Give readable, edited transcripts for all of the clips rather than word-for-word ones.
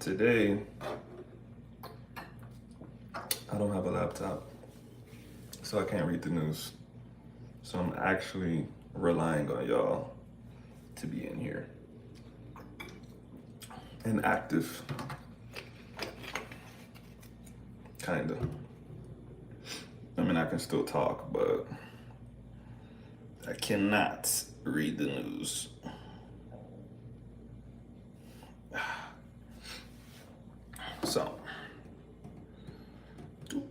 Today, I don't have a laptop, so I can't read the news. So I'm actually relying on y'all to be in here and active, kinda. I mean, I can still talk, but I cannot read the news. So, oh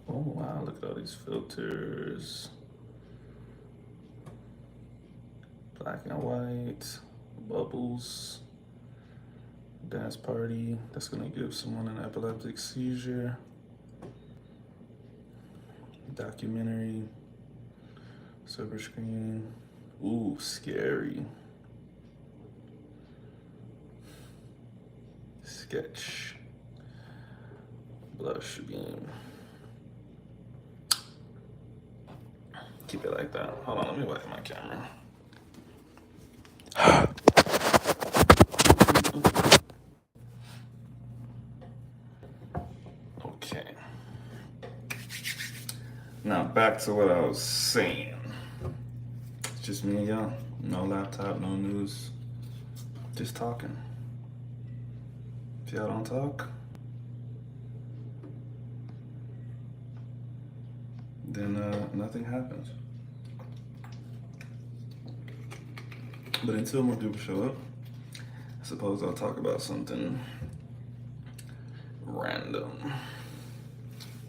wow, look at all these filters. Black and white, bubbles, dance party. That's gonna give someone an epileptic seizure. Documentary, silver screen. Ooh, scary. Sketch. Blush beam. Keep it like that. Hold on, let me wipe my camera. Okay. Now back to what I was saying. It's just me and y'all. No laptop, no news. Just talking. If y'all don't talk, then nothing happens. But until more people show up, I suppose I'll talk about something random.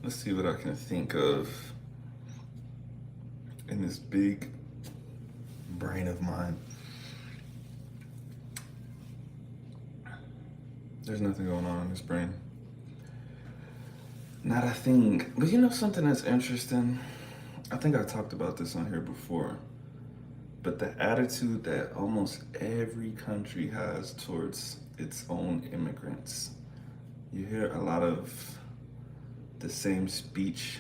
Let's see what I can think of in this big brain of mine. There's nothing going on in this brain. Not a thing. But you know something that's interesting? I think I talked about this on here before. But the attitude that almost every country has towards its own immigrants. You hear a lot of the same speech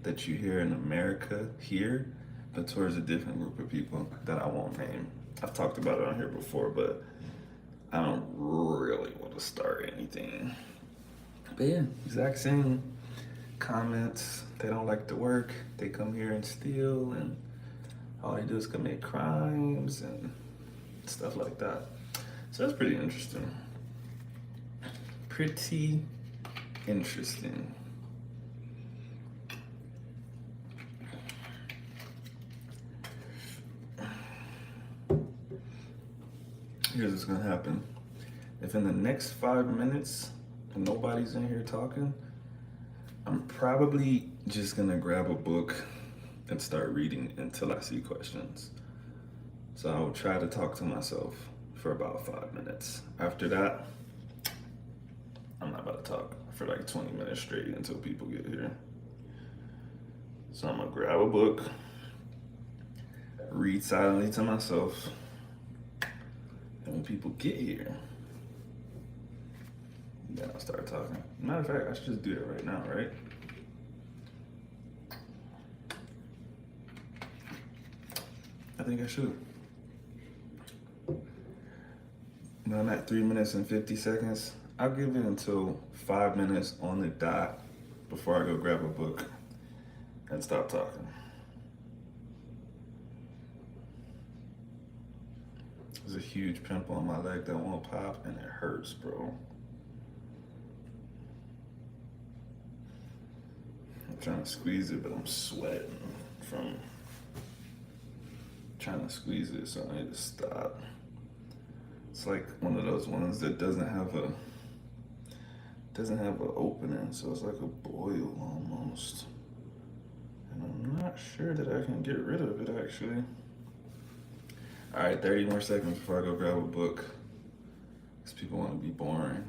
that you hear in America here, but towards a different group of people that I won't name. I've talked about it on here before, but I don't really want to start anything. But yeah, exact same comments. They don't like to work. They come here and steal, and all they do is commit crimes and stuff like that. So that's pretty interesting. Pretty interesting. Here's what's gonna happen. If in the next 5 minutes nobody's in here talking, I'm probably just gonna grab a book and start reading until I see questions. So I will try to talk to myself for about 5 minutes. After that, I'm not about to talk for like 20 minutes straight until people get here. So I'm gonna grab a book, read silently to myself, and when people get here, then I'll start talking. Matter of fact, I should just do it right now, right? I think I should. Now I'm at 3 minutes and 50 seconds. I'll give it until 5 minutes on the dot before I go grab a book and stop talking. There's a huge pimple on my leg that won't pop and it hurts, bro. I'm trying to squeeze it, but I'm sweating from trying to squeeze it, so I need to stop. It's like one of those ones that doesn't have an opening, so it's like a boil almost. And I'm not sure that I can get rid of it actually. All right, 30 more seconds before I go grab a book, because people want to be boring.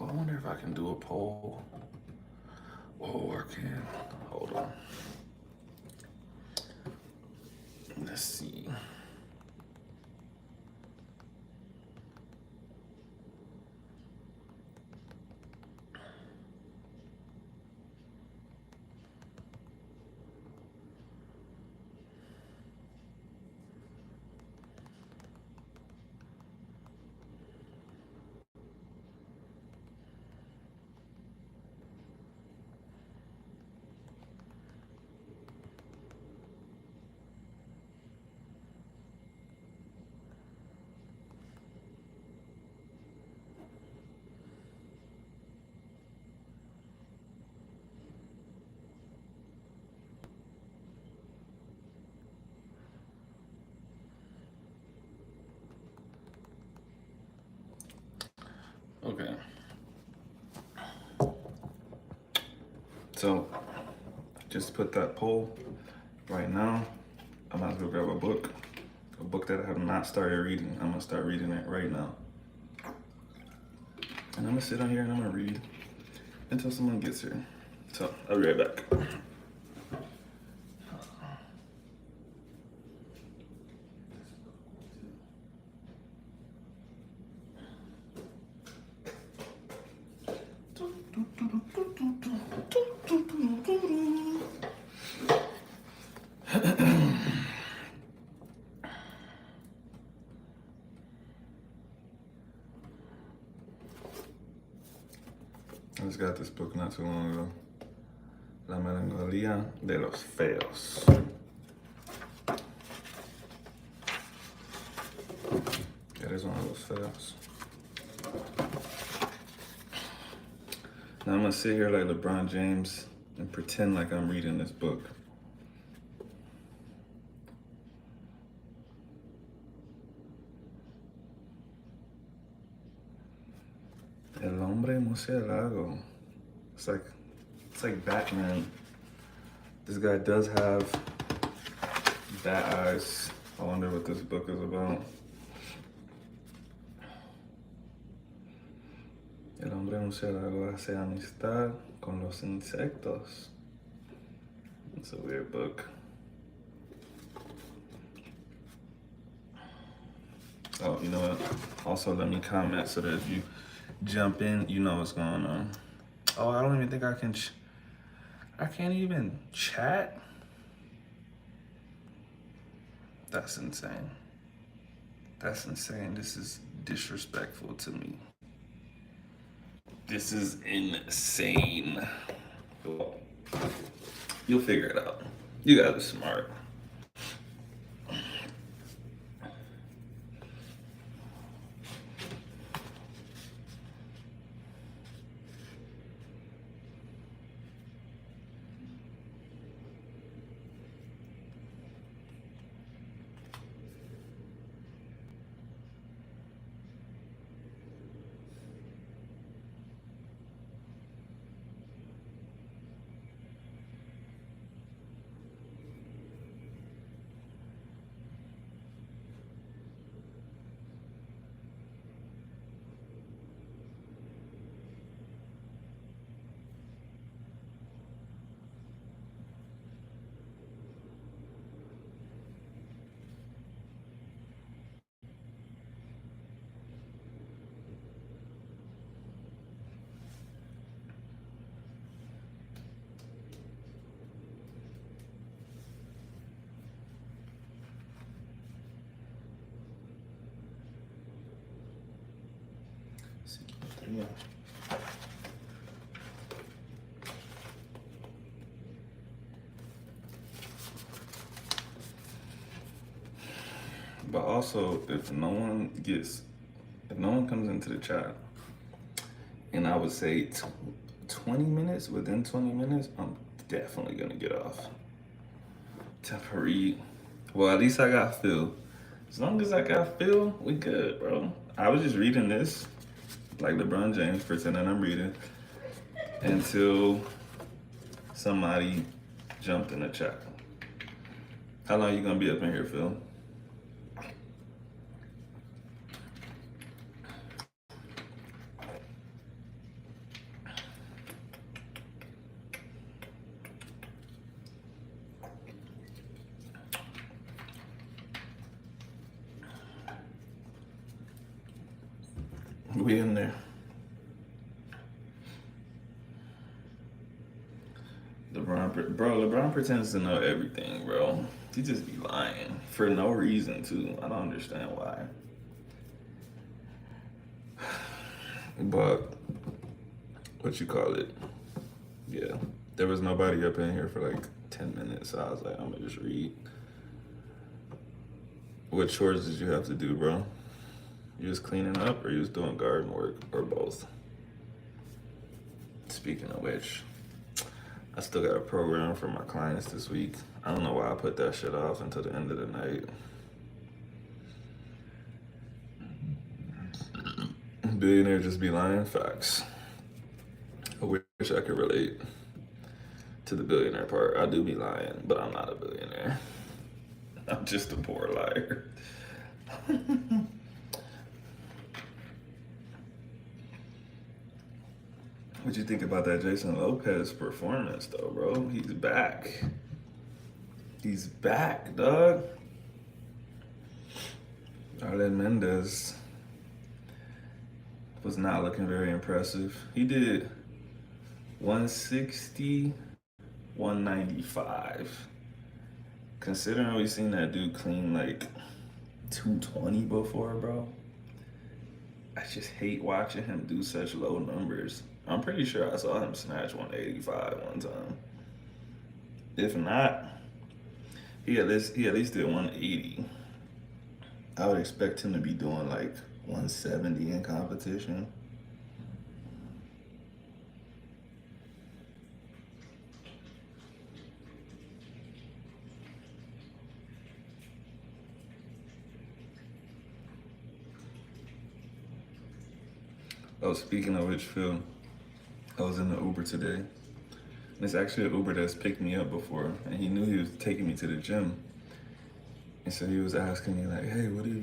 Oh, I wonder if I can do a poll. Oh, I can. Hold on. Let's see. Okay. So, just put that poll right now. I might as well grab a book that I have not started reading. I'm gonna start reading it right now. And I'm gonna sit on here and I'm gonna read until someone gets here. So, I'll be right back. I just got this book not too long ago. La melancolía de los feos. That is one of those feos. Now I'm gonna sit here like LeBron James and pretend like I'm reading this book. El hombre murciélago. It's like Batman. This guy does have bat eyes. I wonder what this book is about. El hombre murciélago hace amistad con los insectos. It's a weird book. Oh, you know what? Also, let me comment so that if you jump in, you know what's going on. Oh, I don't even think I can. I can't even chat. That's insane. That's insane. This is disrespectful to me. This is insane. Well, you'll figure it out. You guys are smart. Yeah. But also, if no one comes into the chat, and I would say 20 minutes, within 20 minutes, I'm definitely gonna get off. Temporary. Well, at least I got Phil. As long as I got Phil, we good, bro. I was just reading this, like LeBron James, pretending I'm reading, until somebody jumped in the chat. How long you gonna be up in here, Phil? We in there. LeBron pretends to know everything, bro. He just be lying for no reason, too. I don't understand why. But, what you call it? Yeah, there was nobody up in here for like 10 minutes, so I was like, I'm gonna just read. What chores did you have to do, bro? You just cleaning up, or you just doing garden work, or both? Speaking of which, I still got a program for my clients this week. I don't know why I put that shit off until the end of the night. billionaire just be lying? Facts. I wish I could relate to the billionaire part. I do be lying, but I'm not a billionaire. I'm just a poor liar. What you think about that Jason Lopez performance, though, bro? He's back. He's back, dog. Arlen Mendez was not looking very impressive. He did 160, 195. Considering we seen that dude clean like 220 before, bro. I just hate watching him do such low numbers. I'm pretty sure I saw him snatch 185 one time. If not, he at least did 180. I would expect him to be doing like 170 in competition. Oh, speaking of which, Phil, I was in the Uber today. And it's actually an Uber that's picked me up before, and he knew he was taking me to the gym. And so he was asking me like, "Hey, what have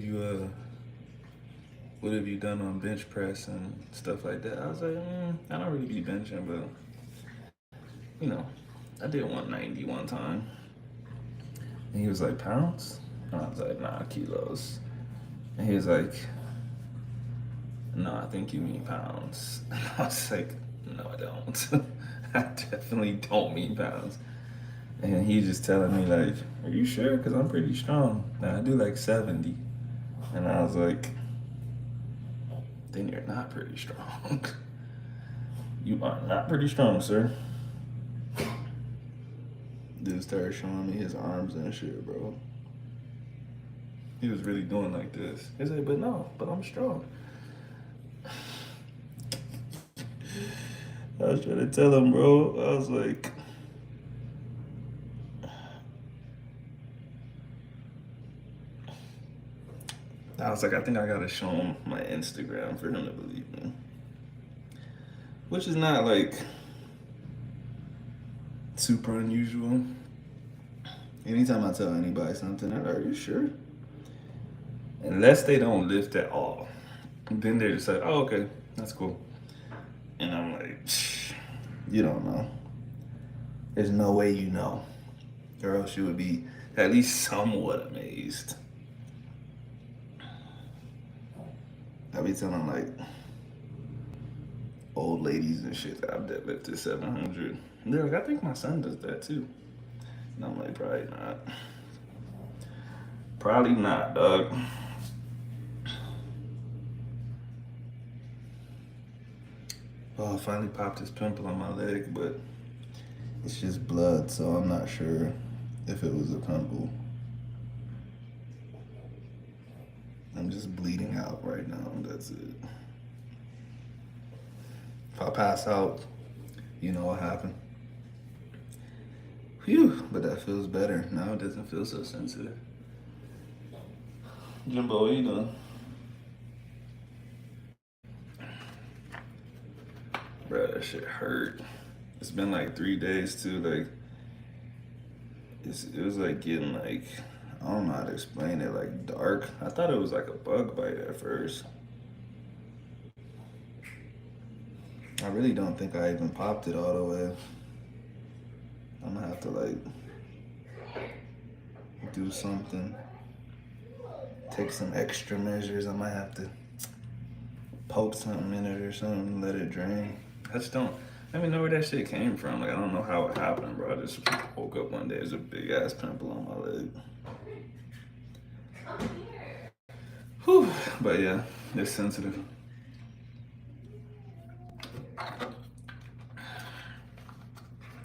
you done on bench press and stuff like that?" I was like, "I don't really be benching, but you know, I did 190 one time." And he was like, "Pounds?" And I was like, "Nah, kilos." And he was like, "No, I think you mean pounds." And I was like, "No, I don't. I definitely don't mean pounds." And he just telling me like, "Are you sure? Because I'm pretty strong. Now I do like 70." And I was like, "Then you're not pretty strong. You are not pretty strong, sir." Dude started showing me his arms and shit, bro. He was really doing like this. He said, "But no, but I'm strong." I was trying to tell him, bro. I was like, I think I gotta show him my Instagram for him to believe me. Which is not like super unusual. Anytime I tell anybody something, they're like, "Are you sure?" Unless they don't lift at all. Then they're just like, "Oh, okay, that's cool." And I'm like, "You don't know. There's no way you know. Or else you would be at least somewhat amazed." I be telling like old ladies and shit that I've deadlifted 700. And they're like, "I think my son does that too." And I'm like, "Probably not. Probably not, dog." Oh, I finally popped this pimple on my leg, but it's just blood, so I'm not sure if it was a pimple. I'm just bleeding out right now, and that's it. If I pass out, you know what happened. Phew, but that feels better. Now it doesn't feel so sensitive. Jimbo, what you doing? Bro, that shit hurt. It's been like 3 days too. Like, it was like getting like, I don't know how to explain it, like dark. I thought it was like a bug bite at first. I really don't think I even popped it all the way. I'm gonna have to like do something, take some extra measures. I might have to poke something in it or something, let it drain. I just don't. I don't even know where that shit came from. Like, I don't know how it happened, bro. I just woke up one day, there's a big ass pimple on my leg. Whew. But yeah, it's sensitive.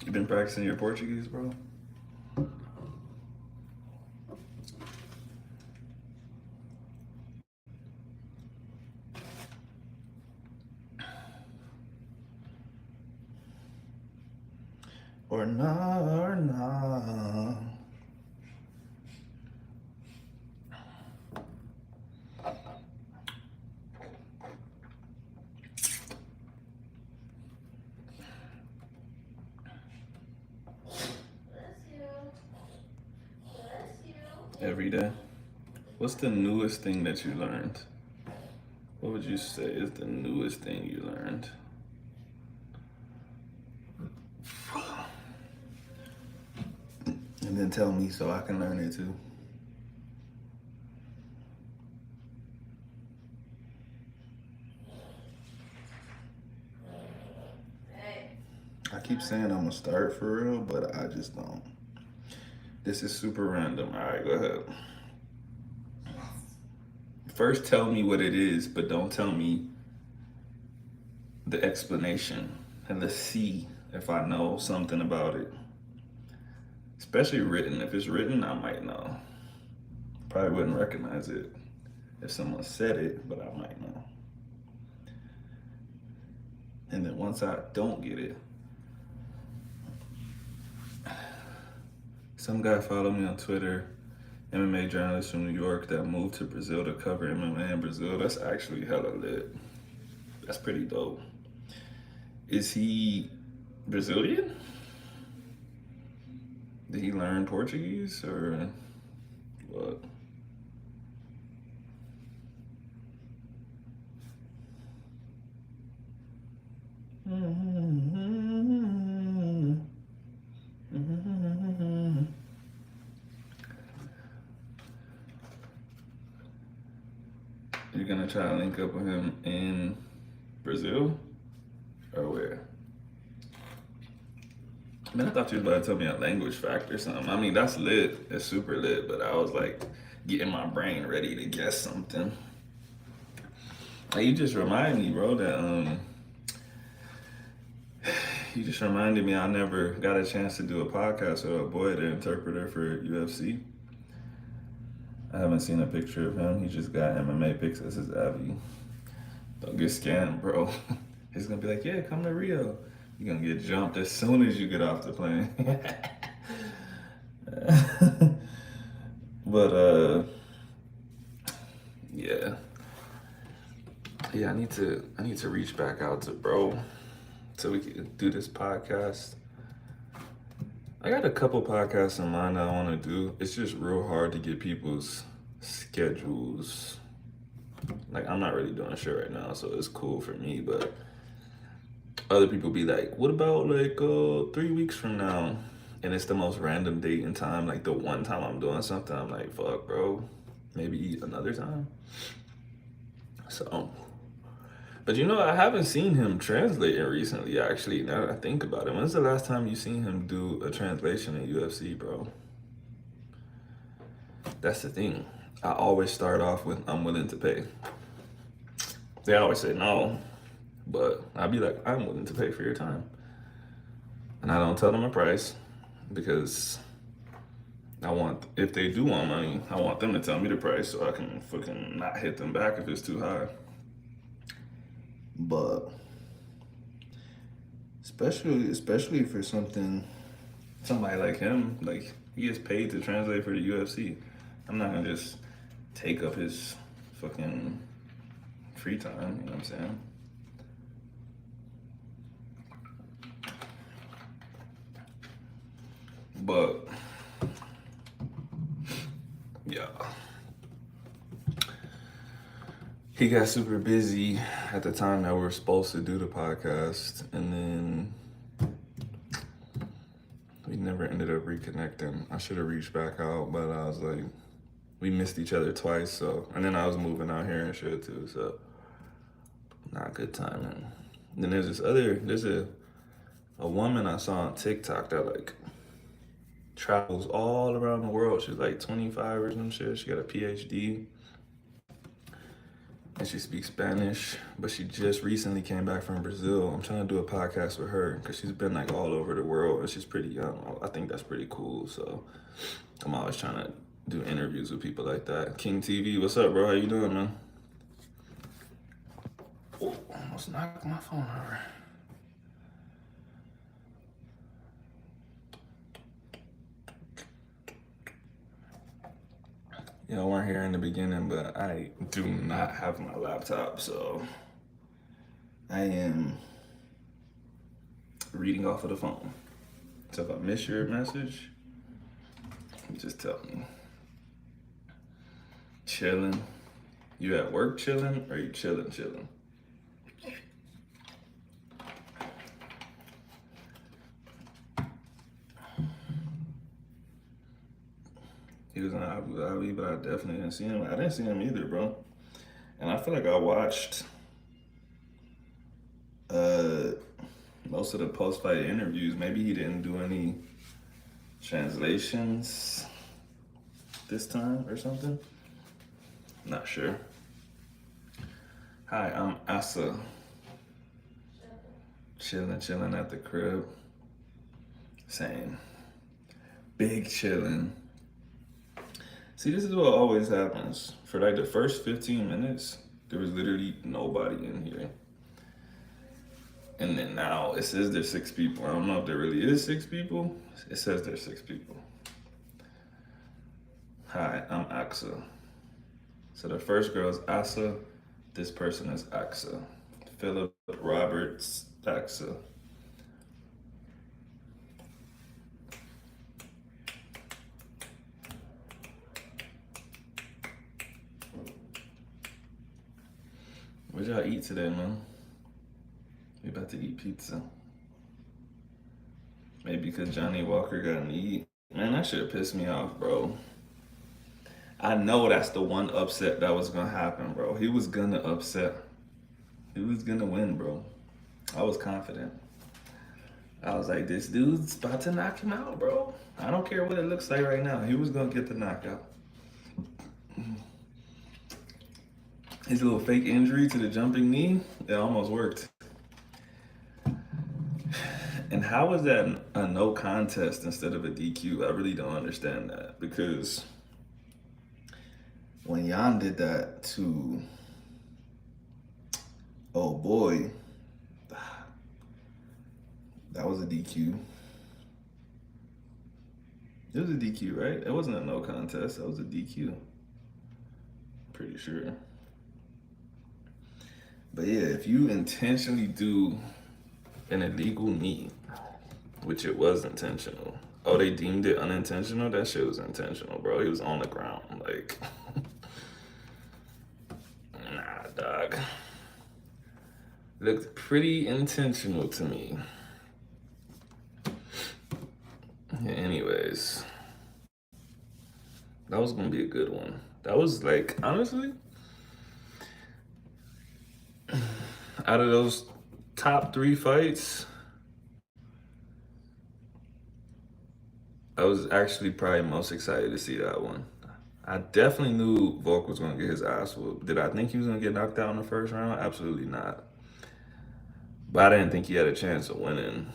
You been practicing your Portuguese, bro? Or not, or not. every day. What's the newest thing that you learned? What would you say is the newest thing you learned? And then tell me so I can learn it too. I keep saying I'm gonna start for real, but I just don't. This is super random. All right, go ahead. First, tell me what it is, but don't tell me the explanation. And let's see if I know something about it. Especially written. If it's written, I might know. Probably wouldn't recognize it if someone said it, but I might know. And then once I don't get it, some guy followed me on Twitter, MMA journalist from New York that moved to Brazil to cover MMA in Brazil. That's actually hella lit. That's pretty dope. Is he Brazilian? Did he learn Portuguese or what? You're gonna try to link up with him in Brazil or where? Man, I thought you was about to tell me a language fact or something. I mean, that's lit. It's super lit, but I was like getting my brain ready to guess something. Like, you just reminded me, bro, that you just reminded me I never got a chance to do a podcast with a boy, the interpreter for UFC. I haven't seen a picture of him. He just got MMA pics as his Abby. Don't get scammed, bro. He's gonna be like, yeah, come to Rio. You're gonna get jumped as soon as you get off the plane. But yeah. Yeah, I need to reach back out to bro so we can do this podcast. I got a couple podcasts in mind that I want to do. It's just real hard to get people's schedules. Like, I'm not really doing shit right now, so it's cool for me, but other people be like, what about like 3 weeks from now? And it's the most random date and time. Like, the one time I'm doing something, I'm like, fuck, bro, maybe another time. So, but you know, I haven't seen him translating recently, actually, now that I think about it. When's the last time you seen him do a translation in UFC, bro? That's the thing. I always start off with, I'm willing to pay. They always say no, but I'll be like, I'm willing to pay for your time. And I don't tell them a price because I want, if they do want money, I want them to tell me the price so I can fucking not hit them back if it's too high. But especially for somebody like him, like, he gets paid to translate for the UFC. I'm not gonna just take up his fucking free time, you know what I'm saying? But yeah, he got super busy at the time that we were supposed to do the podcast, and then we never ended up reconnecting. I should have reached back out, but I was like, we missed each other twice, so, and then I was moving out here and shit too, so not good timing. And then there's a woman I saw on TikTok that like travels all around the world. She's like 25 or some shit. She got a PhD. And she speaks Spanish, but she just recently came back from Brazil. I'm trying to do a podcast with her because she's been like all over the world and she's pretty young. I think that's pretty cool. So I'm always trying to do interviews with people like that. King TV, what's up, bro? How you doing, man? Oh, almost knocked my phone over. Yeah, I weren't here in the beginning, but I do not have my laptop, so I am reading off of the phone. So if I miss your message, you just tell me. Chilling. You at work chilling or you chilling chilling? He was in Abu Dhabi, but I definitely didn't see him. I didn't see him either, bro. And I feel like I watched uh most of the post fight interviews. Maybe he didn't do any translations this time or something. Not sure. Hi, I'm Asa. Chilling at the crib. Same. Big chilling. See, this is what always happens. For like the first 15 minutes, there was literally nobody in here. And then now it says there's 6 people. I don't know if there really is 6 people. It says there's 6 people. Hi, I'm Axa. So the first girl is Asa. This person is Axa. Philip Roberts Axa. What y'all eat today, man? We about to eat pizza. Maybe because Johnny Walker got eat. Man, that shit pissed me off, bro. I know that's the one upset that was gonna happen, bro. He was gonna upset. He was gonna win, bro. I was confident. I was like, this dude's about to knock him out, bro. I don't care what it looks like right now. He was gonna get the knockout. His little fake injury to the jumping knee, it almost worked. And how was that a no contest instead of a DQ? I really don't understand that because when Jan did that to oh boy, that was a DQ. It was a DQ, right? It wasn't a no contest. That was a DQ. Pretty sure. But yeah, if you intentionally do an illegal knee, which it was intentional. Oh, they deemed it unintentional? That shit was intentional, bro. He was on the ground. Like, nah, dog. Looked pretty intentional to me. Yeah, anyways, that was gonna be a good one. That was like, honestly, out of those top 3 fights, I was actually probably most excited to see that one. I definitely knew Volk was gonna get his ass whooped. Did I think he was gonna get knocked out in the first round? Absolutely not. But I didn't think he had a chance of winning.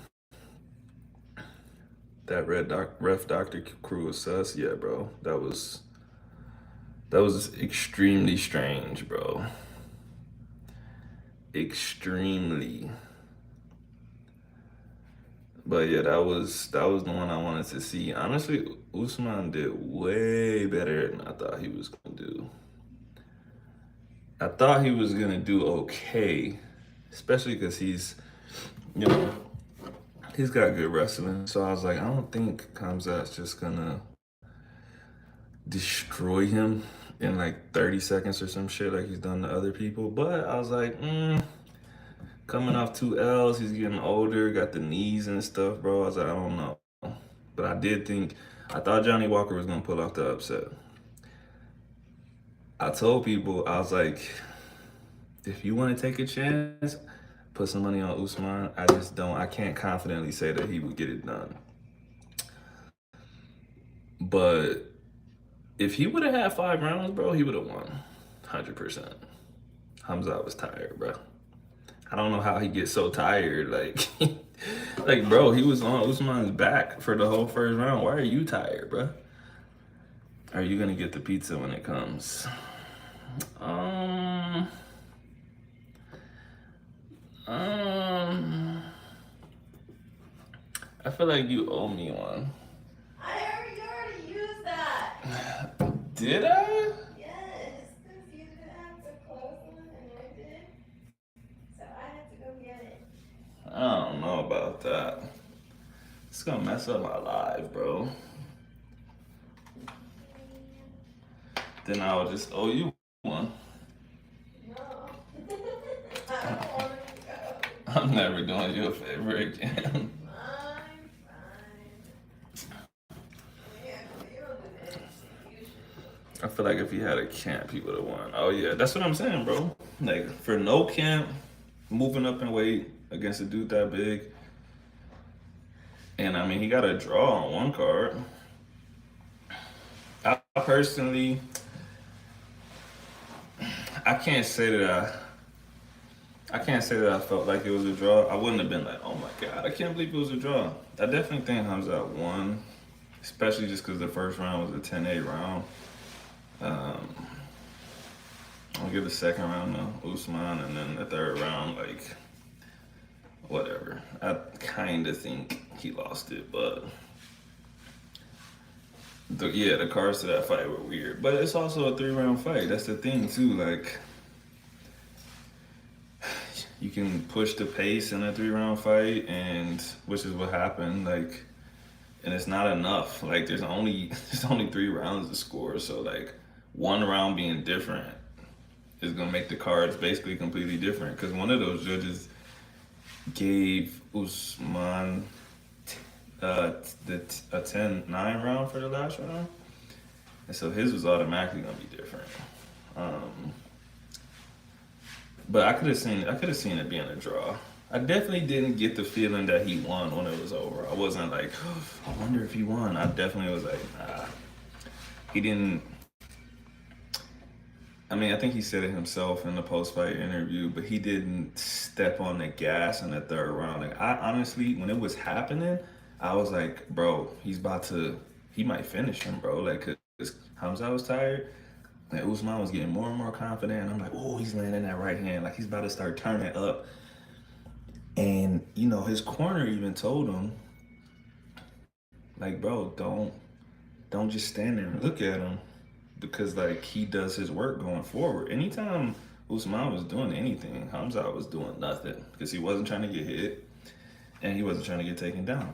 That ref doctor crew was sus. Yeah, bro. That was extremely strange, bro. Extremely. But yeah, that was the one I wanted to see. Honestly, Usman did way better than I thought he was gonna do. I thought he was gonna do okay, especially because you know, he's got good wrestling. So I was like, I don't think Kamzat's just gonna destroy him in like 30 seconds or some shit like he's done to other people. But I was like, coming off 2 L's, he's getting older, got the knees and stuff, bro. I was like, I don't know. But I thought Johnny Walker was gonna pull off the upset. I told people, I was like, if you want to take a chance, put some money on Usman. I can't confidently say that he would get it done. But if he would have had 5 rounds, bro, he would have won. 100%. Hamza was tired, bro. I don't know how he gets so tired. Like, like, bro, he was on Usman's back for the whole first round. Why are you tired, bro? Are you gonna get the pizza when it comes? I feel like you owe me one. I already used that. Did I? Yes, because you didn't have to close one and I did. So I had to go get it. I don't know about that. It's gonna mess up my life, bro. Then I'll just owe you one. No. I don't want him to go. I'm never doing you a favor again. Fine, fine. Yeah, no, you don't do anything. You should do I feel like if he had a camp, he would have won. Oh yeah, that's what I'm saying, bro. Like for no camp, moving up in weight against a dude that big, and I mean he got a draw on one card. I personally, I can't say that I can't say that I felt like it was a draw. I wouldn't have been like, oh my god, I can't believe it was a draw. I definitely think Hamzat won, especially just because the first round was a 10-8 round. Um, I'll give the second round to Usman, and then the third round, like, whatever. I kind of think he lost it, but the cards to that fight were weird. But it's also a 3-round fight. That's the thing too. Like, you can push the pace in a 3-round fight, and which is what happened. Like, and it's not enough. Like, there's only 3 rounds to score. So like, one round being different is gonna make the cards basically completely different. Because one of those judges gave Usman a 10-9 round for the last round, and so his was automatically gonna be different. Um, but I could have seen it being a draw. I definitely didn't get the feeling that he won when it was over. I wasn't like, oh, I wonder if he won. I definitely was like, nah, he didn't. I mean, I think he said it himself in the post-fight interview, but he didn't step on the gas in the third round. Like, I honestly, when it was happening, I was like, bro, he might finish him, bro. Like, cause Hamza was tired, and Usman was getting more and more confident. And I'm like, oh, he's landing that right hand, like he's about to start turning up. And his corner even told him, like, bro, don't just stand there and look at him, because like he does his work going forward. Anytime Usman was doing anything, Hamza was doing nothing because he wasn't trying to get hit and he wasn't trying to get taken down.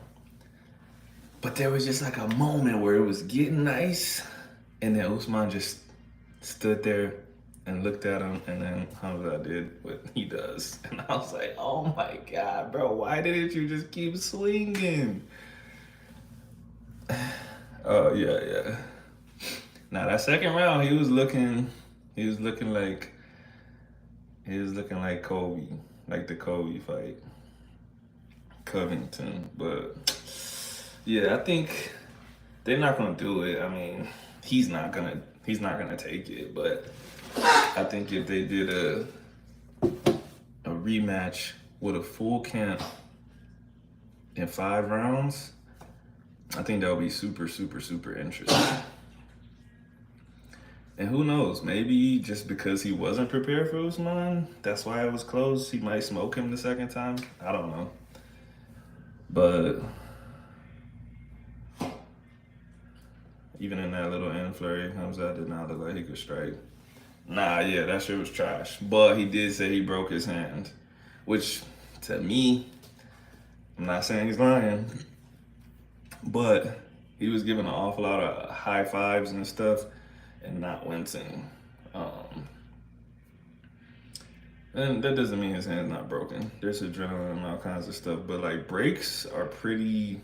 But there was just like a moment where it was getting nice, and then Usman just stood there and looked at him, and then Hamza did what he does, and I was like, oh my god, bro, why didn't you just keep swinging? Oh yeah, yeah. Now that second round, he was looking like, Kobe, like the Kobe fight, Covington. But yeah, I think they're not gonna do it. I mean, he's not gonna take it. But I think if they did a rematch with a full camp in 5 rounds, I think that would be super, super, super interesting. And who knows? Maybe just because he wasn't prepared for Usman, that's why it was close. He might smoke him the second time. I don't know. But even in that little end flurry, Hamza did not look like he could strike. Nah, yeah, that shit was trash. But he did say he broke his hand, which to me, I'm not saying he's lying, but he was giving an awful lot of high fives and stuff and not wincing. Um, and that doesn't mean his hand's not broken. There's adrenaline and all kinds of stuff, but like breaks are pretty.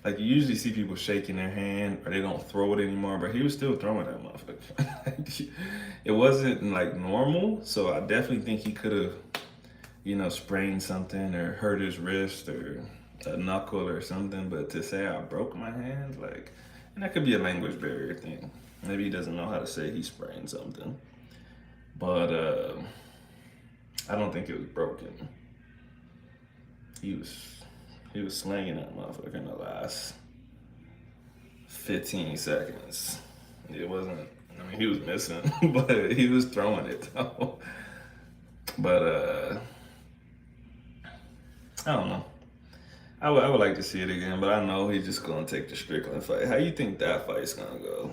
Like you usually see people shaking their hand or they don't throw it anymore, but he was still throwing that motherfucker. It wasn't like normal, so I definitely think he could have, sprained something or hurt his wrist or a knuckle or something. But to say I broke my hand, like, and that could be a language barrier thing. Maybe he doesn't know how to say he sprained something, but I don't think it was broken. He was he was slinging that motherfucker in the last 15 seconds. It wasn't. I mean, he was missing, but he was throwing it though. But I don't know. I would like to see it again, but I know he's just gonna take the Strickland fight. How you think that fight's gonna go?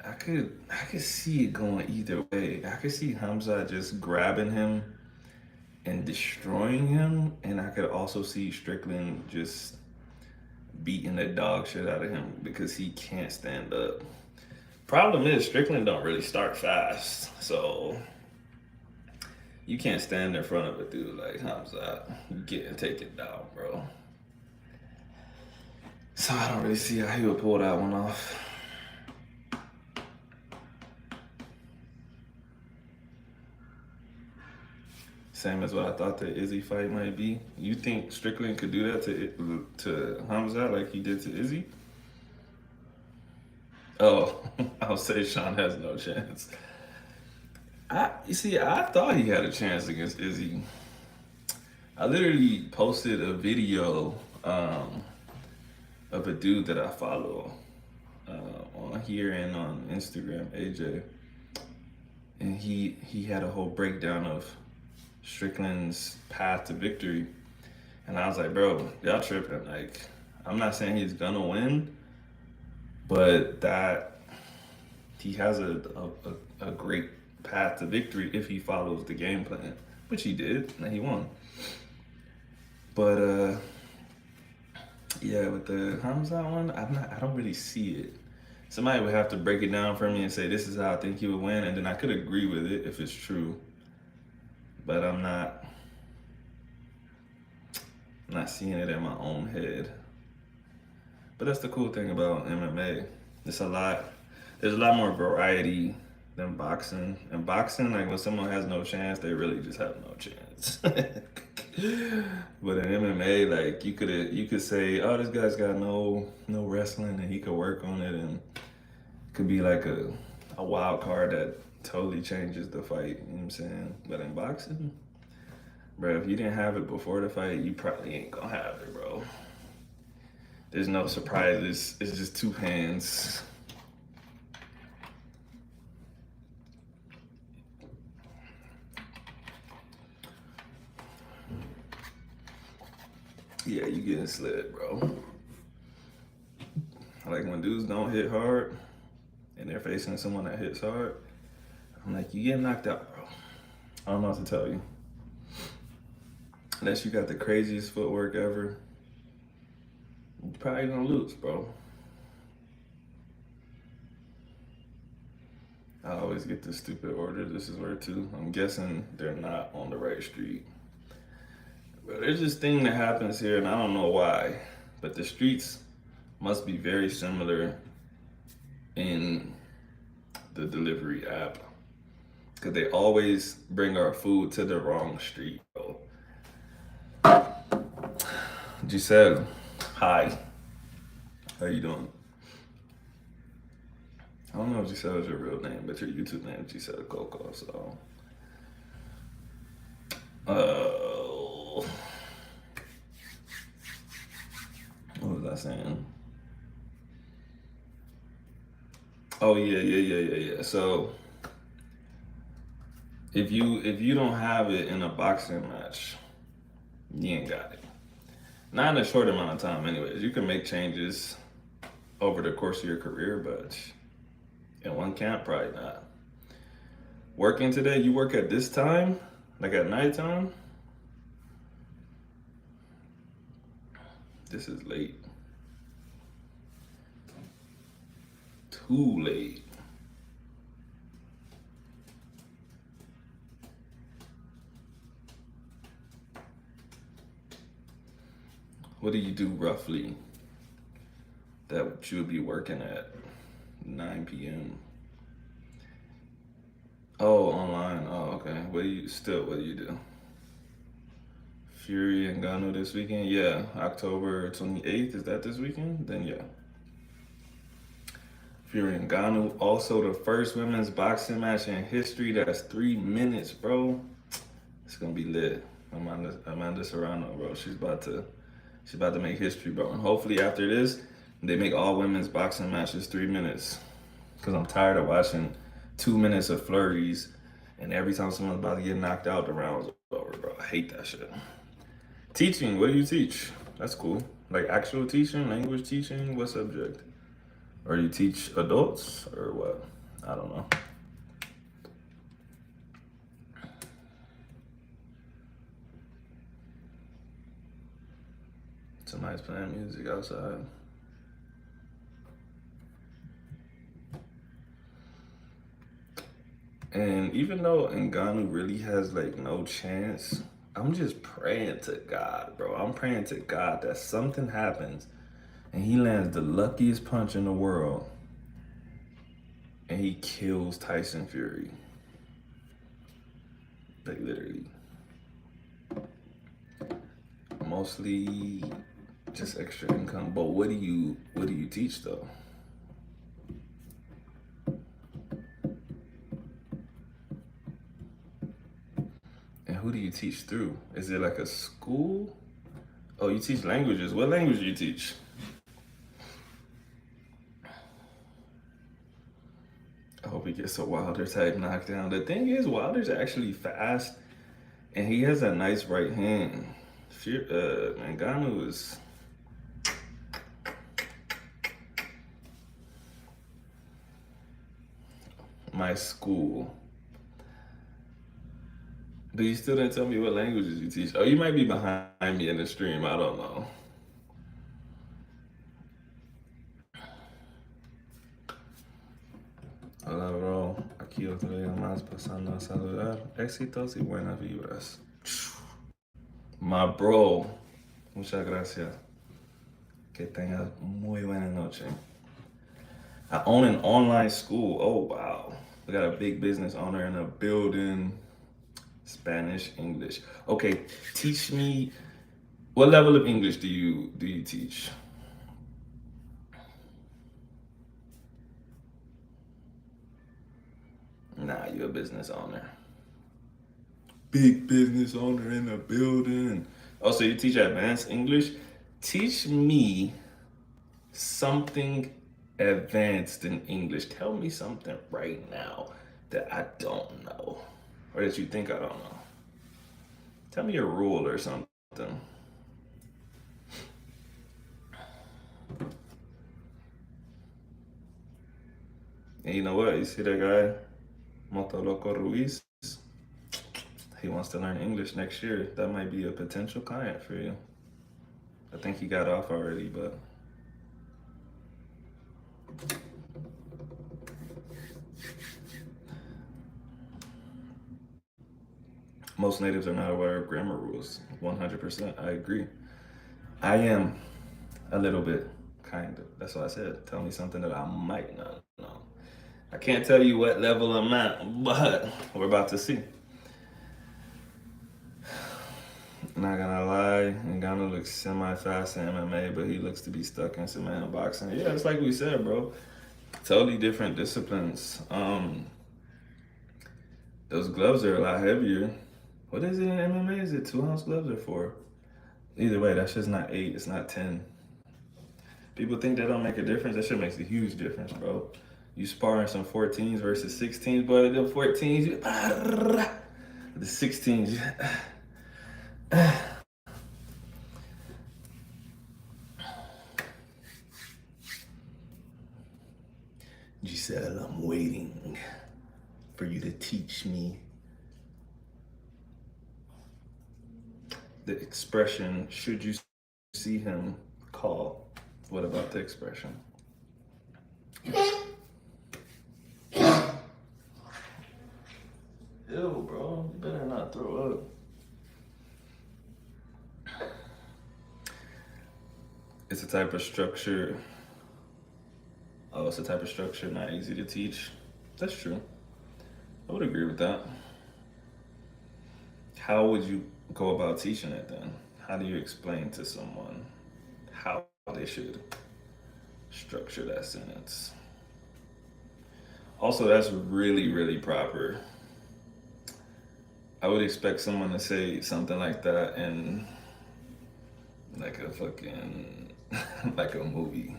I could see it going either way. I could see Hamza just grabbing him and destroying him, and I could also see Strickland just beating the dog shit out of him because he can't stand up. Problem is, Strickland don't really start fast, so you can't stand in front of a dude like Hamza. You getting taken down, bro. So I don't really see how he would pull that one off. Same as what I thought the Izzy fight might be. You think Strickland could do that to Hamza like he did to Izzy? Oh, I'll say Sean has no chance. I thought he had a chance against Izzy. I literally posted a video of a dude that I follow on here and on Instagram, AJ, and he had a whole breakdown of Strickland's path to victory, and I was like, bro, y'all tripping. Like, I'm not saying he's gonna win, but that he has a great path to victory if he follows the game plan, which he did, and he won. But yeah, with the Hamza one, I don't really see it. Somebody would have to break it down for me and say this is how I think he would win, and then I could agree with it if it's true. But I'm not seeing it in my own head. But that's the cool thing about MMA. There's a lot more variety than boxing. And boxing, like when someone has no chance, they really just have no chance. But in MMA, like you could say, oh, this guy's got no wrestling, and he could work on it, and it could be like a wild card that totally changes the fight. You know what I'm saying? But in boxing, bro, if you didn't have it before the fight, you probably ain't gonna have it, bro. There's no surprises. It's just two hands. Yeah, you getting slid, bro. Like when dudes don't hit hard and they're facing someone that hits hard, I'm like, you get knocked out, bro. I don't know what to tell you. Unless you got the craziest footwork ever, you're probably gonna lose, bro. I always get this stupid order. This is where to. I'm guessing they're not on the right street. But there's this thing that happens here, and I don't know why, but the streets must be very similar in the delivery app, because they always bring our food to the wrong street, bro. Giselle, hi. How you doing? I don't know if Giselle is your real name, but your YouTube name is Giselle Coco, so. What was I saying? Oh yeah. So if you don't have it in a boxing match, you ain't got it. Not in a short amount of time, anyways. You can make changes over the course of your career, but in one camp, probably not. Working today, you work at this time, like at nighttime. This is late. Too late. What do you do roughly that you would be working at 9 p.m.? Oh, online. Oh, okay. What do you do? Fury and Gano this weekend? Yeah, October 28th. Is that this weekend? Then yeah. Fury and Gano. Also the first women's boxing match in history that's 3 minutes, bro. It's gonna be lit. Amanda Serrano, bro. She's about to make history, bro. And hopefully after this, they make all women's boxing matches 3 minutes. Cause I'm tired of watching 2 minutes of flurries, and every time someone's about to get knocked out, the round's over, bro. I hate that shit. Teaching, what do you teach? That's cool. Like actual teaching, language teaching, what subject? Or you teach adults or what? I don't know. Somebody's playing music outside. And even though Ngannou really has like no chance, I'm just praying to God, bro. I'm praying to God that something happens and he lands the luckiest punch in the world and he kills Tyson Fury. Like literally. Mostly just extra income. But what do you teach though? And who do you teach through? Is it like a school? Oh, you teach languages. What language do you teach? I hope he gets a Wilder type knockdown. The thing is, Wilder's actually fast, and he has a nice right hand. Ngannou is my school. But you still didn't tell me what languages you teach. Oh, you might be behind me in the stream. I don't know. Hola, bro. Aquí otro día más pasando a saludar. Éxitos y buenas vibras. My bro. Muchas gracias. Que tengas muy buena noche. I own an online school. Oh, wow. We got a big business owner in the building. Spanish, English. Okay, teach me. What level of English do you teach? Nah, you're a business owner. Big business owner in the building. Oh, so you teach advanced English? Teach me something advanced in English. Tell me something right now that I don't know or that you think I don't know. Tell me a rule or something. And you know what? You see that guy, Motoloco Ruiz? He wants to learn English next year. That might be a potential client for you. I think he got off already, but most natives are not aware of grammar rules. 100%. I agree. I am a little bit, kind of. That's what I said. Tell me something that I might not know. I can't tell you what level I'm at, but we're about to see. Not gonna lie, Ngannou looks semi-fast in MMA, but he looks to be stuck in some boxing. Yeah, it's like we said, bro. Totally different disciplines. Those gloves are a lot heavier. What is it in MMA? Is it 2 ounce gloves or 4? Either way, that's just not 8. It's not 10. People think that don't make a difference. That shit makes a huge difference, bro. You sparring some 14s versus 16s, but the 14s, the 16s. Giselle, I'm waiting for you to teach me the expression, should you see him, call. What about the expression? Ew, bro, you better not throw up. It's a type of structure. Oh, it's a type of structure not easy to teach. That's true. I would agree with that. How would you go about teaching it then? How do you explain to someone how they should structure that sentence? Also, that's really, really proper. I would expect someone to say something like that in like a fucking like a movie.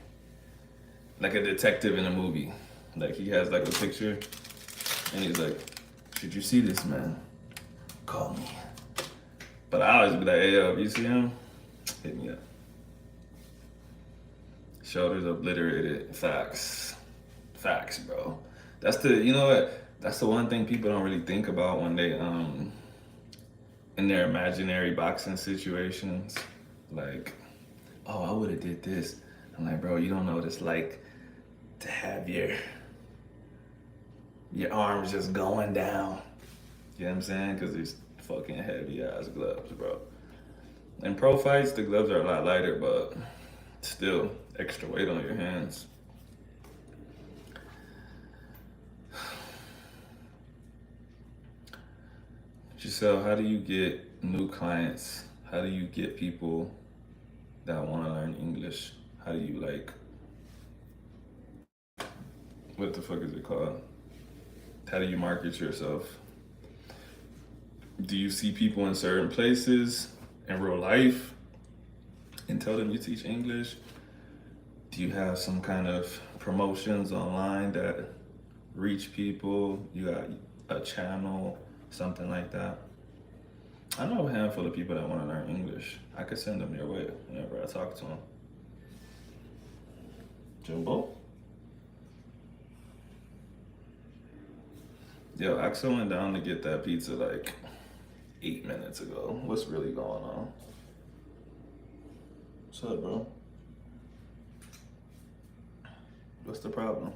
Like a detective in a movie. Like he has like a picture and he's like, should you see this man? Call me. But I always be like, hey yo, if you see him, hit me up. Shoulders obliterated. Facts. Facts, bro. That's the, you know what? That's the one thing people don't really think about when they in their imaginary boxing situations. Like, oh, I would have did this. I'm like, bro, you don't know what it's like to have your arms just going down. You know what I'm saying? Because these fucking heavy ass gloves, bro. In pro fights, the gloves are a lot lighter, but still extra weight on your hands. Giselle, how do you get new clients? How do you get people that want to learn English? How do you like, what the fuck is it called? How do you market yourself? Do you see people in certain places in real life and tell them you teach English? Do you have some kind of promotions online that reach people? You got a channel, something like that? I know a handful of people that want to learn English. I could send them your way whenever I talk to them. Jumbo? Yo, Axel went down to get that pizza like 8 minutes ago. What's really going on? What's up, bro? What's the problem?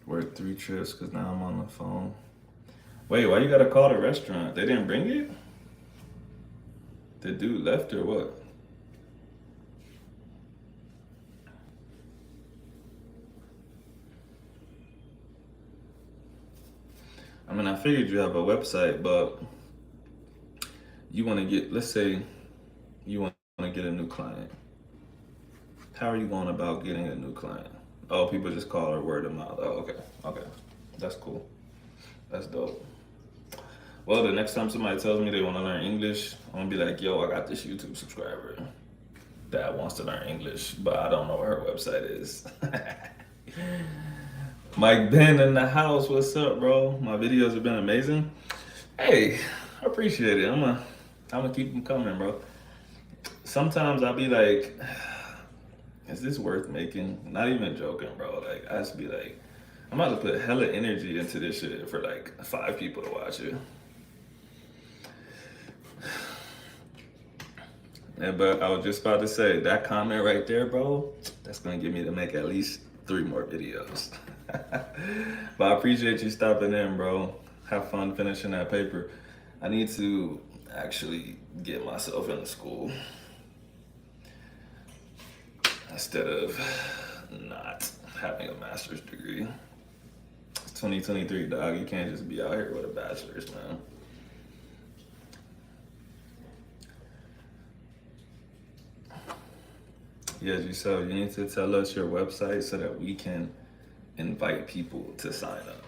Worked 3 trips because now I'm on the phone. Wait, why you gotta call the restaurant? They didn't bring it? The dude left or what? I mean, I figured you have a website, but you want to get, let's say you want to get a new client. How are you going about getting a new client? Oh, people just call her word of mouth. Oh, okay. Okay. That's cool. That's dope. Well, the next time somebody tells me they want to learn English, I'm going to be like, yo, I got this YouTube subscriber that wants to learn English, but I don't know what her website is. Mike Ben in the house. What's up, bro? My videos have been amazing. Hey, I appreciate it. I'm gonna keep them coming, bro. Sometimes I'll be like, is this worth making? Not even joking, bro. Like, I just be like, I'm about to put hella energy into this shit for like 5 people to watch it. Yeah, but I was just about to say, that comment right there, bro, that's gonna get me to make at least 3 more videos. But I appreciate you stopping in, bro. Have fun finishing that paper. I need to actually get myself into school instead of not having a master's degree. It's 2023, dog. You can't just be out here with a bachelor's, man. Yeah, Giselle, you need to tell us your website so that we can invite people to sign up.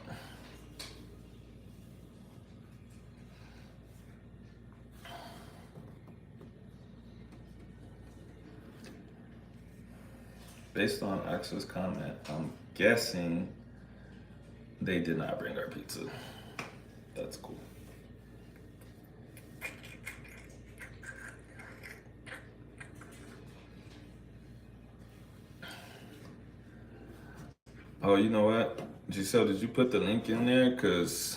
Based on Axel's comment, I'm guessing they did not bring our pizza. That's cool. Oh, you know what? Giselle, did you put the link in there? Because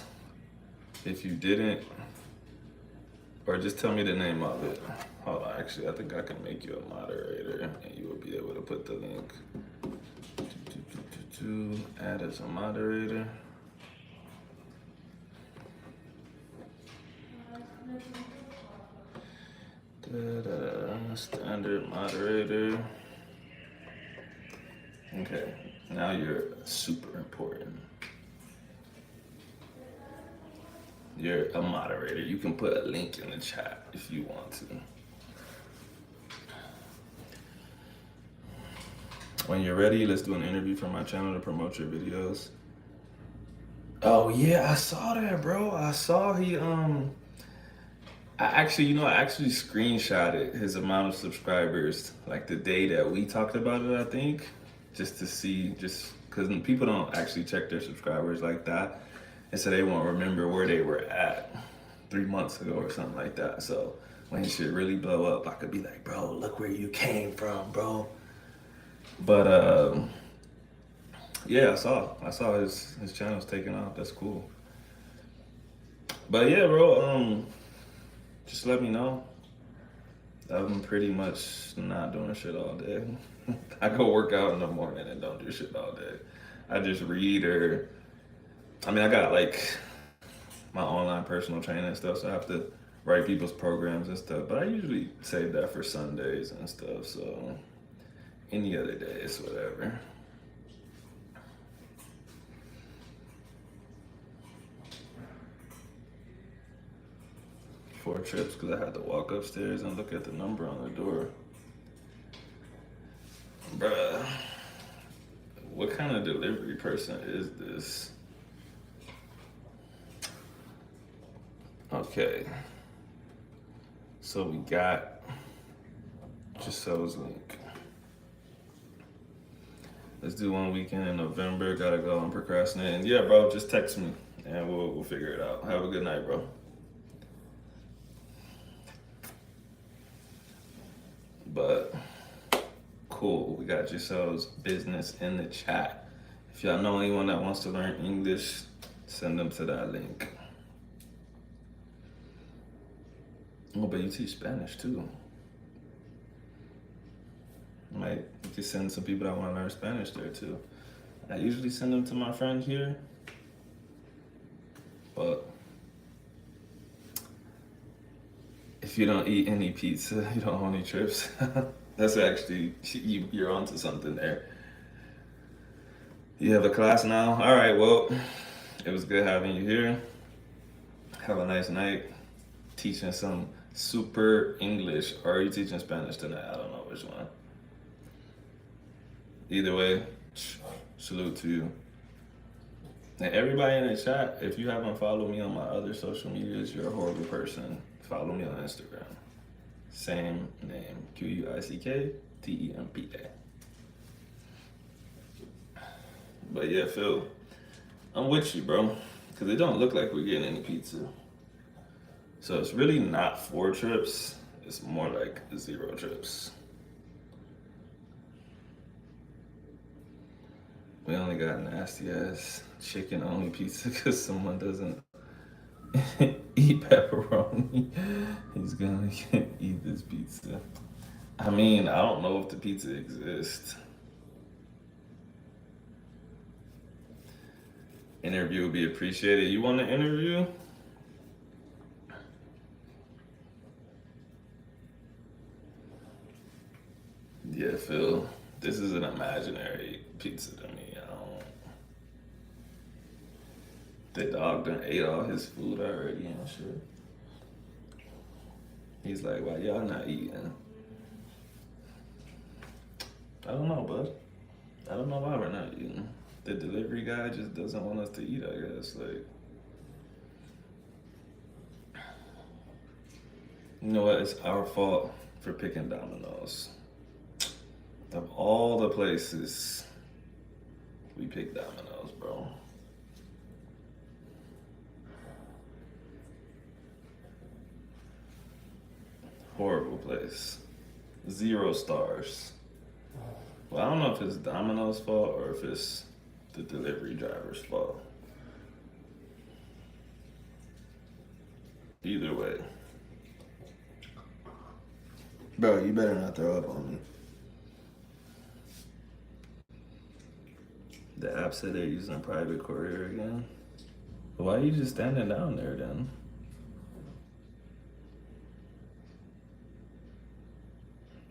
if you didn't, or just tell me the name of it. Hold on, actually, I think I can make you a moderator and you will be able to put the link. Add as a moderator. Standard moderator. Okay, now you're super important. You're a moderator. You can put a link in the chat if you want to. When you're ready, let's do an interview for my channel to promote your videos. Oh yeah, I saw that, bro. I saw I actually screenshotted his amount of subscribers like the day that we talked about it, I think, just to see, just because people don't actually check their subscribers like that, and so they won't remember where they were at 3 months ago or something like that. So when his shit really blow up, I could be like, bro, look where you came from, bro. But Yeah, I saw his channel's taking off. That's cool. But yeah, bro. Just let me know. I've been pretty much not doing shit all day. I go work out in the morning and don't do shit all day. I just read or I mean I got like my online personal training and stuff, so I have to write people's programs and stuff. But I usually save that for Sundays and stuff. So any other days, whatever. 4 trips because I had to walk upstairs and look at the number on the door. Bruh, what kind of delivery person is this? Okay, so we got Giselle's link. Let's do one weekend in November. Gotta go. I'm procrastinating. Yeah, bro, just text me and we'll figure it out. Have a good night, bro. But cool, we got Giselle's business in the chat. If y'all know anyone that wants to learn English, send them to that link. Oh, but you teach Spanish too. Might you could send some people that want to learn Spanish there too. I usually send them to my friend here, but if you don't eat any pizza, you don't own any trips. That's actually you're onto something there. You have a class now. All right. Well, it was good having you here. Have a nice night. Teaching some super English, or are you teaching Spanish tonight? I don't know which one. Either way, salute to you. And everybody in the chat, if you haven't followed me on my other social medias, you're a horrible person. Follow me on Instagram. Same name, QUICKTEMPA. But yeah, Phil, I'm with you, bro. Because it don't look like we're getting any pizza. So it's really not 4 trips. It's more like 0 trips. We only got nasty ass chicken only pizza because someone doesn't eat pepperoni. He's gonna eat this pizza. I mean, I don't know if the pizza exists. Interview would be appreciated. You want an interview? Yeah, Phil. This is an imaginary pizza to me. I don't. The dog done ate all his food already and shit. He's like, why y'all not eating? I don't know, bud. I don't know why we're not eating. The delivery guy just doesn't want us to eat, I guess. Like, you know what? It's our fault for picking Domino's. Of all the places, we picked Domino's, bro. Horrible place. 0 stars. Well, I don't know if it's Domino's fault or if it's the delivery driver's fault. Either way. Bro, you better not throw up on me. The app said they're using a private courier again. Why are you just standing down there then?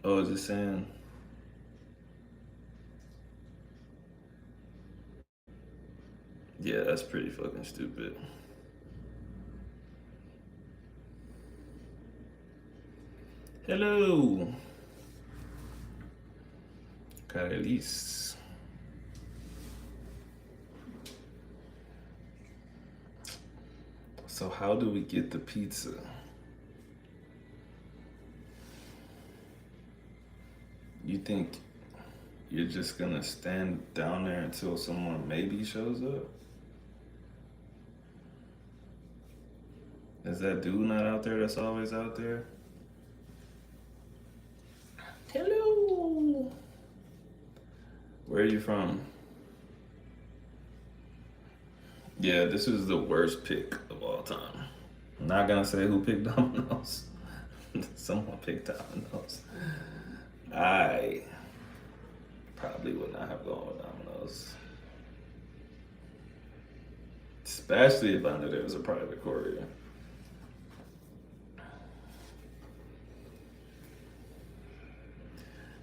Oh, is it saying? Yeah, that's pretty fucking stupid. Hello, Carelis. So how do we get the pizza? You think you're just gonna stand down there until someone maybe shows up? Is that dude not out there that's always out there? Hello. Where are you from? Yeah, this is the worst pick of all time. I'm not gonna say who picked Domino's. Someone picked Domino's. I probably would not have gone with Domino's. Especially if I knew there was a private courier.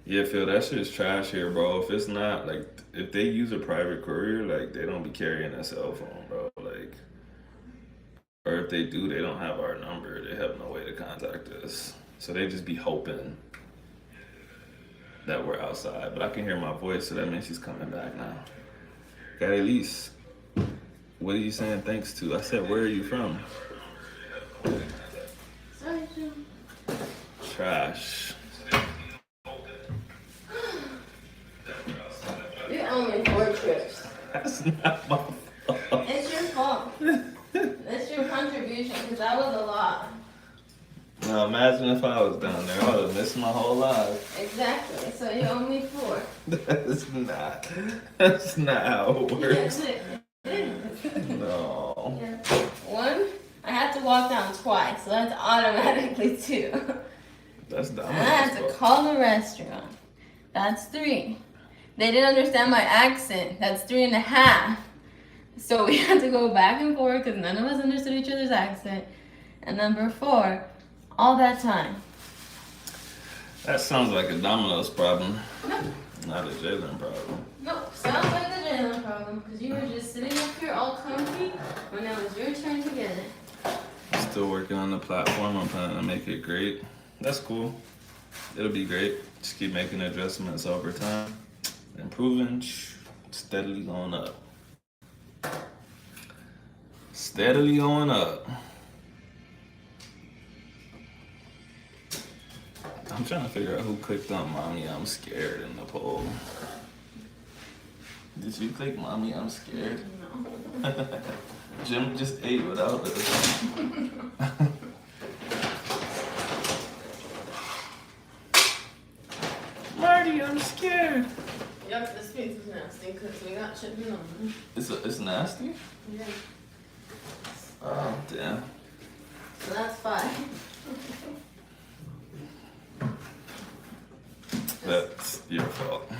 Yeah, Phil, that shit's trash here, bro. If it's not like, if they use a private courier, like they don't be carrying a cell phone, bro. Like, or if they do, they don't have our number. They have no way to contact us. So they just be hoping that we're outside. But I can hear my voice, so that means she's coming back now. Got Elise. What are you saying thanks to? I said, where are you from? Sorry, Jim. Trash. You owe me 4 trips. That's not my fault. It's your fault. It's your contribution, because that was a lot. Now imagine if I was down there. I would have missed my whole life. Exactly. So you owe me 4. That's not how it works. Yes, it is. No. Yeah. 1, I had to walk down twice, so that's automatically 2. That's dumb. And I had to call the restaurant. That's 3. They didn't understand my accent. That's 3.5. So we had to go back and forth because none of us understood each other's accent. And number 4, all that time. That sounds like a Domino's problem, Nope. not a Jalen problem. Nope. Sounds like the Jalen problem because you were just sitting up here all comfy when it was your turn to get it. Still working on the platform. I'm planning to make it great. That's cool. It'll be great. Just keep making adjustments over time. Improving, steadily going up. Steadily going up. I'm trying to figure out who clicked on Mommy I'm Scared in the poll. Did you click Mommy I'm Scared? No. Jim just ate without us. Marty, I'm scared. Yep, this pizza's nasty because we got chicken on it. It's nasty? Yeah. Oh, damn. So that's 5. That's your fault.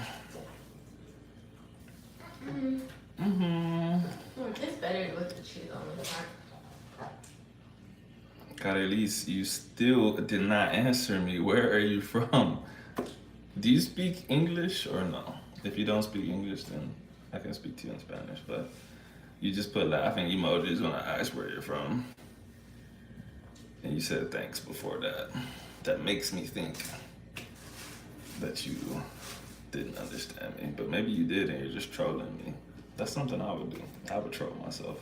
It's better with the cheese on the top. Carelise, you still did not answer me. Where are you from? Do you speak English or no? If you don't speak English, then I can speak to you in Spanish. But you just put laughing emojis when I asked where you're from. And you said thanks before that. That makes me think that you didn't understand me. But maybe you did and you're just trolling me. That's something I would do. I would troll myself.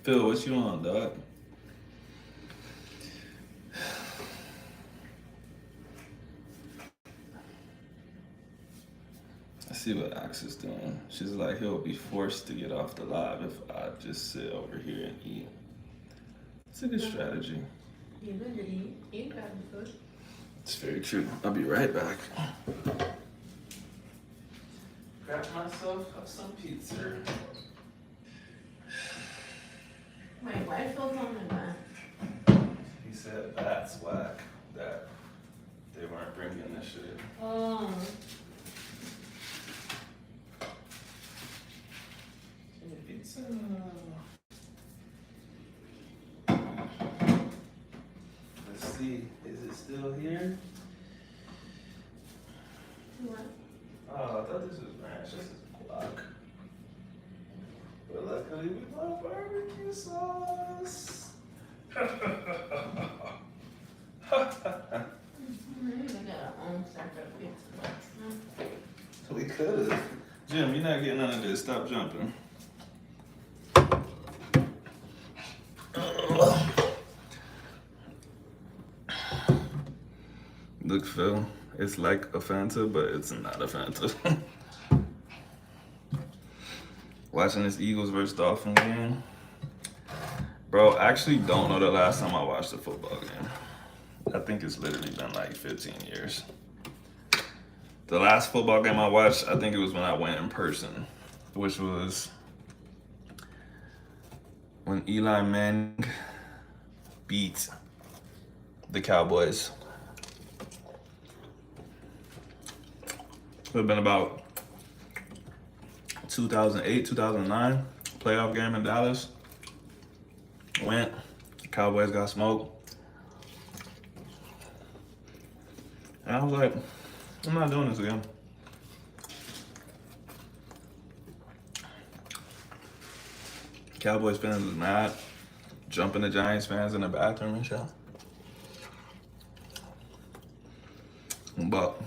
Phil, what you on, dog? I see what Axe is doing. She's like, he'll be forced to get off the live if I just sit over here and eat. It's a good strategy. You better eat. You got the food. It's very true. I'll be right back. Grab myself up some pizza. My wife was on my back. He said that's whack that they weren't bringing this shit. Oh. Pizza. Let's see. Is it still here? What? Oh, I thought this was ranch. This is guac. But luckily we love barbecue sauce. We could have. Jim, you're not getting none of this. Stop jumping. Look, Phil, it's like a Fanta, but it's not a Fanta. Watching this Eagles versus Dolphins game. Bro, I actually don't know the last time I watched a football game. I think it's literally been like 15 years. The last football game I watched, I think it was when I went in person. which was when Eli Manning beat the Cowboys. It would have been about 2008, 2009, playoff game in Dallas. Went, Cowboys got smoked. And I was like, I'm not doing this again. Cowboys fans was mad, jumping the Giants fans in the bathroom and shit. But,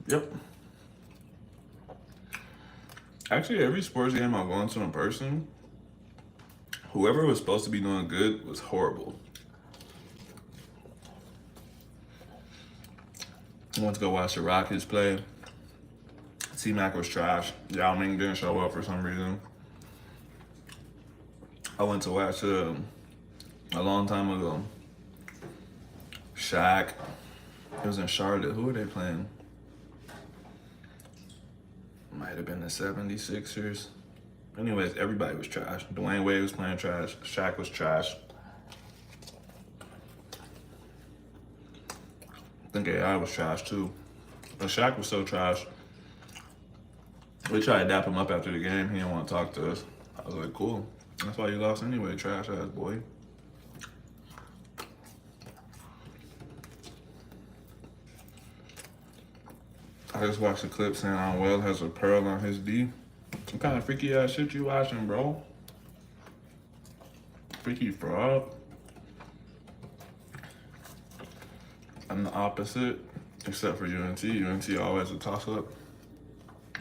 yep. Actually, every sports game I'm going to in person, whoever was supposed to be doing good was horrible. I went to go watch the Rockets play. T-Mac was trash. Yao Ming didn't show up for some reason. I went to watch a long time ago. Shaq. It was in Charlotte. Who were they playing? Might have been the 76ers. Anyways, everybody was trash. Dwayne Wade was playing trash. Shaq was trash. I think AI was trash too. But Shaq was so trash. We tried to dap him up after the game. He didn't want to talk to us. I was like, cool. That's why you lost anyway, trash ass boy. I just watched the clip saying Well has a pearl on his D. What kind of freaky ass shit you watching, bro? Freaky fraud. I'm the opposite, except for UNT. UNT always a toss up.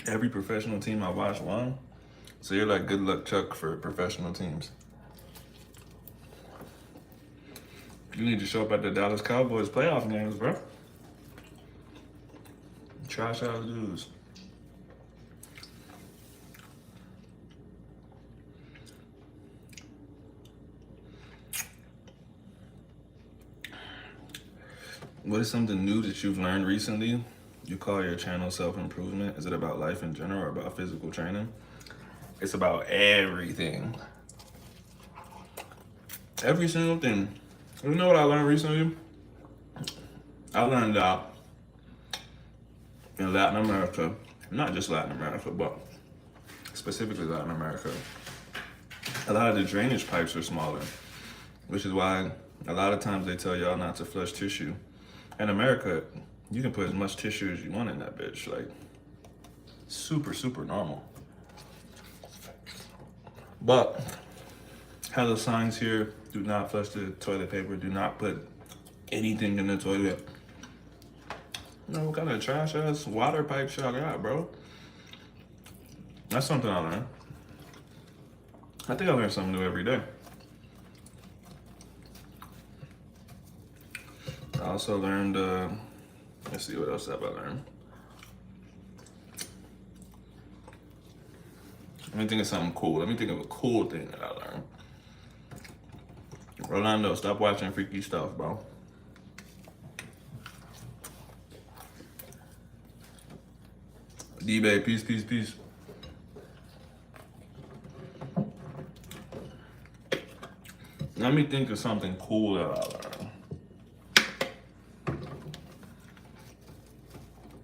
Every professional team I watch won. So you're like good luck Chuck for professional teams. You need to show up at the Dallas Cowboys playoff games, bro. Trash ass dudes. What is something new that you've learned recently? You call your channel self-improvement. Is it about life in general or about physical training? It's about everything. Every single thing. You know what I learned recently? I learned that in Latin America, not just Latin America, but specifically Latin America, a lot of the drainage pipes are smaller, which is why a lot of times they tell y'all not to flush tissue. In America, you can put as much tissue as you want in that bitch. Like, super, super normal. But, have those signs here, do not flush the toilet paper, do not put anything in the toilet. You know, what kind of trash ass water pipe y'all got, bro? That's something I learned. I think I learn something new every day. I also learned, let's see, what else have I learned? Let me think of something cool. Let me think of a cool thing that I learned. Rolando, stop watching freaky stuff, bro. D-Bay, peace, peace, peace. Let me think of something cool that I learned.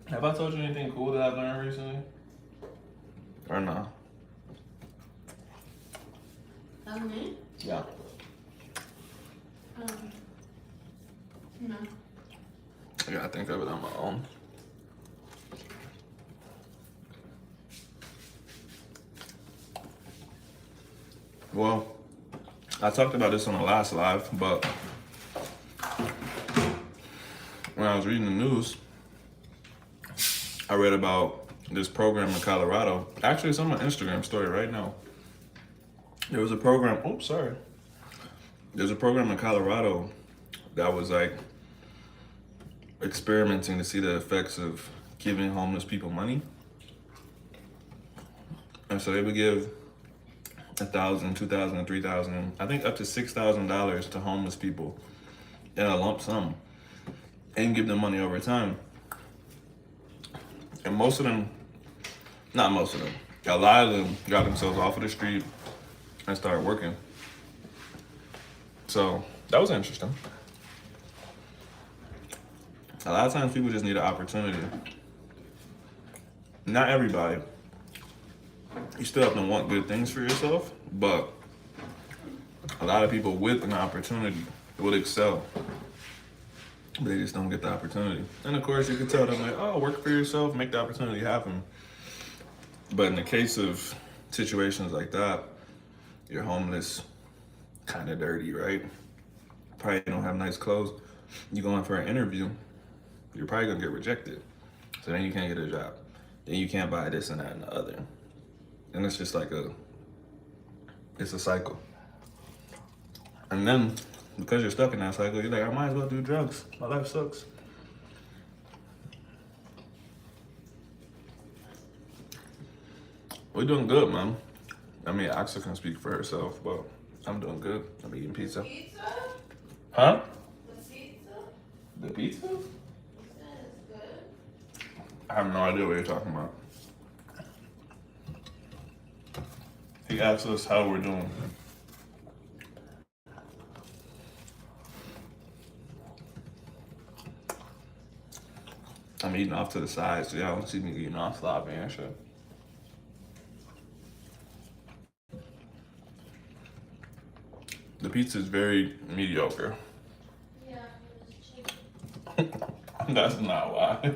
Have I told you anything cool that I've learned recently? Or no? Me? Yeah. No. I gotta think of it on my own. Well, I talked about this on the last live, but when I was reading the news, I read about this program in Colorado. Actually, it's on my Instagram story right now. There was a program, There's a program in Colorado that was like experimenting to see the effects of giving homeless people money. And so they would give $1,000, $2,000, $3,000, I think up to $6,000 to homeless people in a lump sum and give them money over time. And most of them Not most of them. A lot of them got themselves off of the street and started working. So that was interesting. A lot of times people just need an opportunity. Not everybody. You still have to want good things for yourself, but a lot of people with an opportunity would excel. But they just don't get the opportunity. And of course you can tell them like, oh, work for yourself, make the opportunity happen. But in the case of situations like that, you're homeless, kind of dirty, right? Probably don't have nice clothes. You go in for an interview, you're probably gonna get rejected. So then you can't get a job. Then you can't buy this and that and the other. And it's just like it's a cycle. And then because you're stuck in that cycle, you're like, I might as well do drugs. My life sucks. We're doing good, man. I mean, Axel can speak for herself, but I'm doing good. I'm eating pizza. Pizza? Huh? The pizza? The pizza? You said it's good. I have no idea what you're talking about. He asked us how we're doing. I'm eating off to the side, so y'all don't see me eating off sloppy and shit. The pizza is very mediocre. Yeah, it was cheap. That's not why.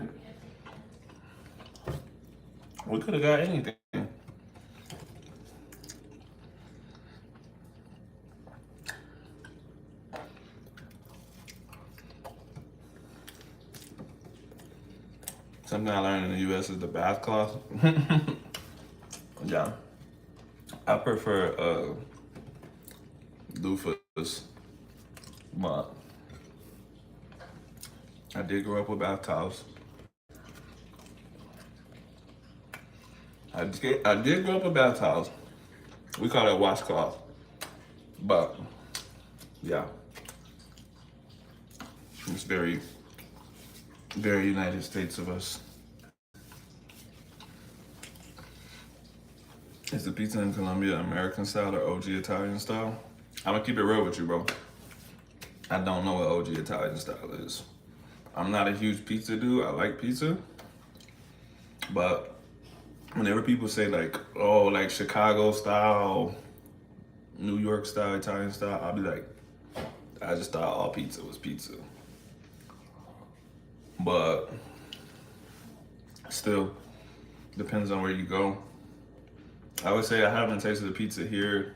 We could have got anything. Something I learned in the U.S. is the bath cloth. Yeah, I prefer loofahs, but I did grow up with bath towels. I did grow up with bath towels. We call it washcloth, but yeah, it's very, very United States of us. Is the pizza in Colombia American style or OG Italian style? I'm gonna keep it real with you, bro. I don't know what OG Italian style is. I'm not a huge pizza dude. I like pizza, but whenever people say like, oh, like Chicago style, New York style, Italian style, I'll be like, I just thought all pizza was pizza. But still, depends on where you go. I would say I haven't tasted a pizza here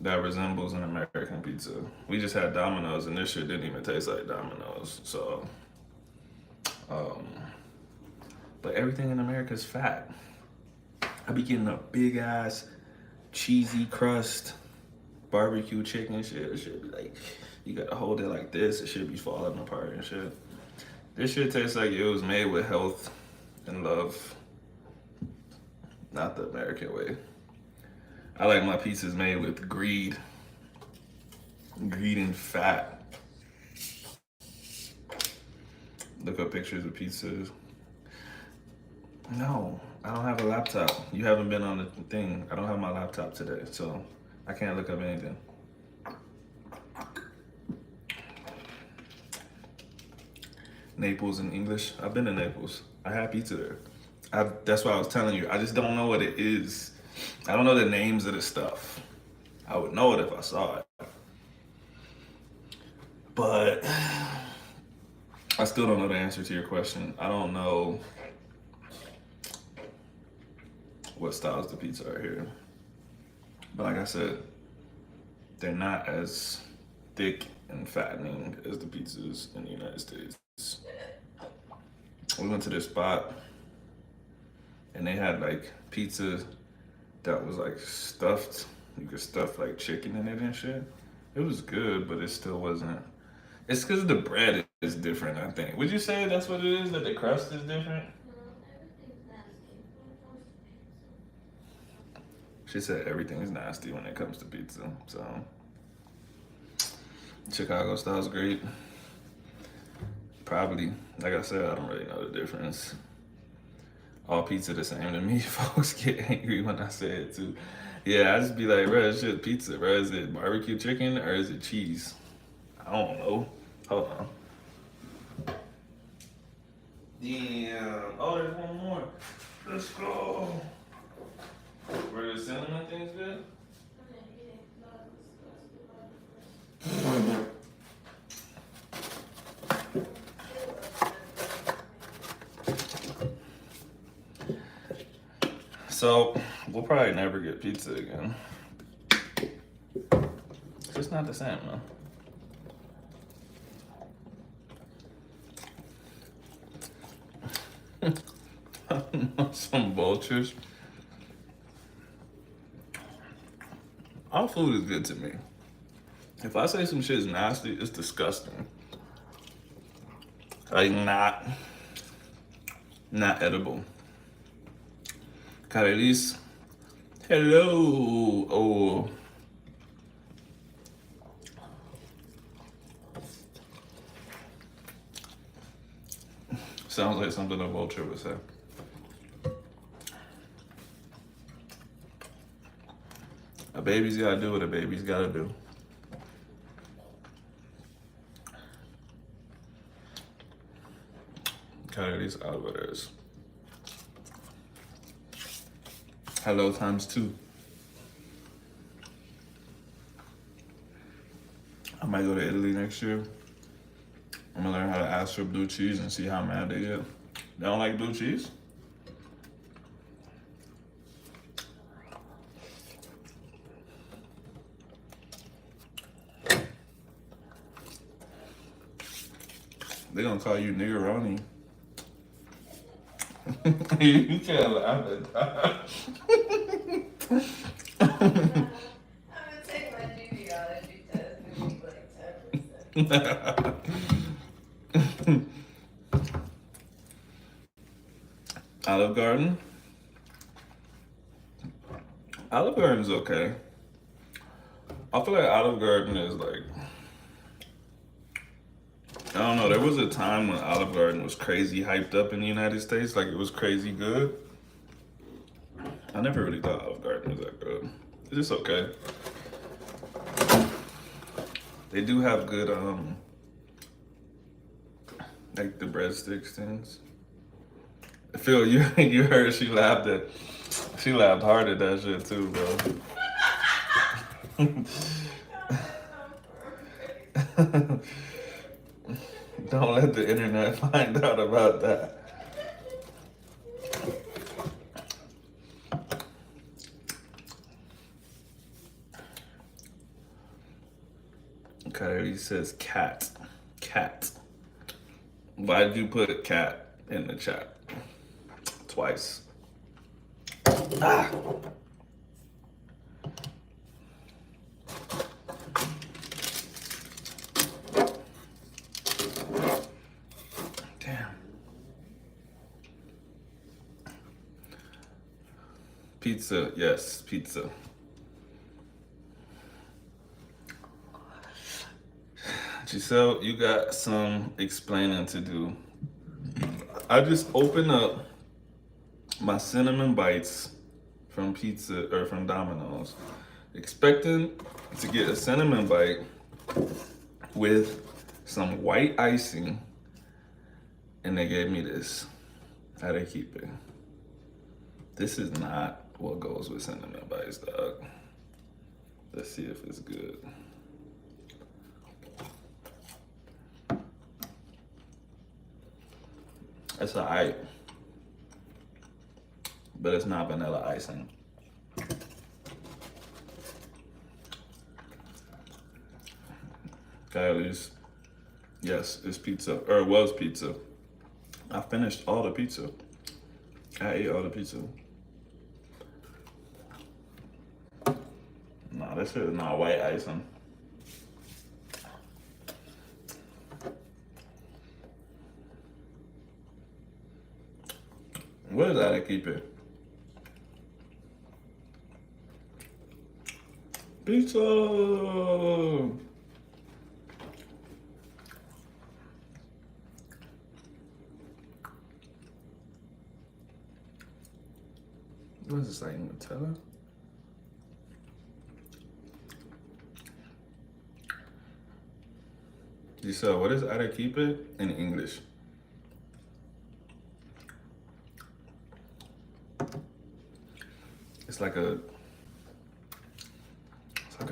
that resembles an American pizza. We just had Domino's and this shit didn't even taste like Domino's. So, but everything in America is fat. I be getting a big ass cheesy crust barbecue chicken shit. It should be like, you gotta hold it like this. It should be falling apart and shit. This shit tastes like it was made with health and love. Not the American way. I like my pizzas made with greed. Greed and fat. Look up pictures of pizzas. No, I don't have a laptop. You haven't been on the thing. I don't have my laptop today, so I can't look up anything. Naples in English. I've been to Naples. I had pizza there. That's why I was telling you. I just don't know what it is. I don't know the names of the stuff. I would know it if I saw it. But I still don't know the answer to your question. I don't know what styles the pizza are here. But like I said, they're not as thick and fattening as the pizzas in the United States. We went to this spot and they had like pizza that was like stuffed. You could stuff like chicken in it and shit. It was good, but it still wasn't. It's because the bread is different, I think. Would you say that's what it is, that the crust is different? She said everything's nasty when it comes to pizza. So Chicago style's great. Probably, like I said, I don't really know the difference. all pizza the same to me. Folks get angry when I say it too. Yeah, I just be like, bro, it's just pizza, bro. Is it barbecue chicken or is it cheese? I don't know. Hold on. Damn. Oh, there's one more. Let's go. Were the cinnamon things good? So, we'll probably never get pizza again. It's just not the same, man. Some vultures. All food is good to me. If I say some shit is nasty, it's disgusting. Like not edible. Carilis. Hello. Oh. Sounds like something a vulture would say. A baby's gotta do what a baby's gotta do. Carilis Alvarez. Hello times 2. I might go to Italy next year. I'm gonna learn how to ask for blue cheese and see how mad they get. They don't like blue cheese? They gonna call you niggeroni. You can't laugh at that. I'm gonna take my genealogy test and be like 10%. Olive Garden? Olive Garden's okay. I feel like Olive Garden is like, I don't know, there was a time when Olive Garden was crazy hyped up in the United States, like it was crazy good. I never really thought Olive Garden was that good. It's just okay. They do have good, like the breadsticks things. I feel you heard she laughed hard at that shit too, bro. Don't let the internet find out about that. Okay, he says cat. Cat. Why did you put cat in the chat? Twice. Ah! Damn. Pizza, yes, pizza. Giselle, you got some explaining to do. I just opened up my cinnamon bites from pizza or from Domino's, expecting to get a cinnamon bite with some white icing, and they gave me this. How they keep it? This is not what goes with cinnamon bites, dog. Let's see if it's good. It's alright, but it's not vanilla icing. Kylie's, yes, it's pizza, or it was pizza. I finished all the pizza. I ate all the pizza. Nah, this shit is not white icing. What is that I keep it? Pizza! What is this, like Nutella? Giselle, what is arequipe in English? It's like a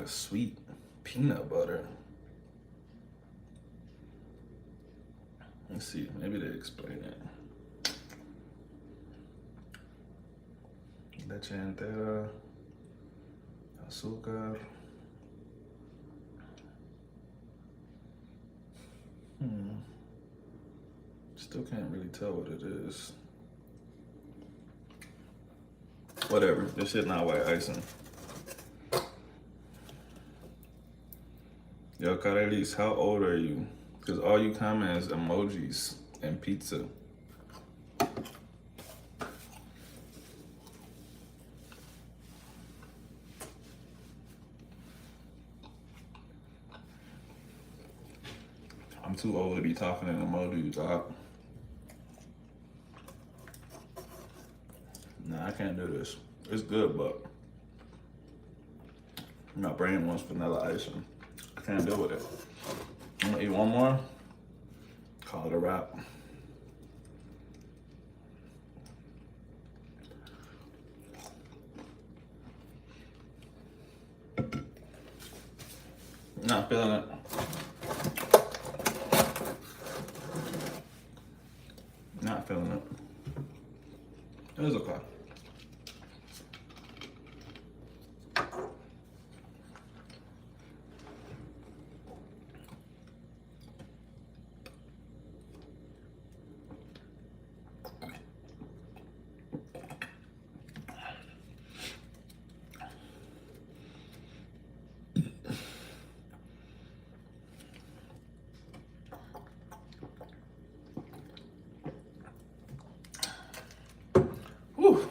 sweet peanut butter. Let's see, maybe they explain it. Leche entera, azúcar. Still can't really tell what it is. Whatever, this shit not white icing. Yo, Karelis, how old are you? Because all you comment is emojis and pizza. I'm too old to be talking in emojis, dog. Nah, I can't do this. It's good, but my brain wants vanilla icing. I can't deal with it. I'm gonna eat one more, call it a wrap. Not feeling it. Not feeling it. It was okay. Whew.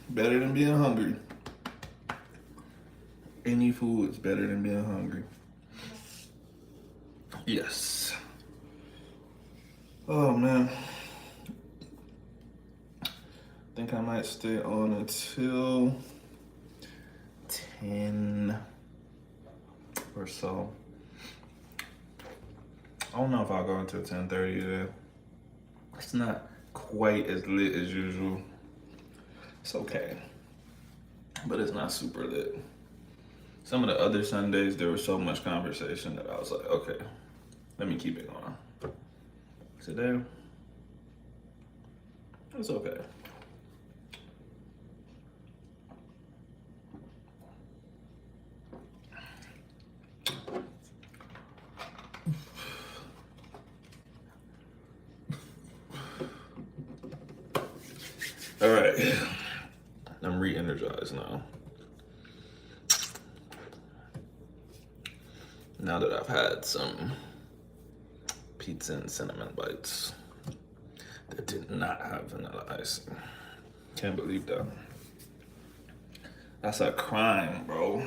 Better than being hungry. Any food is better than being hungry. Yes. Oh man. I think I might stay on until 10 or so. I don't know if I'll go until 10:30 today. It's not quite as lit as usual. It's okay, but it's not super lit. Some of the other Sundays, there was so much conversation that I was like, okay, let me keep it going. Today, it's okay. All right, I'm re-energized now. Now that I've had some pizza and cinnamon bites that did not have vanilla icing. Can't believe that. That's a crime, bro.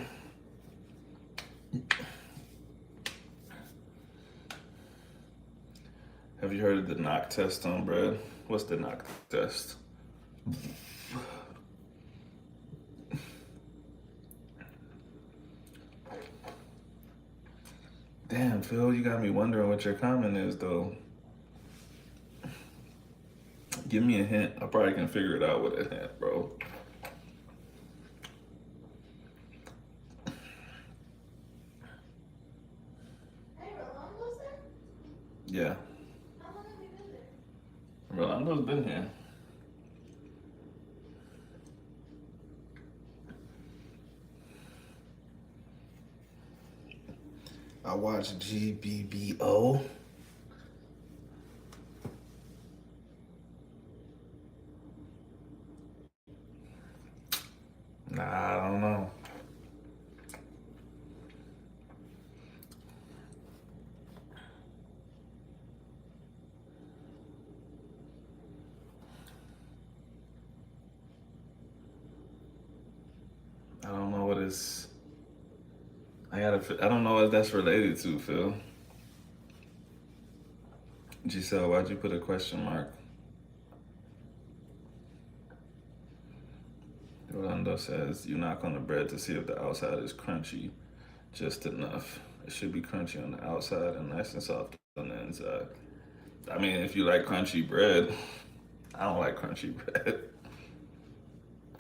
Have you heard of the knock test on bread? What's the knock test? Damn, Phil, you got me wondering what your comment is, though. Give me a hint. I probably can figure it out with a hint, bro. Hey, Rolando's there? Yeah. How long have you been there? Rolando's been here. I watched GBBO. Nah, I don't know. I don't know what it's. I don't know what that's related to, Phil. Giselle, why'd you put a question mark? Orlando says you knock on the bread to see if the outside is crunchy, just enough. It should be crunchy on the outside and nice and soft on the inside. I mean, if you like crunchy bread, I don't like crunchy bread.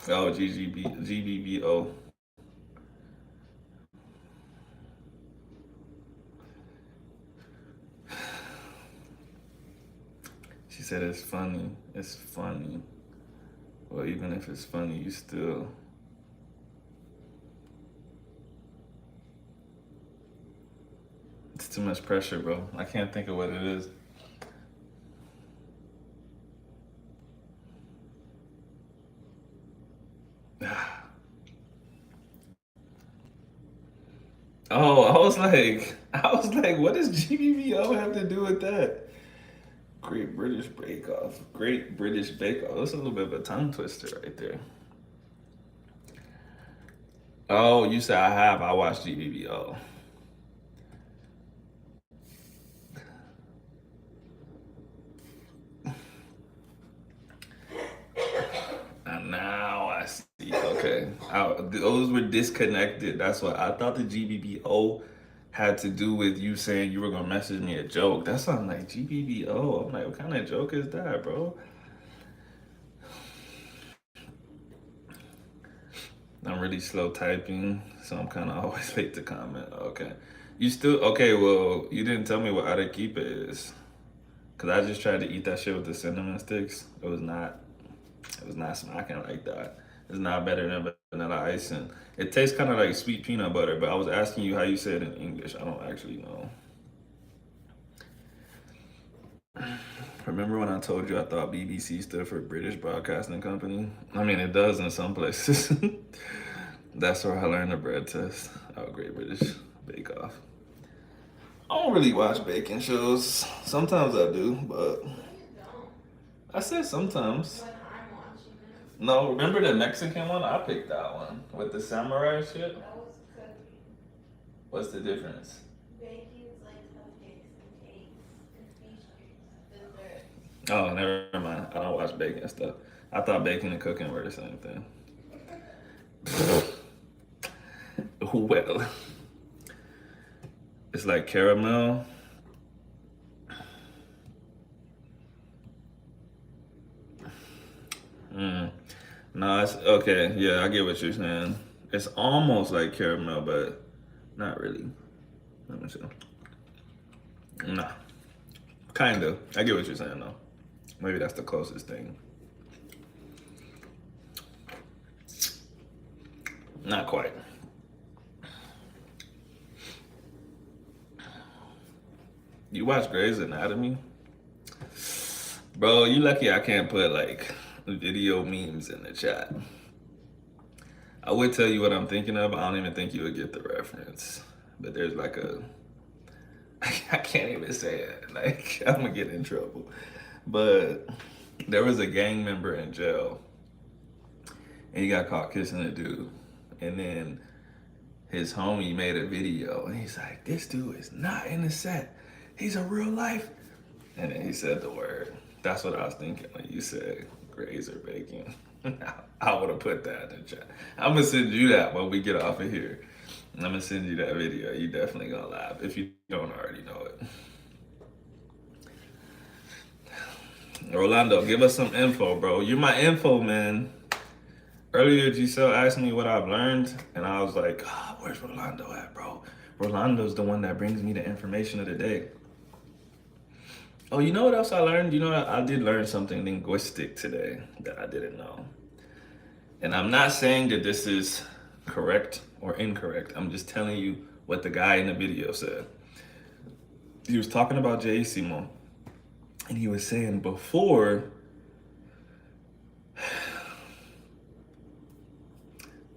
Oh, GBBO. She said it's funny. It's funny. Well, even if it's funny, you still. It's too much pressure, bro. I can't think of what it is. Oh, I was like, what does GBBO have to do with that? Great British Bake Off. Great British Bake Off. That's a little bit of a tongue twister right there. Oh, you said I have. I watched GBBO. And now I see. Okay. Those were disconnected. That's what I thought the GBBO had to do with you saying you were going to message me a joke. That's why I'm like, GBBO. I'm like, what kind of joke is that, bro? I'm really slow typing, so I'm kind of always late to comment. Okay. You still, okay, well, you didn't tell me what arequipe is. Because I just tried to eat that shit with the cinnamon sticks. It was not smacking like that. It's not better than vanilla icing. It tastes kind of like sweet peanut butter, but I was asking you how you say it in English. I don't actually know. Remember when I told you I thought BBC stood for British Broadcasting Company? I mean, it does in some places. That's where I learned the bread test. Oh, Great British Bake Off. I don't really watch baking shows. Sometimes I do, but I said sometimes. No, remember the Mexican one? I picked that one with the samurai shit. What's the difference? Oh, never mind. I don't watch baking stuff. I thought baking and cooking were the same thing. Well, it's like caramel. Mm. No, it's okay. Yeah, I get what you're saying. It's almost like caramel, but not really. Let me see. Nah, kind of. I get what you're saying though. Maybe that's the closest thing. Not quite. You watch Grey's Anatomy? Bro, you lucky I can't put like video memes in the chat. I would tell you what I'm thinking of. I don't even think you would get the reference. But there's like a I can't even say it. Like I'm gonna get in trouble. But there was a gang member in jail and he got caught kissing a dude. And then his homie made a video and he's like, this dude is not in the set. He's a real life. And then he said the word. That's what I was thinking when you said graze or bacon. I would have put that in the chat. I'm gonna send you that when we get off of here. I'm gonna send you that video. You definitely gonna laugh if you don't already know it. Rolando, give us some info, bro. You're my info man. Earlier, Giselle asked me what I've learned, and I was like, oh, where's Rolando at, bro? Rolando's the one that brings me the information of the day. Oh, you know what else I learned? You know, I did learn something linguistic today that I didn't know. And I'm not saying that this is correct or incorrect. I'm just telling you what the guy in the video said. He was talking about J.Simo, and he was saying before,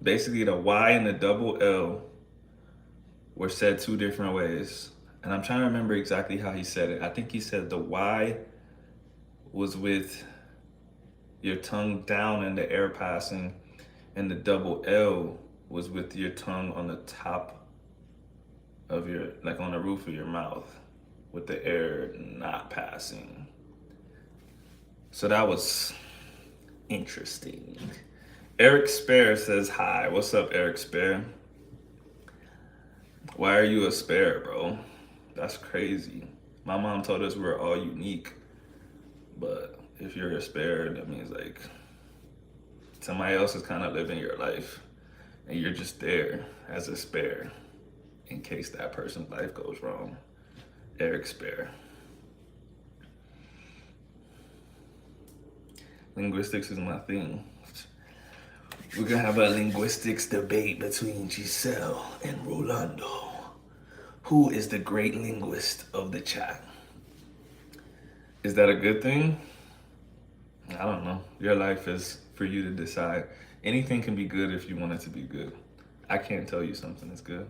basically the Y and the double L were said two different ways. And I'm trying to remember exactly how he said it. I think he said the Y was with your tongue down and the air passing, and the double L was with your tongue on the top of your, like on the roof of your mouth, with the air not passing. So that was interesting. Eric Spare says hi. What's up, Eric Spare? Why are you a spare, bro? That's crazy. My mom told us we're all unique, but if you're a spare, that means like somebody else is kind of living your life, and you're just there as a spare in case that person's life goes wrong. Eric Spare. Linguistics is my thing. We're gonna have a linguistics debate between Giselle and Rolando. Who is the great linguist of the chat? Is that a good thing? I don't know. Your life is for you to decide. Anything can be good if you want it to be good. I can't tell you something is good.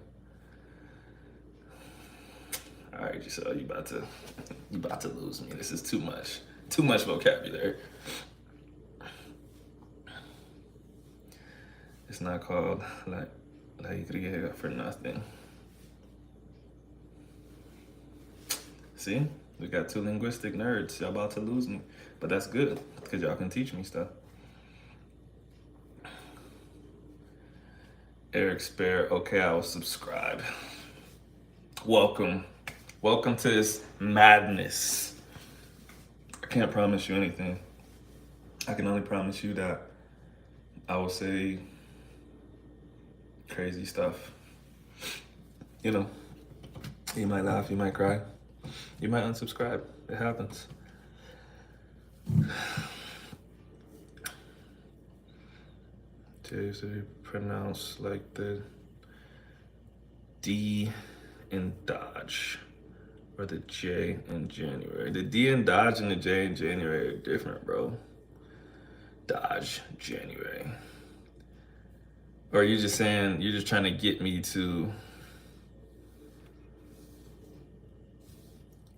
All right, Giselle, you about to lose me. This is too much. Too much vocabulary. It's not called La Y for nothing. See? We got two linguistic nerds. Y'all about to lose me. But that's good, because y'all can teach me stuff. Eric Spare, okay, I will subscribe. Welcome. Welcome to this madness. I can't promise you anything. I can only promise you that I will say crazy stuff. You know, you might laugh, you might cry, you might unsubscribe. It happens. J's are pronounced like the D in Dodge or the J in January. The D in Dodge and the J in January are different, bro. Dodge, January. Or are you just saying, you're just trying to get me to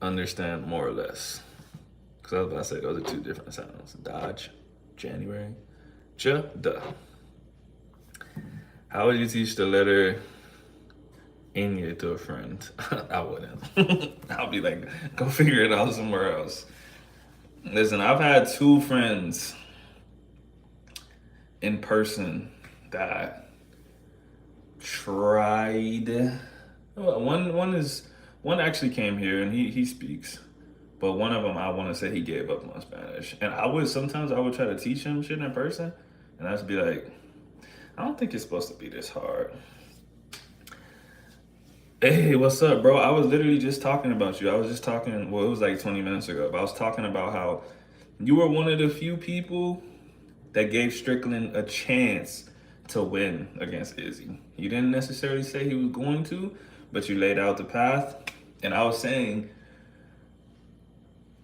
understand more or less? Because I was about to say those are two different sounds. Dodge, January, duh. How would you teach the letter Enya to a friend? I wouldn't. I'll be like, go figure it out somewhere else. Listen, I've had two friends in person that tried. Well, one actually came here and he speaks, but one of them I want to say he gave up on Spanish. And sometimes I would try to teach him shit in person, and I'd be like, I don't think it's supposed to be this hard. Hey, what's up, bro? I was literally just talking about you. I was just talking, well, it was like 20 minutes ago, but I was talking about how you were one of the few people that gave Strickland a chance to win against Izzy. You didn't necessarily say he was going to, but you laid out the path. And I was saying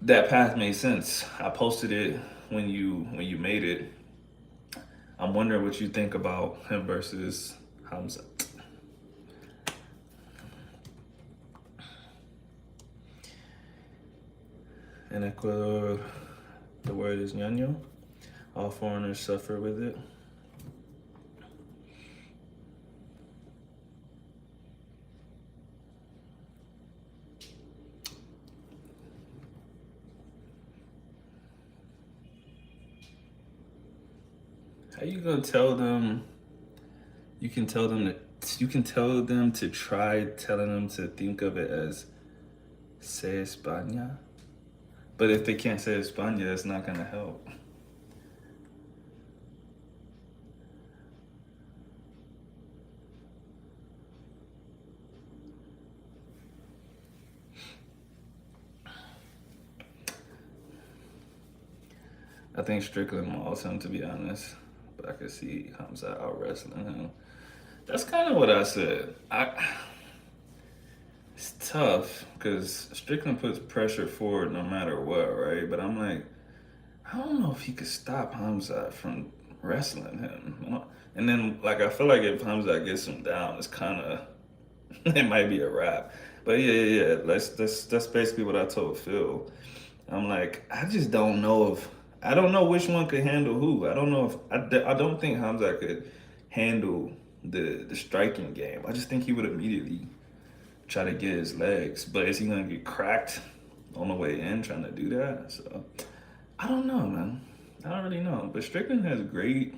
that path made sense. I posted it when you made it. I'm wondering what you think about him versus Hamza. In Ecuador, the word is ñaño. All foreigners suffer with it. How you gonna tell them? You can tell them to try telling them to think of it as "se España," but if they can't say España, it's not gonna help. I think Strickland mauls him, to be honest, but I could see Hamza out wrestling him. That's kind of what I said. It's tough because Strickland puts pressure forward no matter what, right? But I'm like, I don't know if he could stop Hamza from wrestling him. You know? And then, like, I feel like if Hamza gets him down, it's kind of, it might be a wrap. But yeah. That's basically what I told Phil. I'm like, I just don't know if, I don't know which one could handle who. I don't know if, I don't think Hamza could handle the striking game. I just think he would immediately try to get his legs. But is he gonna get cracked on the way in trying to do that? So I don't know, man. I don't really know. But Strickland has great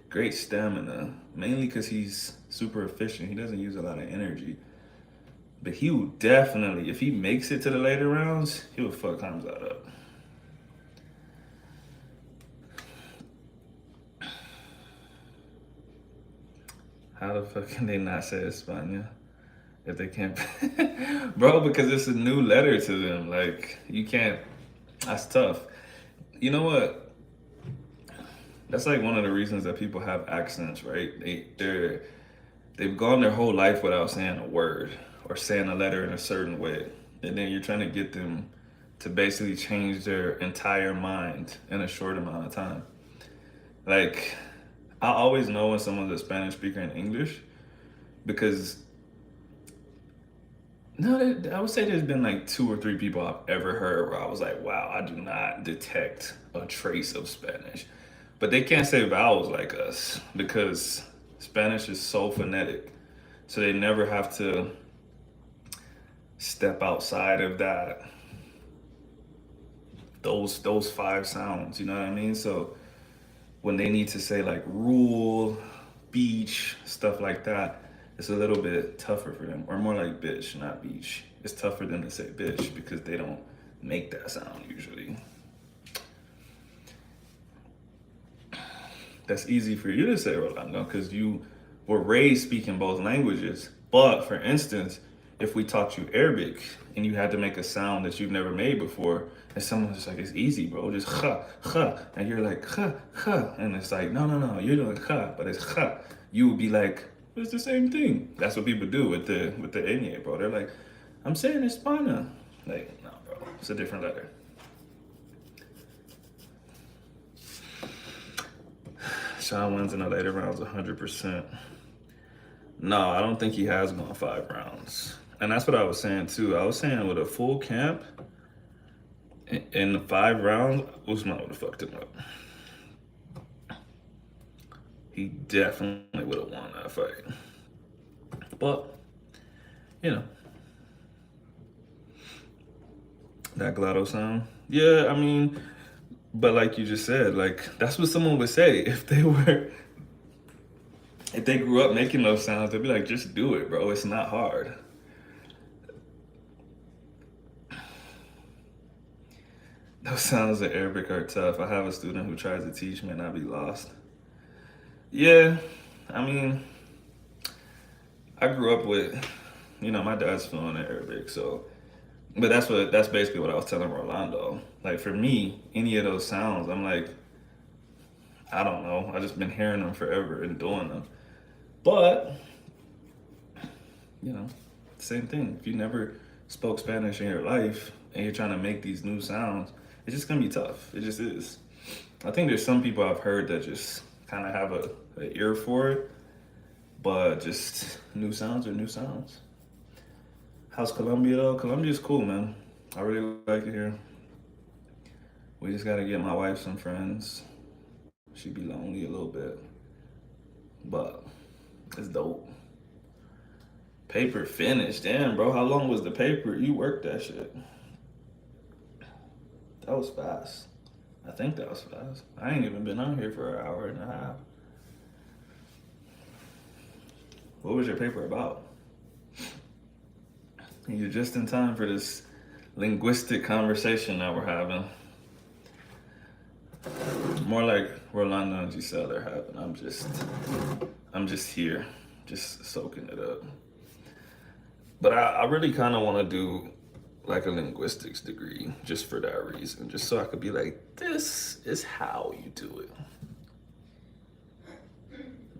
great stamina, mainly because he's super efficient. He doesn't use a lot of energy. But he will definitely, if he makes it to the later rounds, he will fuck Hamzat up. How the fuck can they not say España if they can't? Bro, because it's a new letter to them. Like, you can't, that's tough. You know what? That's like one of the reasons that people have accents, right? They've gone their whole life without saying a word or saying a letter in a certain way. And then you're trying to get them to basically change their entire mind in a short amount of time. Like, I always know when someone's a Spanish speaker in English because no, I would say there's been like 2 or 3 people I've ever heard where I was like, wow, I do not detect a trace of Spanish. But they can't say vowels like us because Spanish is so phonetic. So they never have to step outside of that those 5 sounds, you know what I mean? So when they need to say like rule, beach, stuff like that, it's a little bit tougher for them. Or more like bitch, not beach. It's tough for them to say bitch because they don't make that sound usually. That's easy for you to say, Rolando, because you were raised speaking both languages. But for instance, if we taught you Arabic and you had to make a sound that you've never made before, and someone's just like, it's easy, bro, just ha, and you're like, ha, and it's like, no, you're doing ha, but it's ha. You would be like, it's the same thing. That's what people do with the Enye, bro. They're like, I'm saying Hispana. Like, no, bro, it's a different letter. Sean wins in the later rounds 100%. No, I don't think he has gone 5 rounds. And that's what I was saying too. I was saying with a full camp, in the 5 rounds, Usman would have fucked him up. He definitely would have won that fight. But, you know, that glottal sound. Yeah, I mean, but like you just said, like that's what someone would say if they grew up making those sounds. They'd be like, just do it, bro. It's not hard. Those sounds in Arabic are tough. I have a student who tries to teach me and I be lost. Yeah, I mean, I grew up with, my dad's fluent in Arabic, so, but that's basically what I was telling Rolando. Like for me, any of those sounds, I'm like, I don't know. I just been hearing them forever and doing them. But, same thing. If you never spoke Spanish in your life and you're trying to make these new sounds, it's just gonna be tough. It just is. I think there's some people I've heard that just kind of have an ear for it, but just new sounds are new sounds. How's Colombia though? Colombia's cool, man. I really like it here. We just gotta get my wife some friends. She'd be lonely a little bit, but it's dope. Paper finished. Damn, bro. How long was the paper? You worked that shit. That was fast. I think that was fast. I ain't even been on here for an hour and a half. What was your paper about? You're just in time for this linguistic conversation that we're having. More like Rolando and Giselle are having. I'm just here, just soaking it up. But I really kind of want to do like a linguistics degree just for that reason, just so I could be like, this is how you do it.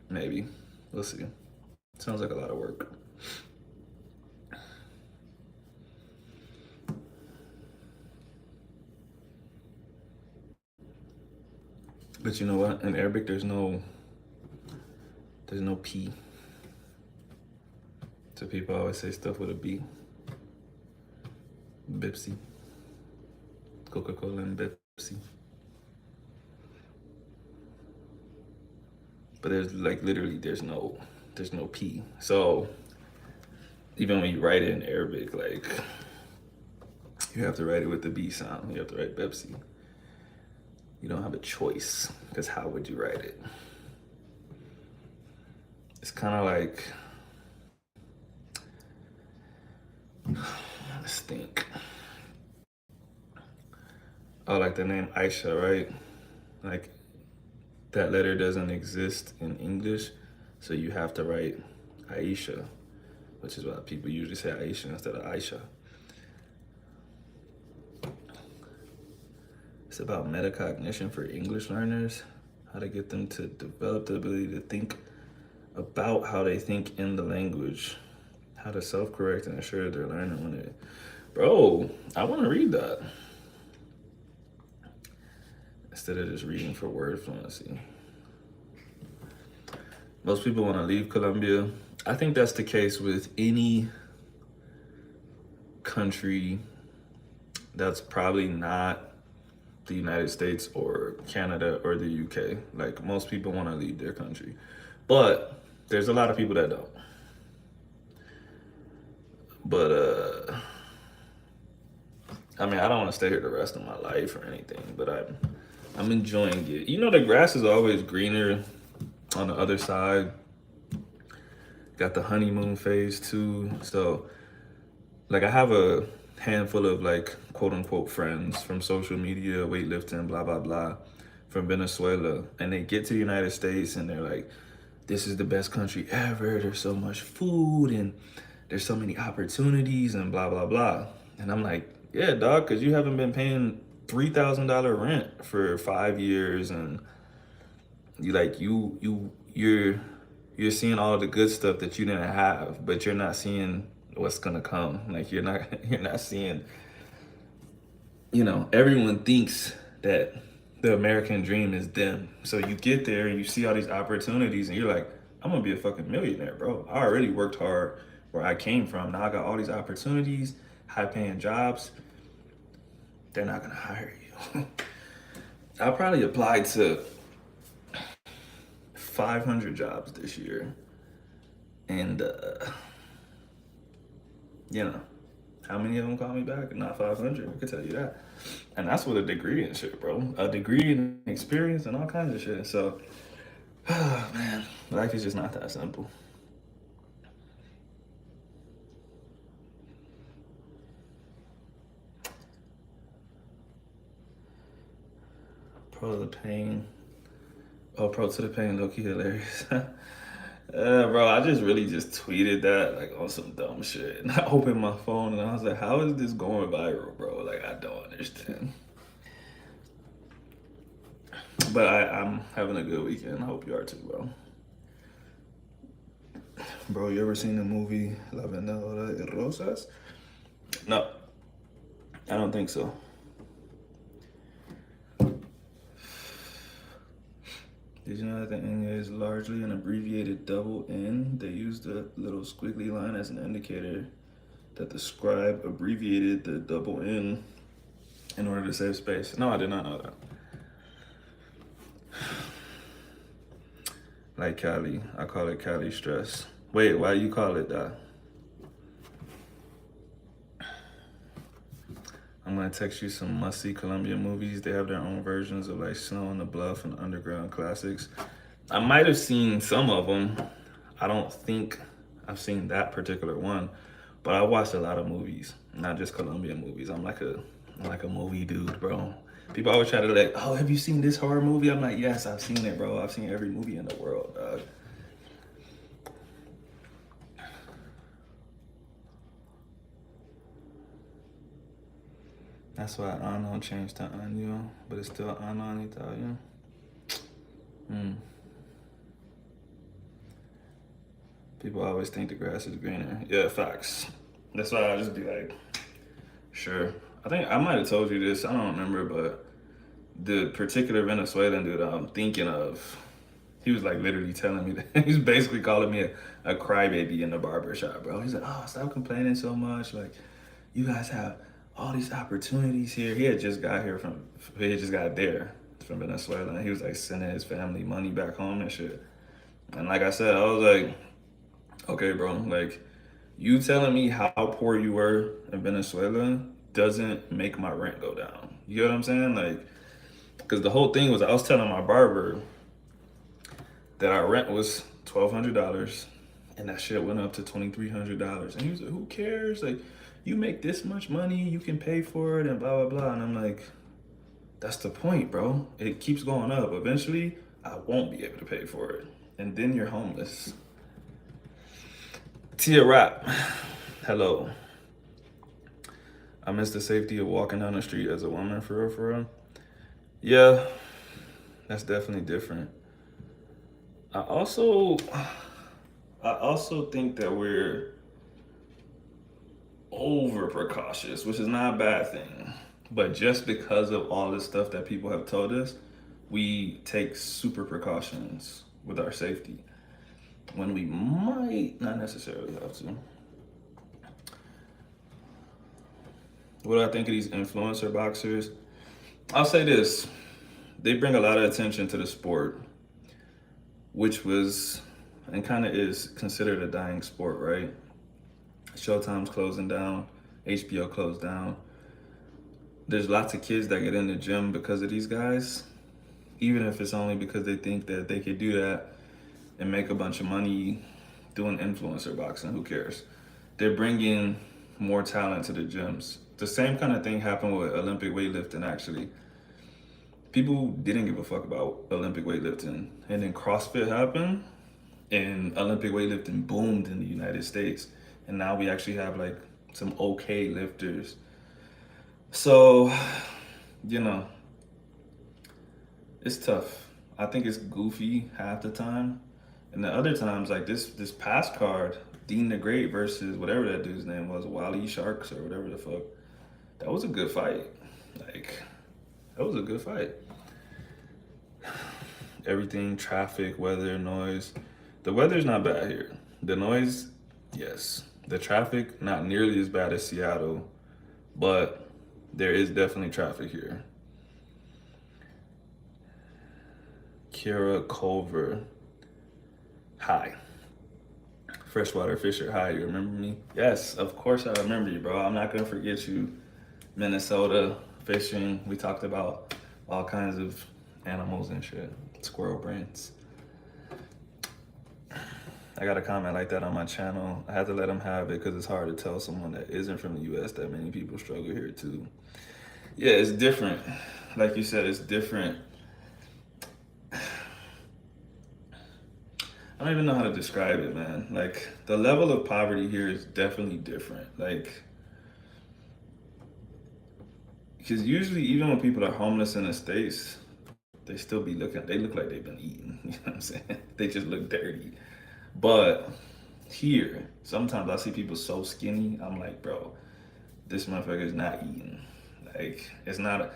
Maybe. We'll see. Sounds like a lot of work. But you know what? In Arabic, there's no P. So people always say stuff with a B. Bipsy. Coca-Cola and Pepsi. But there's like literally there's no P. So even when you write it in Arabic, like you have to write it with the B sound. You have to write Pepsi. You don't have a choice because how would you write it? it's kind of like, let's think. Oh, like the name Aisha, right? Like that letter doesn't exist in English, so you have to write Aisha, which is why people usually say Aisha instead of Aisha. It's about metacognition for English learners, how to get them to develop the ability to think about how they think in the language, how to self-correct and ensure they're learning when it. Bro, I want to read that instead of just reading for word fluency. Most people want to leave Colombia. I think that's the case with any country that's probably not the United States or Canada or the UK. Like most people want to leave their country. But there's a lot of people that don't. But I mean, I don't want to stay here the rest of my life or anything, but I'm enjoying it. You know, the grass is always greener on the other side. Got the honeymoon phase too. So like I have a handful of like quote unquote friends from social media, weightlifting, blah blah blah, from Venezuela, and they get to the United States and they're like, this is the best country ever. There's so much food and there's so many opportunities and blah blah blah. And I'm like, yeah, dog, because you haven't been paying $3,000 rent for 5 years, and you're seeing all the good stuff that you didn't have, but you're not seeing what's gonna come. Like you're not seeing, everyone thinks that the American dream is them. So you get there and you see all these opportunities and you're like, I'm gonna be a fucking millionaire, bro. I already worked hard where I came from. Now I got all these opportunities, high paying jobs. They're not gonna hire you. I probably applied to 500 jobs this year. And, how many of them call me back? Not 500, I can tell you that. And that's with a degree and shit, bro. A degree and experience and all kinds of shit. So, man, life is just not that simple. Pro to the pain. Oh, pro to the pain, low key hilarious. Bro, I just really just tweeted that like on some dumb shit. And I opened my phone and I was like, how is this going viral, bro? Like, I don't understand. But I'm having a good weekend. I hope you are too, bro. Bro, you ever seen the movie La Vendedora de Rosas? No, I don't think so. Did you know that the N is largely an abbreviated double N? They use the little squiggly line as an indicator that the scribe abbreviated the double N in order to save space. No, I did not know that. Like Cali, I call it Cali stress. Wait, why you call it that? I'm gonna text you some must-see Colombian movies. They have their own versions of like Snow on the Bluff and Underground classics. I might have seen some of them. I don't think I've seen that particular one, but I watched a lot of movies, not just Colombian movies. I'm like a movie dude, bro. People always try to like, oh, have you seen this horror movie? I'm like, yes, I've seen it, bro. I've seen every movie in the world, dog. That's why Ano changed to Año, but it's still Ano in Italian. People always think the grass is greener. Yeah, facts. That's why I just be like, sure. I think I might have told you this. I don't remember, but the particular Venezuelan dude I'm thinking of, he was like literally telling me that he's basically calling me a crybaby in the barber shop, bro. He's like, oh, stop complaining so much. Like, you guys have all these opportunities here. He had just got there from Venezuela. And he was like sending his family money back home and shit. And like I said, I was like, okay, bro, like you telling me how poor you were in Venezuela doesn't make my rent go down. You know what I'm saying? Like, because the whole thing was I was telling my barber that our rent was $1,200, and that shit went up to $2,300. And he was like, "Who cares? Like, you make this much money, you can pay for it, and blah blah blah." And I'm like, "That's the point, bro. It keeps going up. Eventually, I won't be able to pay for it, and then you're homeless." Tia Rap, hello. I miss the safety of walking down the street as a woman, for real, for real. Yeah, that's definitely different. I also, I also think that we're over precautious, which is not a bad thing. But just because of all this stuff that people have told us, we take super precautions with our safety when we might not necessarily have to. What do I think of these influencer boxers? I'll say this: they bring a lot of attention to the sport, which was and kind of is considered a dying sport, right? Showtime's closing down, HBO closed down. There's lots of kids that get in the gym because of these guys, even if it's only because they think that they could do that and make a bunch of money doing influencer boxing. Who cares? They're bringing more talent to the gyms. The same kind of thing happened with Olympic weightlifting, actually. People didn't give a fuck about Olympic weightlifting. And then CrossFit happened, and Olympic weightlifting boomed in the United States. And now we actually have like some okay lifters. So, you know, it's tough. I think it's goofy half the time. And the other times, like this past card, Dean the Great versus whatever that dude's name was, Wally Sharks or whatever the fuck. That was a good fight. Like, that was a good fight. Everything, traffic, weather, noise. The weather's not bad here. The noise, yes. The traffic, not nearly as bad as Seattle, but there is definitely traffic here. Kira Culver, hi. Freshwater Fisher, hi. You remember me? Yes, of course I remember you, bro. I'm not gonna forget you. Minnesota fishing. We talked about all kinds of animals and shit. Squirrel brains. I got a comment like that on my channel. I had to let him have it because it's hard to tell someone that isn't from the US that many people struggle here too. Yeah, it's different. Like you said, it's different. I don't even know how to describe it, man. Like, the level of poverty here is definitely different. Like, because usually, even when people are homeless in the States, they still be looking, they look like they've been eating. You know what I'm saying? They just look dirty. But here, sometimes I see people so skinny, I'm like, bro, this motherfucker is not eating. Like, it's not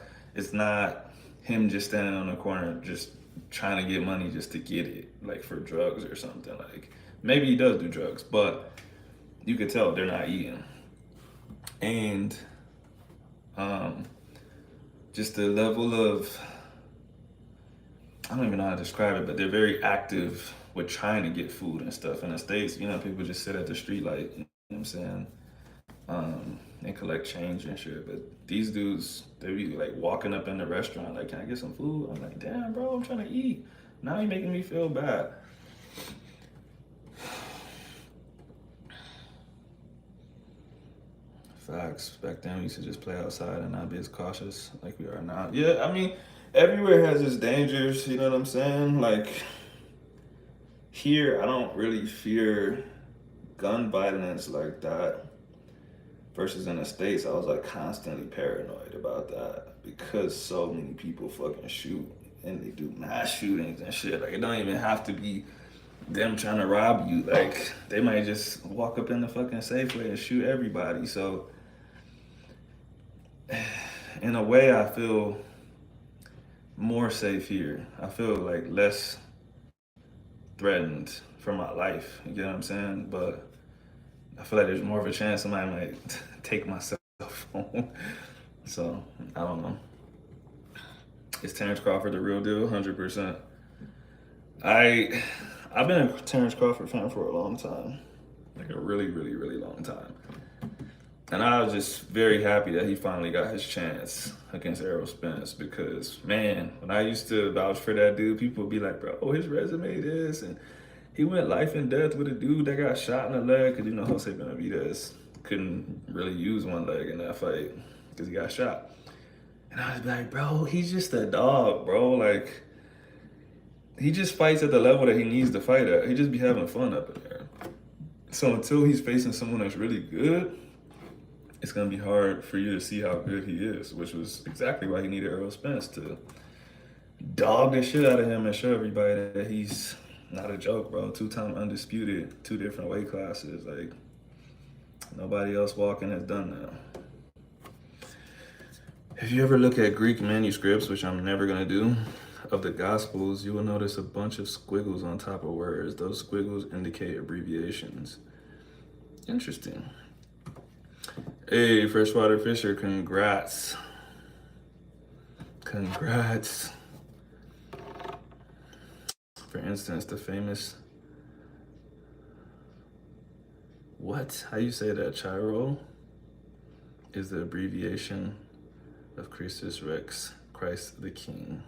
him just standing on the corner just trying to get money just to get it, like for drugs or something. Like, maybe he does do drugs, but you could tell they're not eating. And just the level of, I don't even know how to describe it, but they're very active with trying to get food and stuff. In the States, you know, people just sit at the street light, you know what I'm saying? And collect change and shit. But these dudes, they be like walking up in the restaurant, like, can I get some food? I'm like, damn, bro, I'm trying to eat. Now you're making me feel bad. Facts. Back then, we used to just play outside and not be as cautious like we are now. Yeah, I mean, everywhere has its dangers, you know what I'm saying? Like, here, I don't really fear gun violence like that. Versus in the States, I was like constantly paranoid about that because so many people fucking shoot and they do mass shootings and shit. Like, it don't even have to be them trying to rob you. Like, they might just walk up in the fucking Safeway and shoot everybody. So, in a way, I feel more safe here. I feel like less threatened for my life. You get what I'm saying? But I feel like there's more of a chance somebody might take my cell phone. So, I don't know. Is Terrence Crawford the real deal? 100%. I've been a Terrence Crawford fan for a long time. Like a really, really, really long time. And I was just very happy that he finally got his chance against Errol Spence because, man, when I used to vouch for that dude, people would be like, bro, his resume this. And he went life and death with a dude that got shot in the leg because you know Jose Benavidez couldn't really use one leg in that fight because he got shot. And I was like, bro, he's just a dog, bro. Like, he just fights at the level that he needs to fight at. He just be having fun up in there. So until he's facing someone that's really good, it's gonna be hard for you to see how good he is, which was exactly why he needed Earl Spence to dog the shit out of him and show everybody that he's not a joke, bro. 2-time undisputed, 2 different weight classes. Like, nobody else walking has done that. If you ever look at Greek manuscripts, which I'm never gonna do, of the Gospels, you will notice a bunch of squiggles on top of words. Those squiggles indicate abbreviations. Interesting. Hey, Freshwater Fisher, congrats. Congrats. For instance, the famous, what? How you say that? Chiro is the abbreviation of Christus Rex, Christ the King.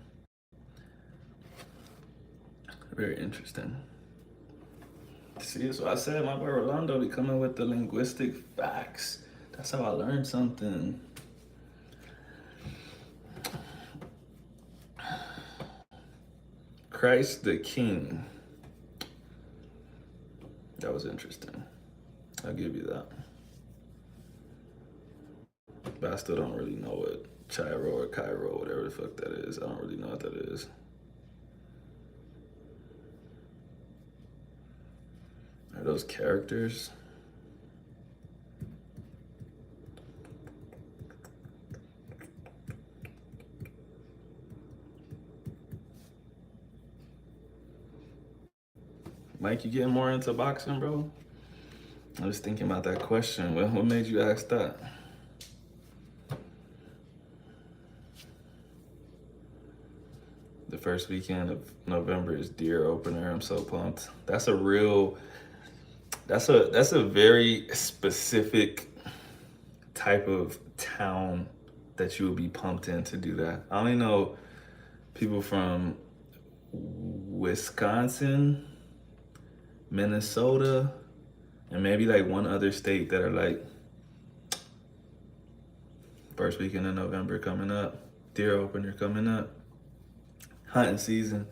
Very interesting. See, so I said my boy Rolando be coming with the linguistic facts. That's how I learned something. Christ the King. That was interesting. I'll give you that. But I still don't really know what Chiro or Cairo, whatever the fuck that is. I don't really know what that is. Are those characters? Mike, you getting more into boxing, bro? I was thinking about that question. What made you ask that? The first weekend of November is Deer Opener. I'm so pumped. That's a very specific type of town that you would be pumped in to do that. I only know people from Wisconsin, Minnesota, and maybe like one other state that are like first weekend of November coming up, Deer Opener coming up, hunting season.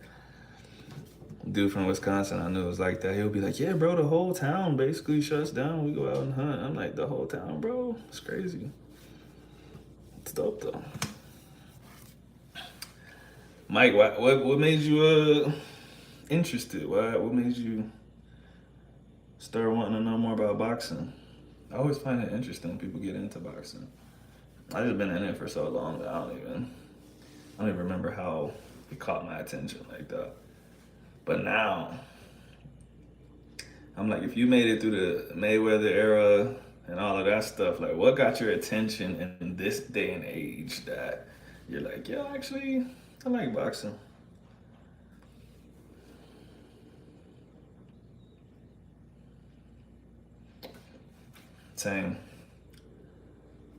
Dude from Wisconsin, I knew it was like that. He'll be like, yeah, bro, the whole town basically shuts down. We go out and hunt. I'm like, the whole town, bro? It's crazy. It's dope, though. Mike, what made you interested? What made you start wanting to know more about boxing? I always find it interesting people get into boxing. I just been in it for so long that I don't even remember how it caught my attention like that. But now, I'm like, if you made it through the Mayweather era and all of that stuff, like, what got your attention in this day and age that you're like, yeah, actually, I like boxing? Same.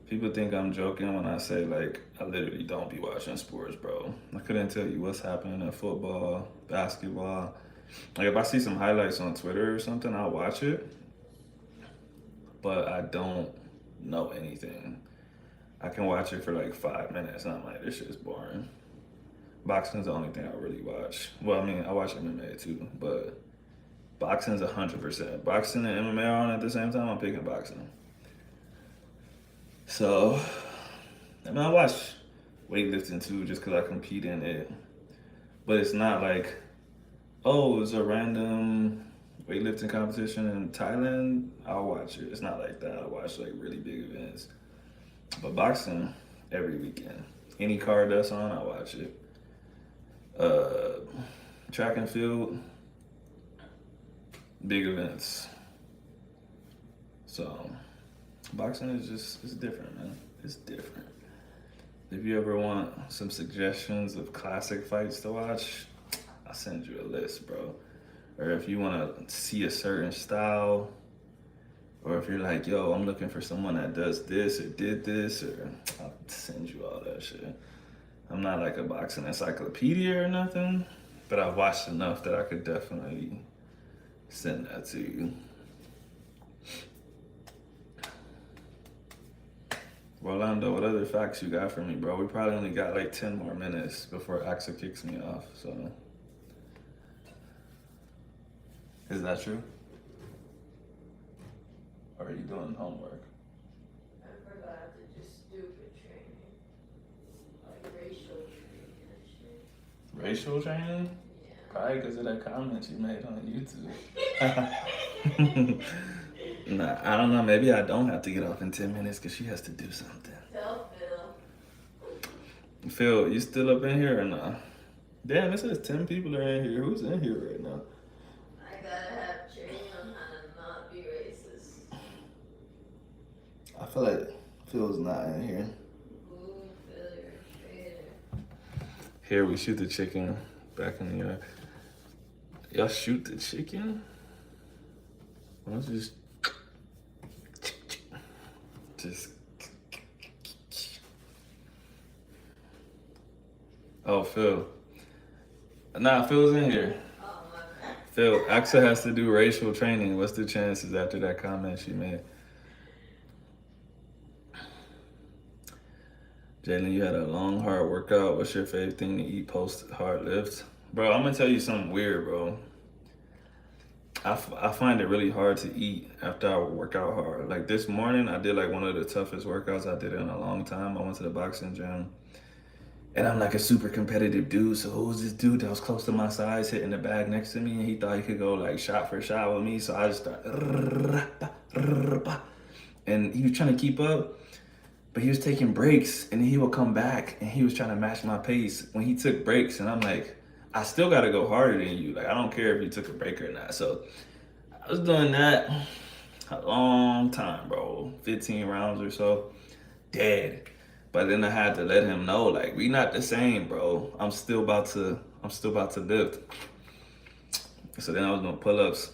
People think I'm joking when I say, like, I literally don't be watching sports, bro. I couldn't tell you what's happening in football, basketball. Like, if I see some highlights on Twitter or something, I'll watch it. But I don't know anything. I can watch it for like 5 minutes and I'm like, this shit's boring. Boxing's the only thing I really watch. Well, I mean, I watch MMA too, but boxing's 100%. Boxing and MMA on at the same time, I'm picking boxing. So, I mean, I watch weightlifting too, just because I compete in it. But it's not like, oh, it's a random weightlifting competition in Thailand. I'll watch it. It's not like that. I watch like really big events. But boxing, every weekend. Any card that's on, I watch it. Track and field, big events. So, boxing is just, it's different, man. It's different. If you ever want some suggestions of classic fights to watch, I'll send you a list, bro. Or if you want to see a certain style, or if you're like, yo, I'm looking for someone that does this or did this, or I'll send you all that shit. I'm not like a boxing encyclopedia or nothing, but I've watched enough that I could definitely Send that to you. Rolando, what other facts you got for me, bro? We probably only got like 10 more minutes before AXA kicks me off, so. Is that true? Or are you doing homework? I forgot to do stupid training. Like racial training and shit. Racial training? Yeah. Probably because of that comment you made on YouTube. Nah, I don't know. Maybe I don't have to get off in 10 minutes because she has to do something. Tell Phil. Phil, you still up in here or not? Damn, it says 10 people are in here. Who's in here right now? I gotta have training on how to not be racist. I feel like Phil's not in here. Ooh, Phil, you're a traitor. Here, we shoot the chicken back in the yard. Y'all shoot the chicken? Why don't you just... Oh, Phil. Nah, Phil's in here. Oh, my bad. Phil, AXA has to do racial training. What's the chances after that comment she made? Jalen, you had a long, hard workout. What's your favorite thing to eat post hard lift? Bro, I'm gonna tell you something weird, bro. I find it really hard to eat after I work out hard. Like this morning, I did like one of the toughest workouts I did in a long time. I went to the boxing gym. And I'm like a super competitive dude. So who was this dude that was close to my size hitting the bag next to me? And he thought he could go like shot for shot with me. So I just started. And he was trying to keep up. But he was taking breaks. And then he would come back. And he was trying to match my pace when he took breaks. And I'm like, I still got to go harder than you. Like, I don't care if you took a break or not. So I was doing that a long time, bro. 15 rounds or so. Dead. But then I had to let him know, like, we not the same, bro. I'm still about to lift. So then I was doing pull-ups,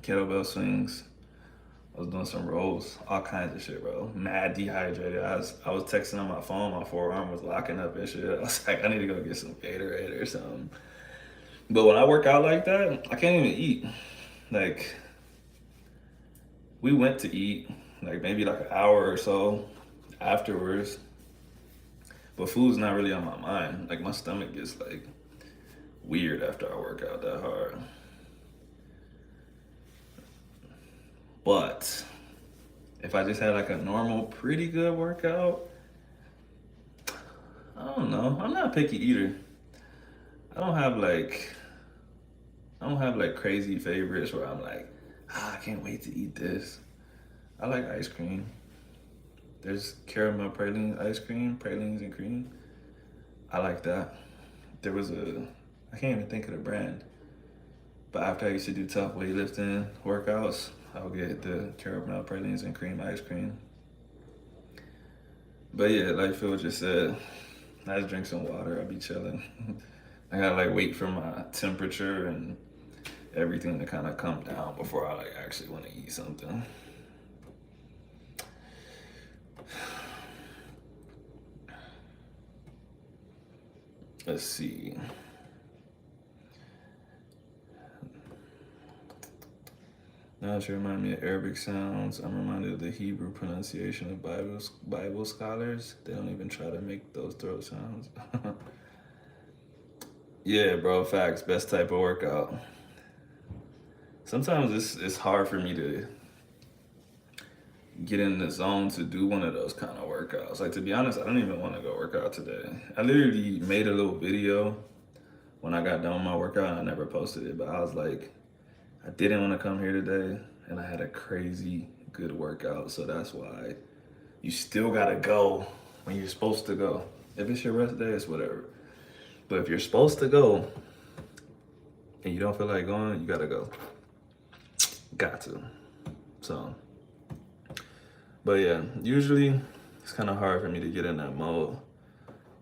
kettlebell swings. I was doing some rows, all kinds of shit, bro. Mad dehydrated. I was texting on my phone. My forearm was locking up and shit. I was like, I need to go get some Gatorade or something. But when I work out like that, I can't even eat. Like, we went to eat, like maybe like an hour or so afterwards, but food's not really on my mind. Like my stomach gets like weird after I work out that hard. But if I just had like a normal, pretty good workout, I don't know. I'm not a picky eater. I don't have like crazy favorites where I'm like, I can't wait to eat this. I like ice cream. There's caramel praline ice cream, pralines and cream. I like that. There was I can't even think of the brand. But after I used to do tough weightlifting workouts, I would get the caramel pralines and cream ice cream. But yeah, like Phil just said, I just drink some water, I'll be chilling. I gotta like wait for my temperature and everything to kind of come down before I like actually want to eat something. Let's see. Now that you remind me of Arabic sounds, I'm reminded of the Hebrew pronunciation of Bible scholars. They don't even try to make those throat sounds. Yeah, bro, facts. Best type of workout. Sometimes it's hard for me to get in the zone to do one of those kind of workouts. Like, to be honest, I don't even want to go work out today. I literally made a little video when I got done with my workout and I never posted it, but I was like, I didn't want to come here today and I had a crazy good workout. So that's why you still got to go when you're supposed to go. If it's your rest day, it's whatever. But if you're supposed to go and you don't feel like going, you got to go. Got to. So, but yeah, usually it's kind of hard for me to get in that mode.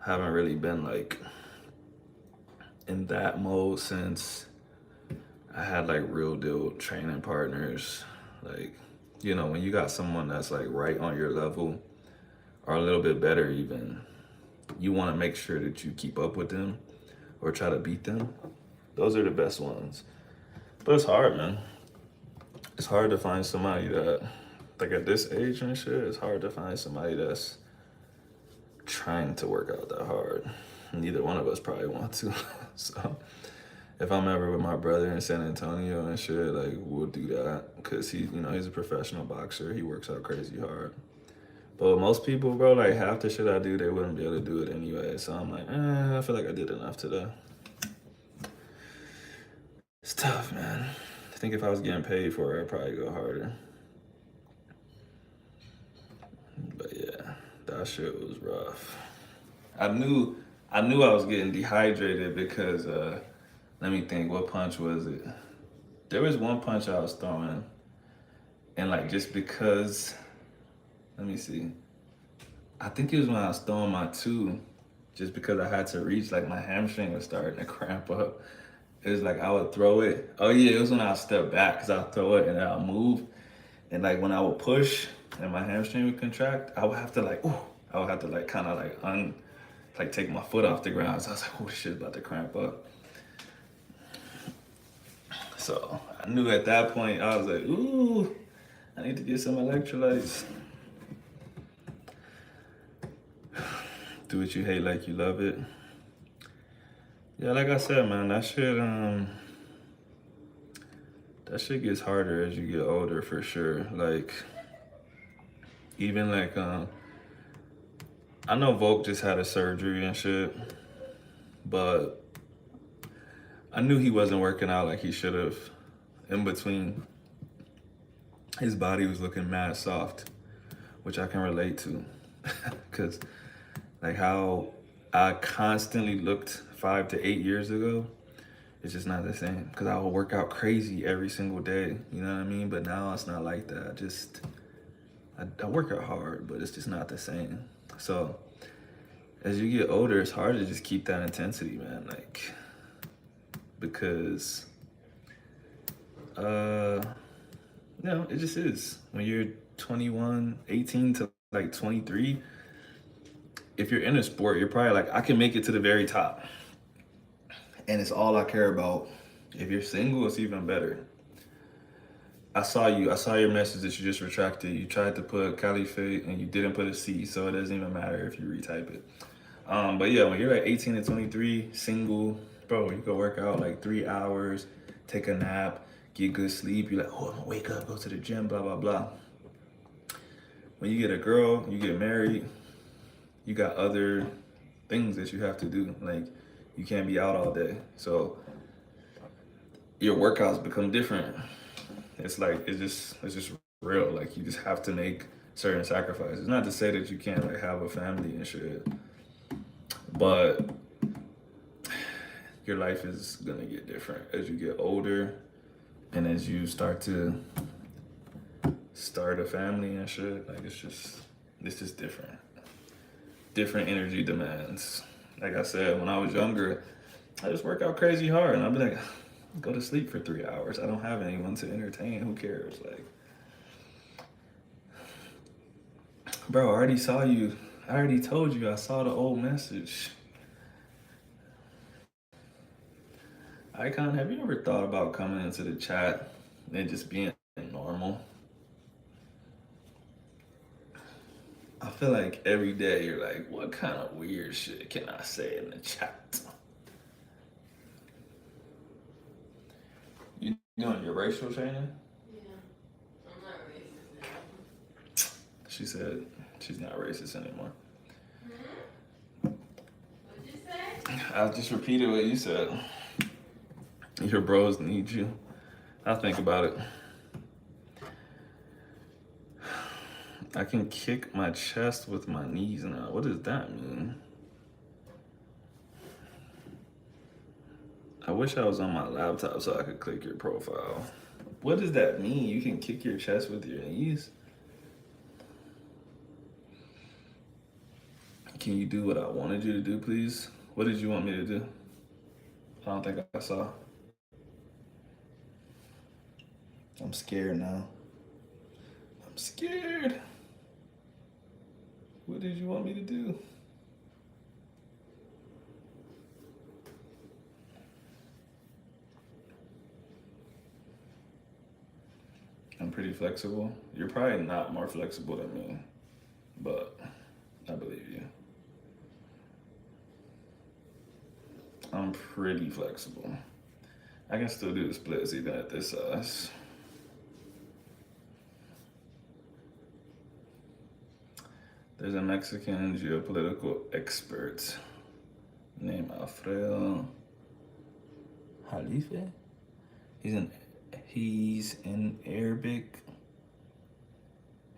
I haven't really been like in that mode since I had like real deal training partners. Like, you know, when you got someone that's like right on your level or a little bit better even, you want to make sure that you keep up with them or try to beat them. Those are the best ones. But it's hard, man. It's hard to find somebody that, like at this age and shit, it's hard to find somebody that's trying to work out that hard. Neither one of us probably want to. So if I'm ever with my brother in San Antonio and shit, like we'll do that because he's a professional boxer. He works out crazy hard. But with most people, bro, like half the shit I do, they wouldn't be able to do it anyway. So I'm like, I feel like I did enough today. It's tough, man. I think if I was getting paid for it, I'd probably go harder. But yeah, that shit was rough. I knew I knew I was getting dehydrated because let me think, what punch was it? There was one punch I was throwing, and like just because, let me see. I think it was when I was throwing my two, just because I had to reach, like my hamstring was starting to cramp up. It was like I would throw it. Oh yeah, it was when I would step back because I'll throw it and then I'll move. And like when I would push and my hamstring would contract, I would have to like, ooh, I would have to like kind of like take my foot off the ground. So I was like, oh shit, about to cramp up. So I knew at that point, I was like, ooh, I need to get some electrolytes. Do what you hate like you love it. Yeah, like I said, man, that shit gets harder as you get older for sure. Like even like I know Volk just had a surgery and shit, but I knew he wasn't working out like he should have. In between, his body was looking mad soft, which I can relate to, cause like how I constantly looked 5 to 8 years ago, it's just not the same. Cause I would work out crazy every single day, you know what I mean? But now it's not like that. I work out hard, but it's just not the same. So as you get older, it's hard to just keep that intensity, man. Like because uh it just is. When you're 21, 18 to like 23, if you're in a sport, you're probably like, I can make it to the very top. And it's all I care about. If you're single, it's even better. I saw your message that you just retracted. You tried to put caliphate and you didn't put a C, so it doesn't even matter if you retype it. But yeah, when you're like 18 to 23, single, bro, you go work out like 3 hours, take a nap, get good sleep. You're like, oh, I'm gonna wake up, go to the gym, blah, blah, blah. When you get a girl, you get married, you got other things that you have to do. Like, you can't be out all day. So your workouts become different. It's like, it's just real. Like, you just have to make certain sacrifices. Not to say that you can't like have a family and shit, but your life is gonna get different as you get older and as you start a family and shit. Like it's just different. Different energy demands. Like I said, when I was younger, I just work out crazy hard and I'd be like, go to sleep for 3 hours. I don't have anyone to entertain. Who cares? Like, bro, I already saw you. I already told you I saw the old message. Icon, have you ever thought about coming into the chat and just being normal? I feel like every day you're like, what kind of weird shit can I say in the chat? You doing your racial training? Yeah, I'm not racist now. She said she's not racist anymore. What'd you say? I just repeated what you said. Your bros need you. I'll think about it. I can kick my chest with my knees now. What does that mean? I wish I was on my laptop so I could click your profile. What does that mean? You can kick your chest with your knees? Can you do what I wanted you to do, please? What did you want me to do? I don't think I saw. I'm scared now. I'm scared. What did you want me to do? flexible. You're probably not more flexible than me, but I believe you. I'm pretty flexible. I can still do the splits even at this size. There's a Mexican geopolitical expert named Alfredo Jalife. He's in Arabic.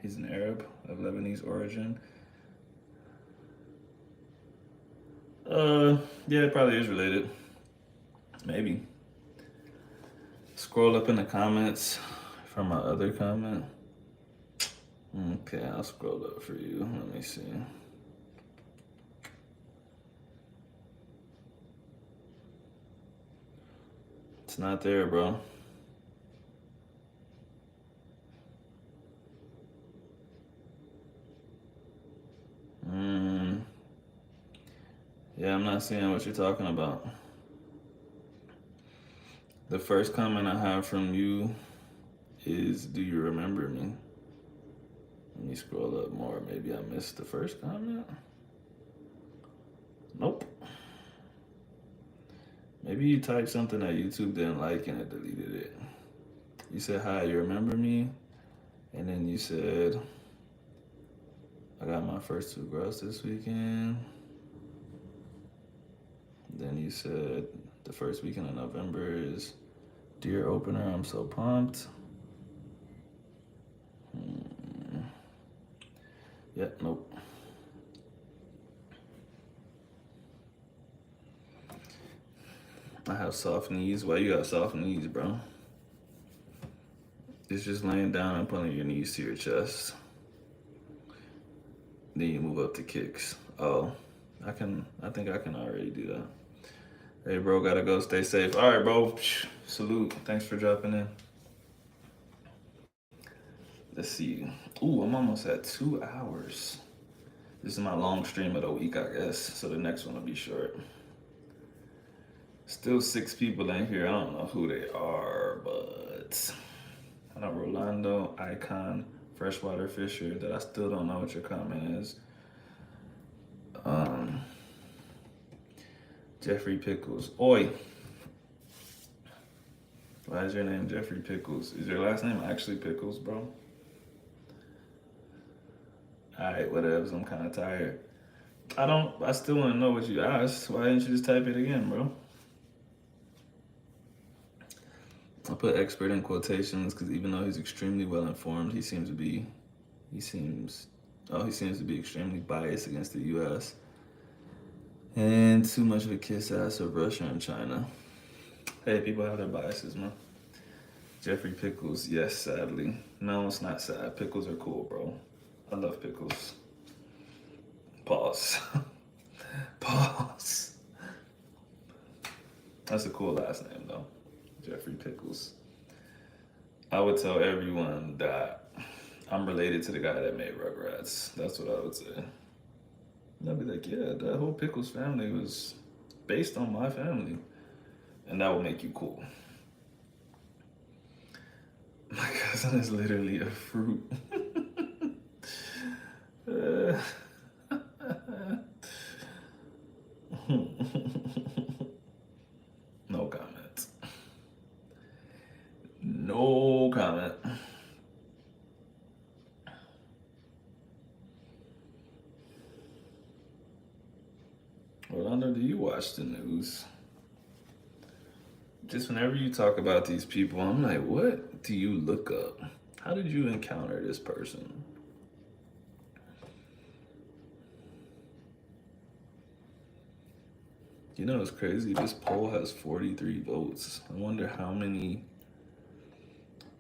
He's an Arab of Lebanese origin. Yeah, it probably is related. Maybe. Scroll up in the comments for my other comment. Okay, I'll scroll up for you. Let me see. It's not there, bro. Yeah, I'm not seeing what you're talking about. The first comment I have from you is, do you remember me? Let me scroll up more. Maybe I missed the first comment. Nope. Maybe you typed something that YouTube didn't like and it deleted it. You said, hi, you remember me? And then you said, I got my first 2 girls this weekend. Then you said, the first weekend of November is dear opener, I'm so pumped. Yeah, nope. I have soft knees. Why you got soft knees, bro? It's just laying down and pulling your knees to your chest. Then you move up to kicks. Oh, I think I can already do that. Hey, bro, gotta go. Stay safe. All right, bro. Salute. Thanks for dropping in. Let's see. Ooh, I'm almost at 2 hours. This is my long stream of the week, I guess. So the next one will be short. Still 6 people in here. I don't know who they are, but I know Rolando, Icon, Freshwater Fisher, that I still don't know what your comment is. Jeffrey Pickles. Oi. Why is your name Jeffrey Pickles? Is your last name actually Pickles, bro? Alright, whatevs. I'm kind of tired. I still want to know what you asked. Why didn't you just type it again, bro? I put expert in quotations because even though he's extremely well informed, he seems to be extremely biased against the U.S. and too much of a kiss ass of Russia and China. Hey, people have their biases, man. Jeffrey Pickles, yes, sadly. No, it's not sad. Pickles are cool, bro. I love pickles. Pause. Pause. That's a cool last name, though. Jeffrey Pickles. I would tell everyone that I'm related to the guy that made Rugrats. That's what I would say. And I'd be like, yeah, that whole Pickles family was based on my family. And that would make you cool. My cousin is literally a fruit. No comment. No comment. Rolando, do you watch the news? Just whenever you talk about these people, I'm like, what do you look up? How did you encounter this person? You know, it's crazy. This poll has 43 votes. I wonder how many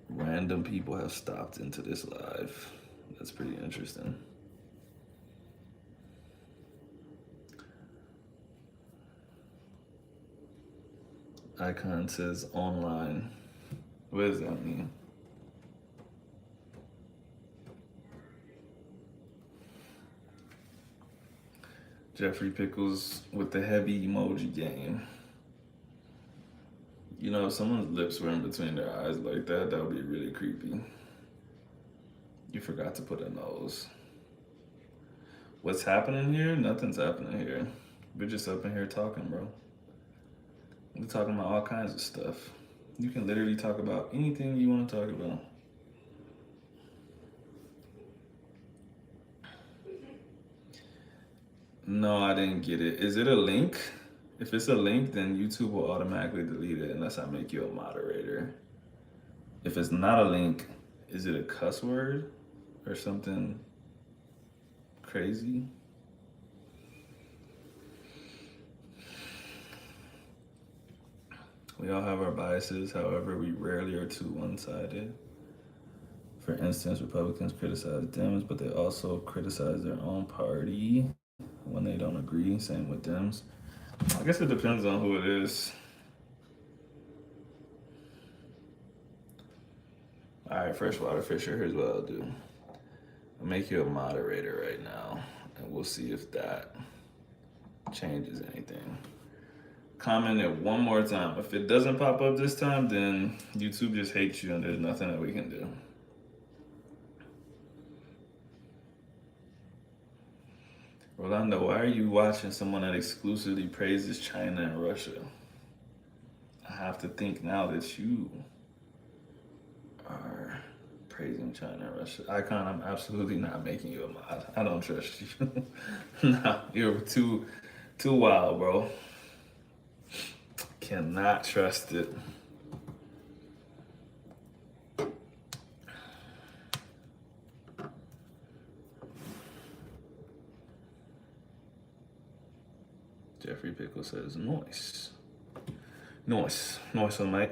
random people have stopped into this live. That's pretty interesting. Icon says online. What does that mean? Jeffrey Pickles with the heavy emoji game. You know, if someone's lips were in between their eyes like that, that would be really creepy. You forgot to put a nose. What's happening here? Nothing's happening here. We're just up in here talking, bro. We're talking about all kinds of stuff. You can literally talk about anything you want to talk about. No, I didn't get it. Is it a link? If it's a link, then YouTube will automatically delete it unless I make you a moderator. If it's not a link, is it a cuss word or something crazy? We all have our biases, however, we rarely are too one-sided. For instance, Republicans criticize Dems, but they also criticize their own party when they don't agree. Same with Dems. I guess it depends on who it is. Alright, Freshwater Fisher, here's what I'll do. I'll make you a moderator right now, and we'll see if that changes anything. Comment it one more time. If it doesn't pop up this time, then YouTube just hates you and there's nothing that we can do. Rolando, why are you watching someone that exclusively praises China and Russia? I have to think now that you are praising China and Russia. Icon, I'm absolutely not making you a mod. I don't trust you. No, you're too wild, bro. Cannot trust it. Jeffrey Pickle says, nice. Nice. Nice one, mate.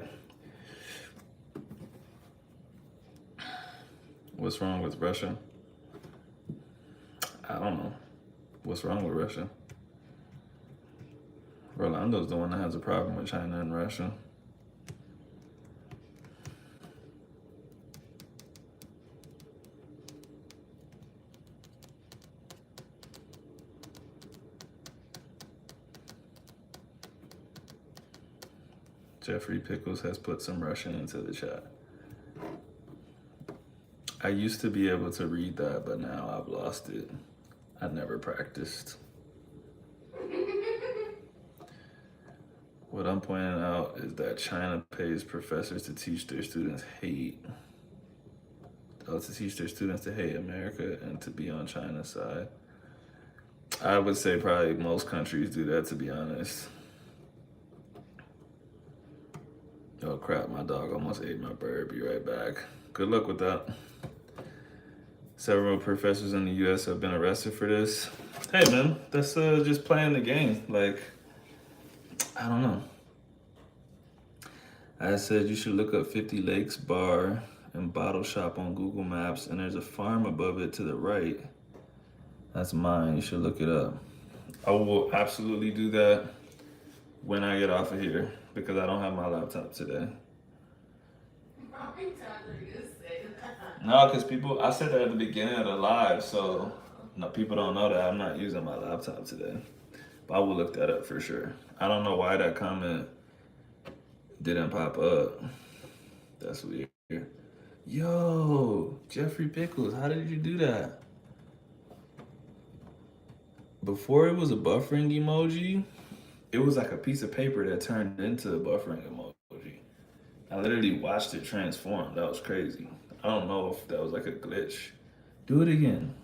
What's wrong with Russia? I don't know. What's wrong with Russia? Rolando's the one that has a problem with China and Russia. Jeffrey Pickles has put some Russian into the chat. I used to be able to read that, but now I've lost it. I never practiced. What I'm pointing out is that China pays professors to teach their students hate. To teach their students to hate America and to be on China's side. I would say probably most countries do that, to be honest. Oh crap, my dog almost ate my bird. Be right back. Good luck with that. Several professors in the US have been arrested for this. Hey man, that's just playing the game. Like, I don't know. I said you should look up 50 Lakes Bar and Bottle Shop on Google Maps, and there's a farm above it to the right. That's mine. You should look it up. I will absolutely do that when I get off of here because I don't have my laptop today. How many times are you gonna say that? No, because I said that at the beginning of the live, so no, people don't know that I'm not using my laptop today. But I will look that up for sure. I don't know why that comment didn't pop up. That's weird. Yo, Jeffrey Pickles, how did you do that? Before it was a buffering emoji, it was like a piece of paper that turned into a buffering emoji. I literally watched it transform. That was crazy. I don't know if that was like a glitch. Do it again.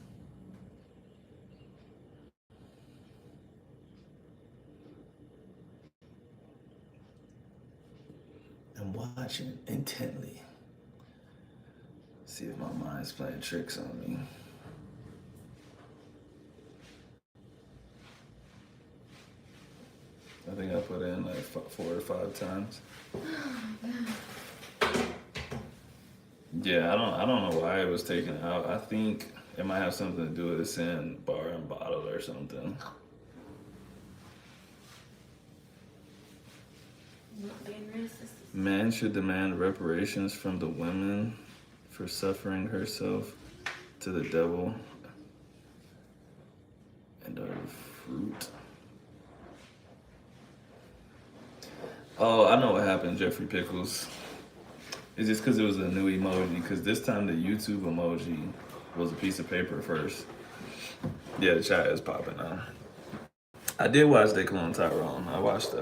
I'm watching intently. See if my mind's playing tricks on me. I think I put it in like 4 or 5 times. Yeah, I don't know why it was taken out. I think it might have something to do with the sin bar and bottle or something. Not being racist. Man should demand reparations from the woman for suffering herself to the devil and our fruit. Oh, I know what happened, Jeffrey Pickles. It's just because it was a new emoji, because this time the YouTube emoji was a piece of paper first. Yeah, the chat is popping now. I did watch They Clone Tyrone. I watched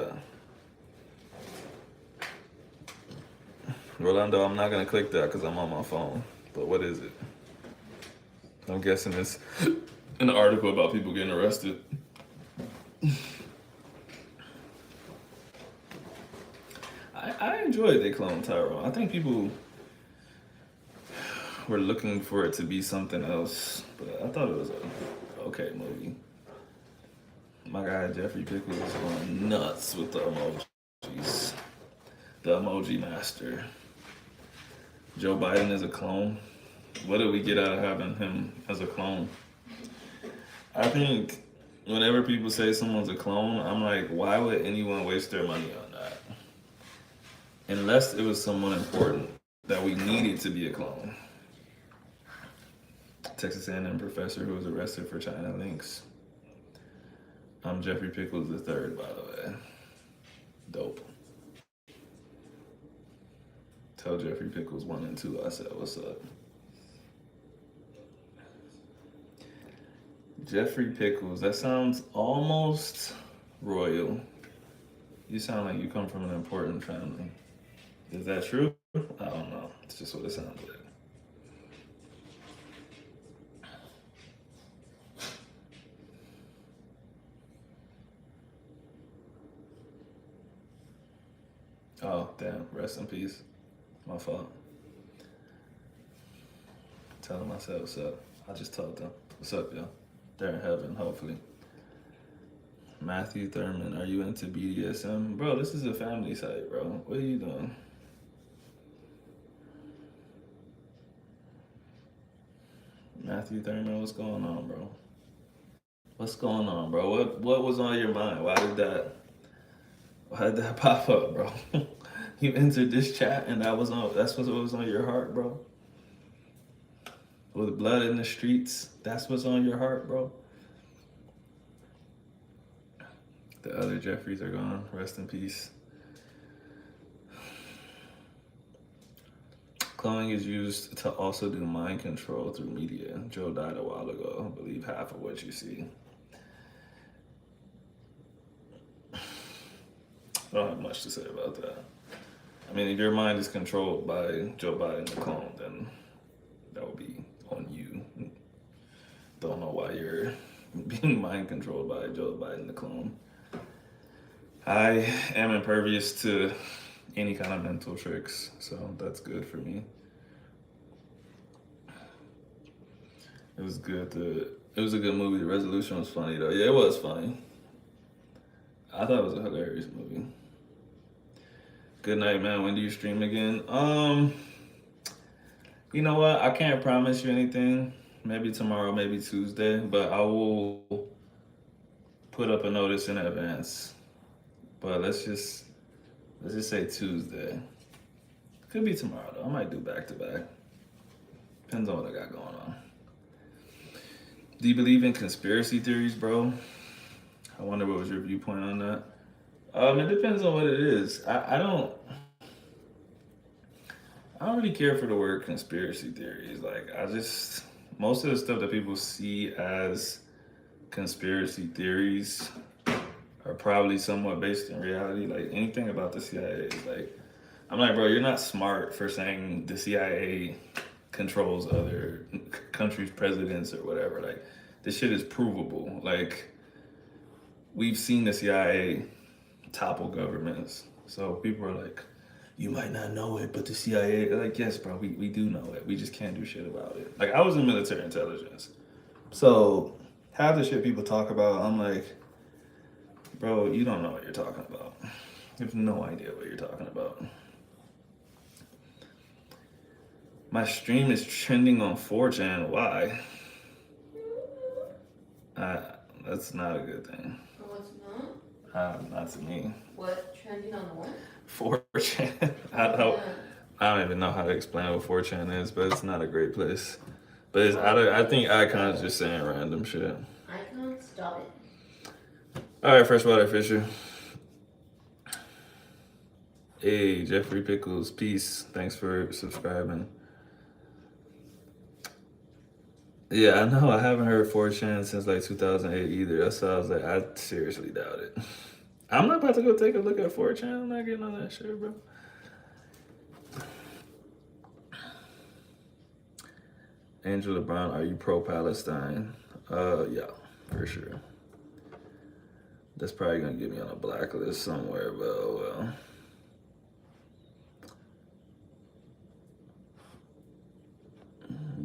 Rolando. I'm not gonna click that because I'm on my phone. But what is it? I'm guessing it's an article about people getting arrested. I enjoyed They Clone Tyrone. I think people were looking for it to be something else, but I thought it was a okay movie. My guy Jeffrey Pickles is going nuts with the emojis. The emoji master. Joe Biden is a clone. What did we get out of having him as a clone? I think whenever people say someone's a clone, I'm like, why would anyone waste their money on that? Unless it was someone important that we needed to be a clone. Texas A&M professor who was arrested for China links. I'm Jeffrey Pickles the third, by the way. Dope. Tell Jeffrey Pickles 1 and 2 I said what's up. Jeffrey Pickles, that sounds almost royal. You sound like you come from an important family. Is that true? I don't know. It's just what it sounds like. Oh, damn. Rest in peace. My fault. Tell them I said what's up. I just told them. What's up, y'all? They're in heaven, hopefully. Matthew Thurman, are you into BDSM? Bro, this is a family site, bro. What are you doing? Matthew Thurman, what's going on, bro? What's going on, bro? What was on your mind? Why did that pop up, bro? You entered this chat and that's what was on your heart, bro? With blood in the streets, that's what's on your heart, bro? The other Jeffreys are gone. Rest in peace. Cloning is used to also do mind control through media. Joe died a while ago. I believe half of what you see. I don't have much to say about that. I mean, if your mind is controlled by Joe Biden, the clone, then that would be on you. Don't know why you're being mind controlled by Joe Biden, the clone. I am impervious to any kind of mental tricks, so that's good for me. It was good. It was a good movie. The resolution was funny though. Yeah, it was funny. I thought it was a hilarious movie. Good night, man. When do you stream again? You know what? I can't promise you anything. Maybe tomorrow, maybe Tuesday, but I will put up a notice in advance. But let's just say Tuesday. Could be tomorrow though. I might do back to back. Depends on what I got going on. Do you believe in conspiracy theories, bro? I wonder what was your viewpoint on that. It depends on what it is. I don't really care for the word conspiracy theories. Like most of the stuff that people see as conspiracy theories are probably somewhat based in reality. Like anything about the CIA is like, I'm like, bro, you're not smart for saying the CIA controls other countries' presidents or whatever. Like this shit is provable. Like we've seen the CIA topple governments. So people are like, you might not know it, but the CIA, like, yes, bro, we do know it. We just can't do shit about it. Like I was in military intelligence. So half the shit people talk about, I'm like, bro, you don't know what you're talking about. You have no idea what you're talking about. My stream is trending on 4chan. Why? That's not a good thing. Oh, it's not? Not to me. What? Trending on what? 4chan. I don't even know how to explain what 4chan is, but it's not a great place. But I think Icon's just saying random shit. Icon, stop it. All right, Freshwater Fisher. Hey, Jeffrey Pickles, peace. Thanks for subscribing. Yeah, I know. I haven't heard 4chan since like 2008 either. That's why I was like, I seriously doubt it. I'm not about to go take a look at 4chan. I'm not getting on that shit, bro. Angela Brown, are you pro Palestine? Yeah, for sure. That's probably gonna get me on a blacklist somewhere, but oh well.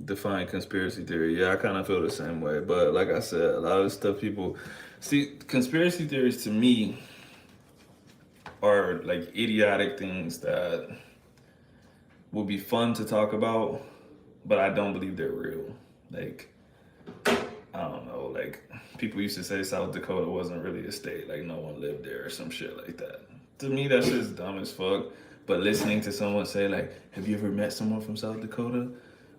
Define conspiracy theory. Yeah, I kind of feel the same way. But like I said, a lot of the stuff people see, conspiracy theories to me are like idiotic things that will be fun to talk about, but I don't believe they're real. Like, I don't know, like people used to say South Dakota wasn't really a state, like no one lived there or some shit like that. To me, that shit's dumb as fuck. But listening to someone say like, "Have you ever met someone from South Dakota?"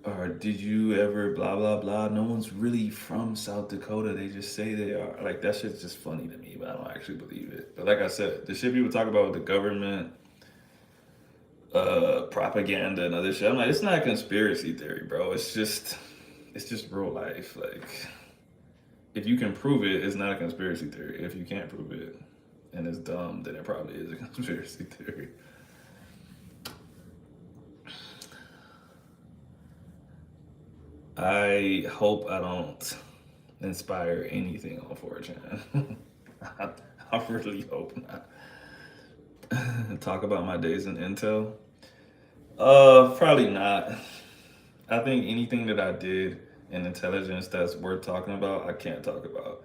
Or did you ever blah blah blah? No one's really from South Dakota. They just say they are. Like that shit's just funny to me, but I don't actually believe it. But like I said, the shit people talk about with the government, propaganda and other shit. I'm like, it's not a conspiracy theory, bro. It's just real life. Like, if you can prove it, it's not a conspiracy theory. If you can't prove it and it's dumb, then it probably is a conspiracy theory. I hope I don't inspire anything on 4chan. I, I really hope not. Talk about my days in Intel. Probably not. I think anything that I did in intelligence that's worth talking about, I can't talk about.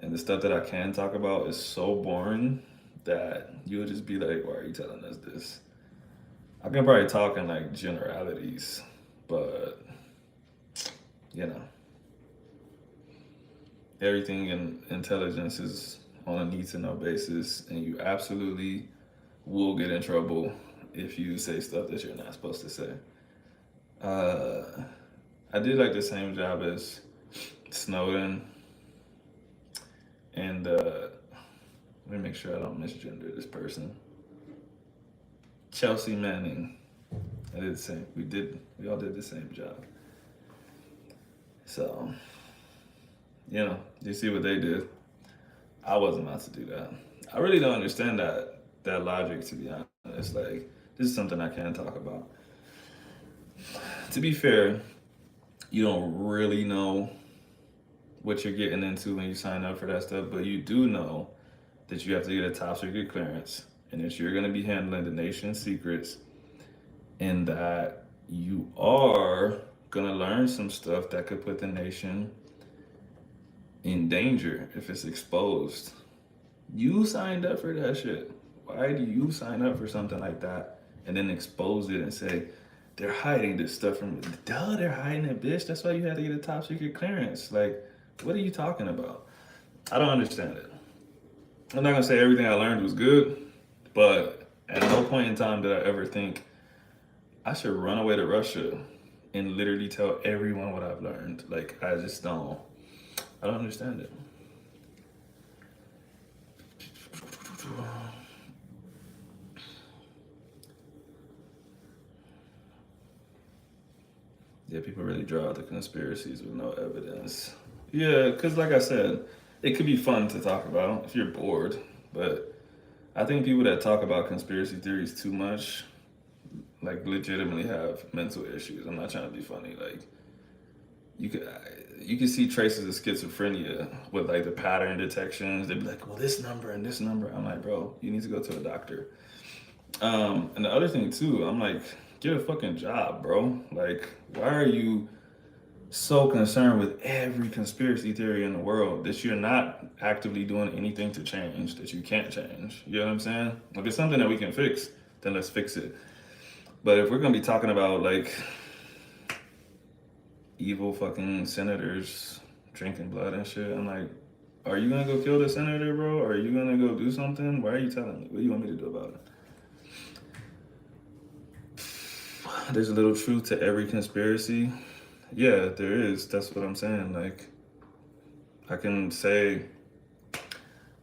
And the stuff that I can talk about is so boring that you would just be like, why are you telling us this? I can probably talk in like generalities, but you know, everything in intelligence is on a need to know basis, and you absolutely will get in trouble if you say stuff that you're not supposed to say. Uh, I did like the same job as Snowden, and let me make sure I don't misgender this person. Chelsea Manning. I did the same. We all did the same job. So, you see what they did. I wasn't about to do that. I really don't understand that logic, to be honest. Like, this is something I can talk about. To be fair, you don't really know what you're getting into when you sign up for that stuff, but you do know that you have to get a top secret clearance and that you're going to be handling the nation's secrets and that you are going to learn some stuff that could put the nation in danger if it's exposed. You signed up for that shit. Why do you sign up for something like that and then expose it and say, they're hiding this stuff from me? Duh, they're hiding it, bitch. That's why you had to get a top secret clearance. Like, what are you talking about? I don't understand it. I'm not gonna say everything I learned was good, but at no point in time did I ever think I should run away to Russia and literally tell everyone what I've learned. Like, I just don't. I don't understand it. Yeah, people really draw out the conspiracies with no evidence. Yeah, because like I said, it could be fun to talk about if you're bored, but I think people that talk about conspiracy theories too much, like, legitimately have mental issues. I'm not trying to be funny. Like, you could you can see traces of schizophrenia with like the pattern detections. They'd be like, well, this number and this number. I'm like, bro, you need to go to a doctor. And the other thing too, I'm like, get a fucking job, bro. Like, why are you so concerned with every conspiracy theory in the world that you're not actively doing anything to change that you can't change? You know what I'm saying? If it's something that we can fix, then let's fix it. But if we're gonna be talking about like evil fucking senators drinking blood and shit, I'm like, are you gonna go kill the senator, bro? Or are you gonna go do something? Why are you telling me? What do you want me to do about it? There's a little truth to every conspiracy. Yeah, there is. That's what I'm saying. Like, I can say,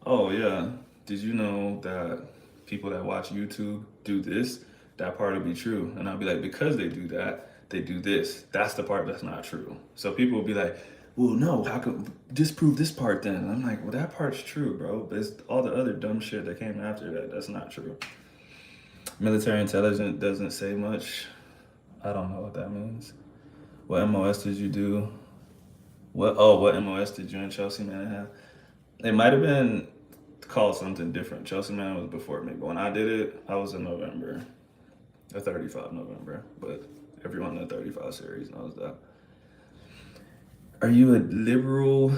oh, yeah, did you know that people that watch YouTube do this? That part will be true. And I'll be like, because they do that, they do this. That's the part that's not true. So people will be like, well, no, how could disprove this part then? And I'm like, well, that part's true, bro. But it's all the other dumb shit that came after that. That's not true. Military intelligence doesn't say much. I don't know what that means. What MOS did you do? What MOS did you and Chelsea Man have? It might have been called something different. Chelsea Man was before me, but when I did it, I was in November, a 35 November. But everyone in the 35 series knows that. Are you a liberal,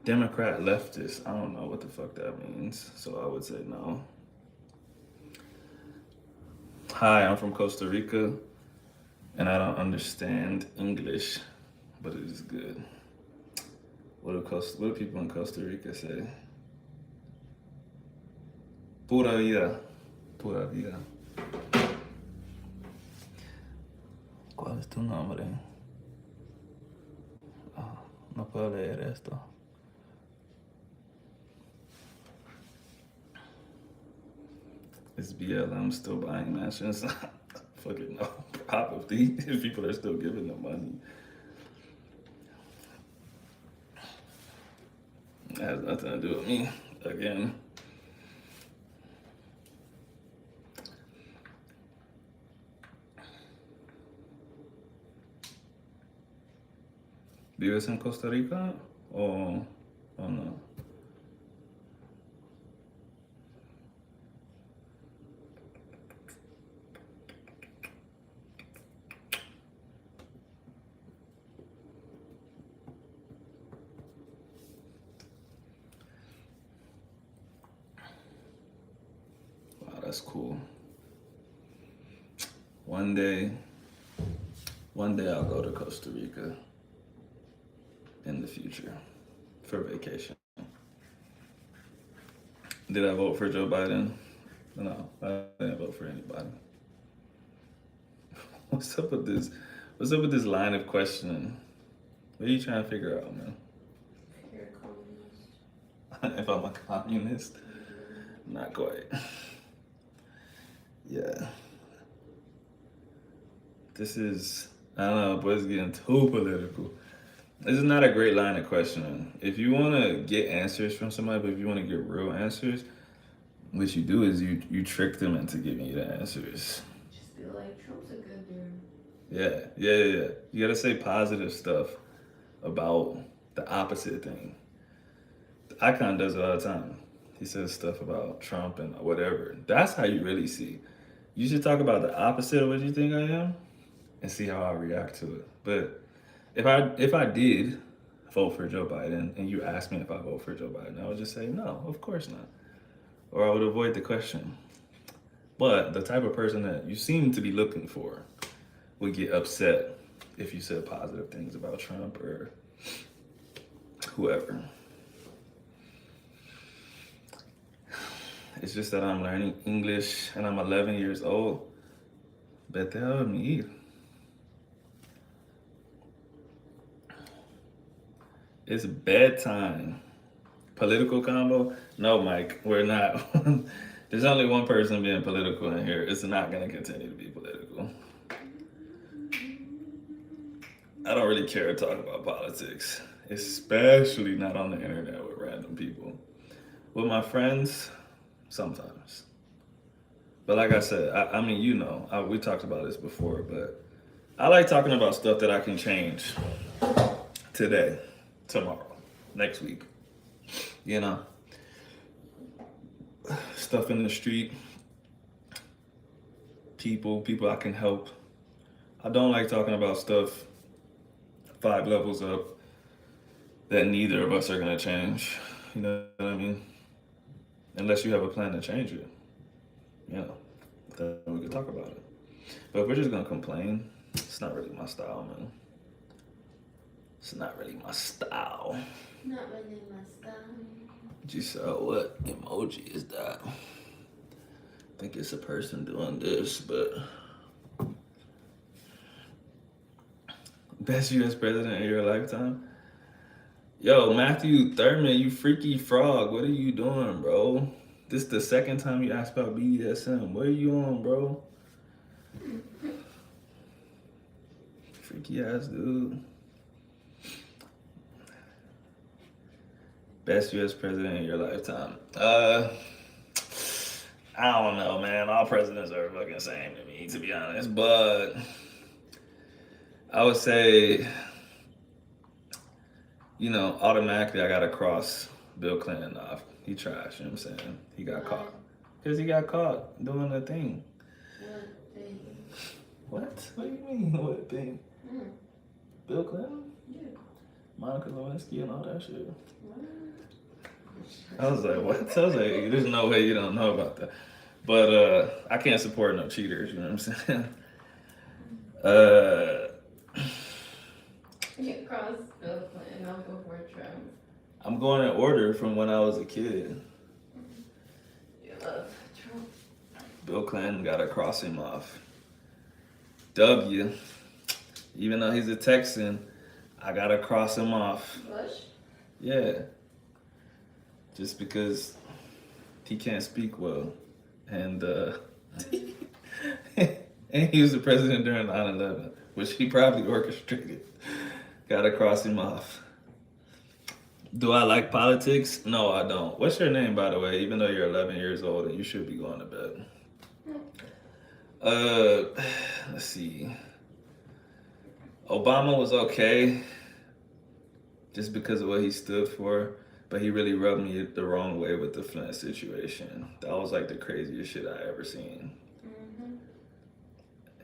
Democrat, leftist? I don't know what the fuck that means, so I would say no. Hi, I'm from Costa Rica, and I don't understand English, but it is good. What do people in Costa Rica say? Pura vida. Pura vida. ¿Cuál es tu nombre? Oh, no puedo leer esto. Is BLM still buying mansions? Fucking no. Probably. If people are still giving them money. It has nothing to do with me. Again. ¿Vives en Costa Rica o no? Wow, that's cool. One day I'll go to Costa Rica in the future for vacation. Did I vote for Joe Biden? No, I didn't vote for anybody. What's up with this? What's up with this line of questioning? What are you trying to figure out, man? If you're a communist. If I'm a communist? Not quite. Yeah. This is, I don't know, but it's getting too political. This is not a great line of questioning. If you want to get answers from somebody, but if you want to get real answers, what you do is you trick them into giving you the answers. Just be like, Trump's a good dude. Yeah. You gotta say positive stuff about the opposite thing. The Icon does it all the time. He says stuff about Trump and whatever. That's how you really see. You should talk about the opposite of what you think I am and see how I react to it. But if I did vote for Joe Biden and you asked me if I vote for Joe Biden, I would just say no, of course not. Or I would avoid the question. But the type of person that you seem to be looking for would get upset if you said positive things about Trump or whoever. It's just that I'm learning English and I'm 11 years old. Vete a dormir. It's bedtime. Political combo? No, Mike, we're not. There's only one person being political in here. It's not going to continue to be political. I don't really care to talk about politics, especially not on the internet with random people. With my friends, sometimes. But like I said, I mean, you know, we talked about this before, but I like talking about stuff that I can change today, tomorrow, next week. You know, stuff in the street, people I can help. I don't like talking about stuff 5 levels up that neither of us are gonna change. You know what I mean? Unless you have a plan to change it. You know, then we could talk about it. But if we're just gonna complain, it's not really my style, man. It's not really my style. Not really my style. You saw what emoji is that? I think it's a person doing this, but best U.S. president in your lifetime? Yo, Matthew Thurman, you freaky frog. What are you doing, bro? This is the second time you asked about BDSM. What are you on, bro? Freaky ass dude. Best U.S. president in your lifetime. I don't know, man. All presidents are fucking same to me, to be honest. But I would say, automatically I gotta cross Bill Clinton off. He trash, you know what I'm saying? He got caught. Because he got caught doing the thing. What thing? What? What do you mean, what thing? Bill Clinton? Yeah. Monica Lewinsky and all that shit. What? I was like, what? I was like, there's no way you don't know about that. But I can't support no cheaters, you know what I'm saying? You can cross Bill Clinton, I'll go for Trump. I'm going in order from when I was a kid. You love Trump. Bill Clinton, gotta cross him off. W, even though he's a Texan, I gotta cross him off. Bush? Yeah. Just because he can't speak well. And and he was the president during 9/11, which he probably orchestrated. Gotta cross him off. Do I like politics? No, I don't. What's your name, by the way? Even though you're 11 years old and you should be going to bed. Let's see. Obama was okay, just because of what he stood for, but he really rubbed me the wrong way with the Flint situation. That was like the craziest shit I ever seen.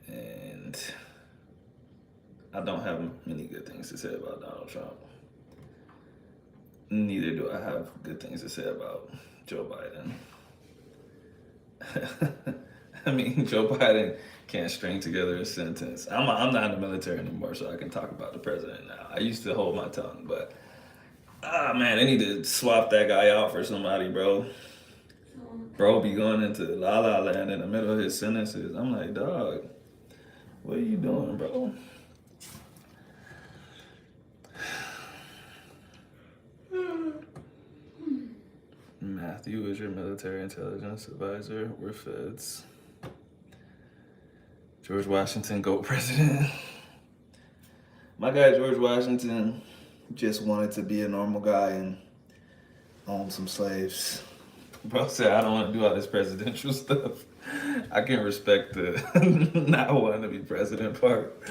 And I don't have many good things to say about Donald Trump. Neither do I have good things to say about Joe Biden. I mean, Joe Biden can't string together a sentence. I'm not in the military anymore, so I can talk about the president now. I used to hold my tongue, but man, they need to swap that guy out for somebody, bro. Bro be going into La La Land in the middle of his sentences. I'm like, dog, what are you doing, bro? Matthew is your military intelligence advisor. We're feds. George Washington, GOAT president. My guy George Washington just wanted to be a normal guy and own some slaves. Bro said, I don't want to do all this presidential stuff. I can respect the not wanting to be president part.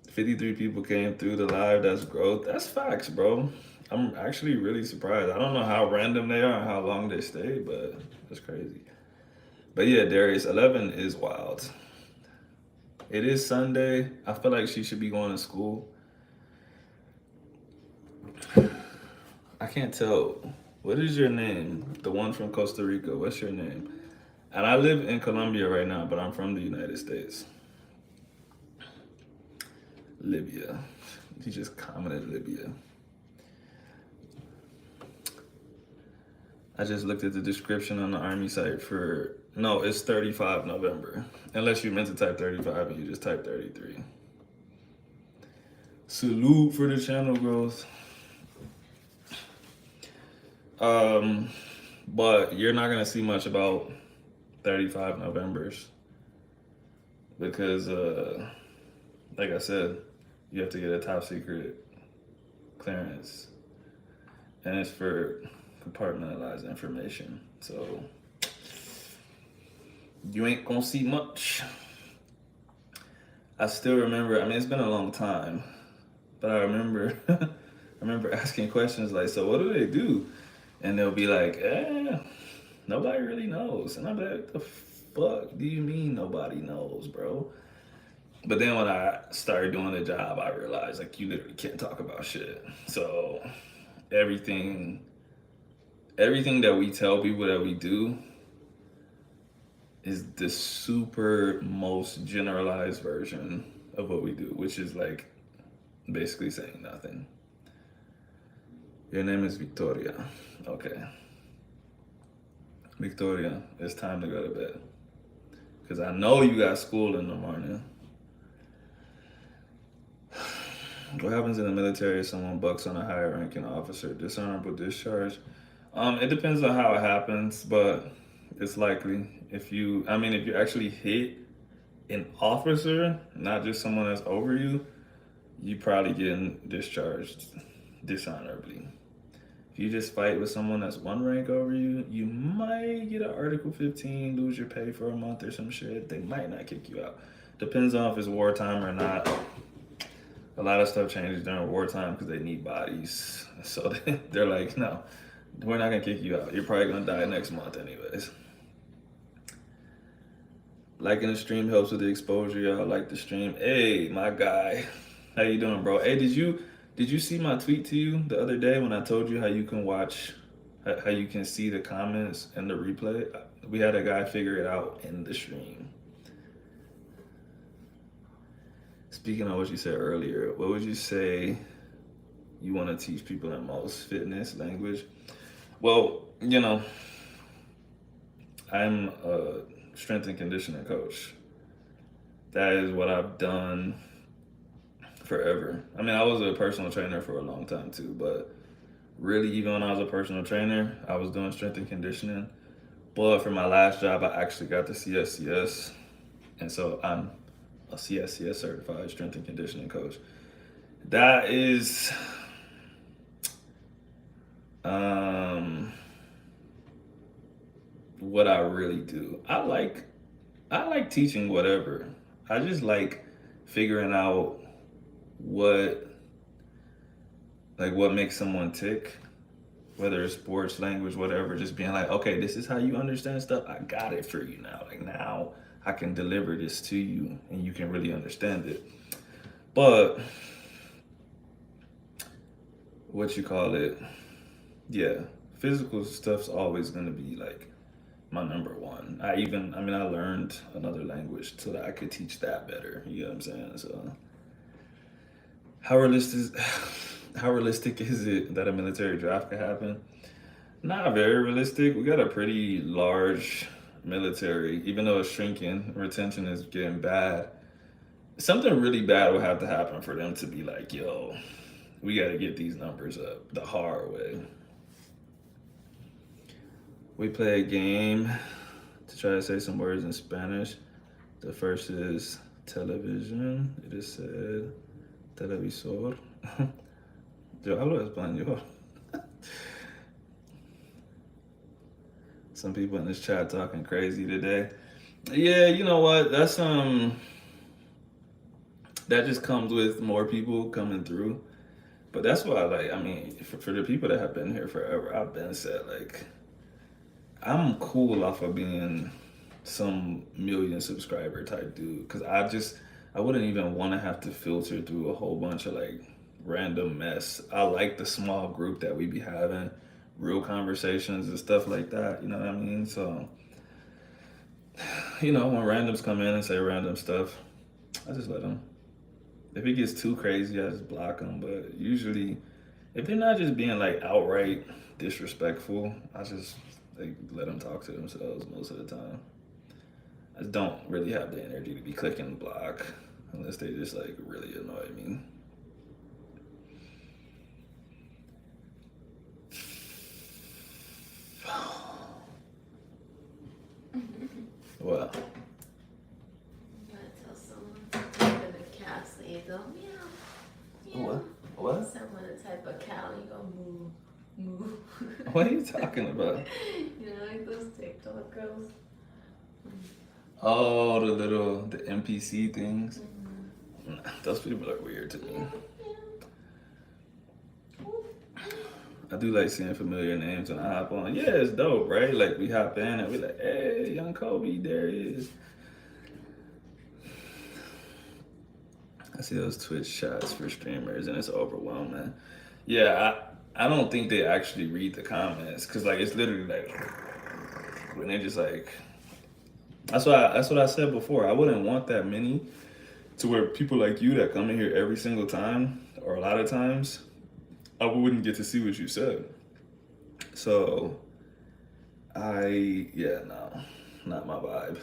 53 people came through the live. That's growth. That's facts, bro. I'm actually really surprised. I don't know how random they are and how long they stay, but that's crazy. But yeah, Darius, 11 is wild. It is Sunday. I feel like she should be going to school. I can't tell. What is your name? The one from Costa Rica. What's your name? And I live in Colombia right now, but I'm from the United States. Libya. He just commented Libya. I just looked at the description on the Army site for, no, it's 35 November. Unless you meant to type 35 and you just typed 33. Salute for the channel growth. But you're not gonna see much about 35 Novembers because, like I said, you have to get a top secret clearance, and it's for compartmentalized information. So you ain't gonna see much. I still remember. I mean, it's been a long time, but I remember. I remember asking questions like, "So what do they do?" And they'll be like, nobody really knows. And I'm like, what the fuck do you mean nobody knows, bro? But then when I started doing the job, I realized, like, you literally can't talk about shit. So everything that we tell people that we do is the super most generalized version of what we do, which is like basically saying nothing. Your name is Victoria. Okay. Victoria, it's time to go to bed. Because I know you got school in the morning. What happens in the military if someone bucks on a higher ranking officer? Dishonorable discharge? It depends on how it happens, but it's likely. If you actually hit an officer, not just someone that's over you, you probably getting discharged dishonorably. If you just fight with someone that's one rank over you, you might get an Article 15, lose your pay for a month or some shit. They might not kick you out. Depends on if it's wartime or not. A lot of stuff changes during wartime because they need bodies. So they're like, no, we're not gonna kick you out. You're probably gonna die next month anyways. Liking the stream helps with the exposure, y'all. Like the stream. Hey, my guy. How you doing, bro? Hey, did you see my tweet to you the other day when I told you how you can watch how you can see the comments and the replay? We had a guy figure it out in the stream. Speaking of what you said earlier, what would you say you want to teach people in most? Fitness, language? Well, I'm a strength and conditioning coach. That is what I've done forever. I mean, I was a personal trainer for a long time too, but really, even when I was a personal trainer, I was doing strength and conditioning. But for my last job, I actually got the CSCS, and so I'm a CSCS certified strength and conditioning coach. That is what I really do. I like teaching whatever. I just like figuring out what what makes someone tick, whether it's sports, language, whatever, just being like, okay, this is how you understand stuff. I got it for you now. Like now I can deliver this to you and you can really understand it. But what you call it, yeah, physical stuff's always gonna be like my number one. I learned another language so that I could teach that better. You know what I'm saying? So how realistic how realistic is it that a military draft could happen? Not very realistic. We got a pretty large military, even though it's shrinking, retention is getting bad. Something really bad would have to happen for them to be like, yo, we got to get these numbers up the hard way. We play a game to try to say some words in Spanish. The first is television. It is said televisor. Yo hablo español. Some people in this chat talking crazy today. Yeah, you know what? That's that just comes with more people coming through. But that's why, like, I mean, for the people that have been here forever, I've been said like, I'm cool off of being some million subscriber type dude, because I wouldn't even want to have to filter through a whole bunch of like random mess. I like the small group that we be having, real conversations and stuff like that. You know what I mean? So, when randoms come in and say random stuff, I just let them. If it gets too crazy, I just block them. But usually, if they're not just being like outright disrespectful, I just like let them talk to themselves most of the time. I just don't really have the energy to be clicking block unless they just like really annoy me. What? I'm gonna tell someone to type in a cow so you go meow. Meow. What? Someone to type a cow, you go moo. Moo. What are you talking about? Like those TikTok girls. Oh, the NPC things. Nah, those people are weird to me. I do like seeing familiar names when I hop on. Yeah, it's dope, right? Like we hop in and we like, hey, young Kobe, there he is. I see those Twitch chats for streamers and it's overwhelming. Yeah, I don't think they actually read the comments because like it's literally like when they're just like. That's what I said before. I wouldn't want that many to where people like you that come in here every single time or a lot of times, I wouldn't get to see what you said. So no, not my vibe.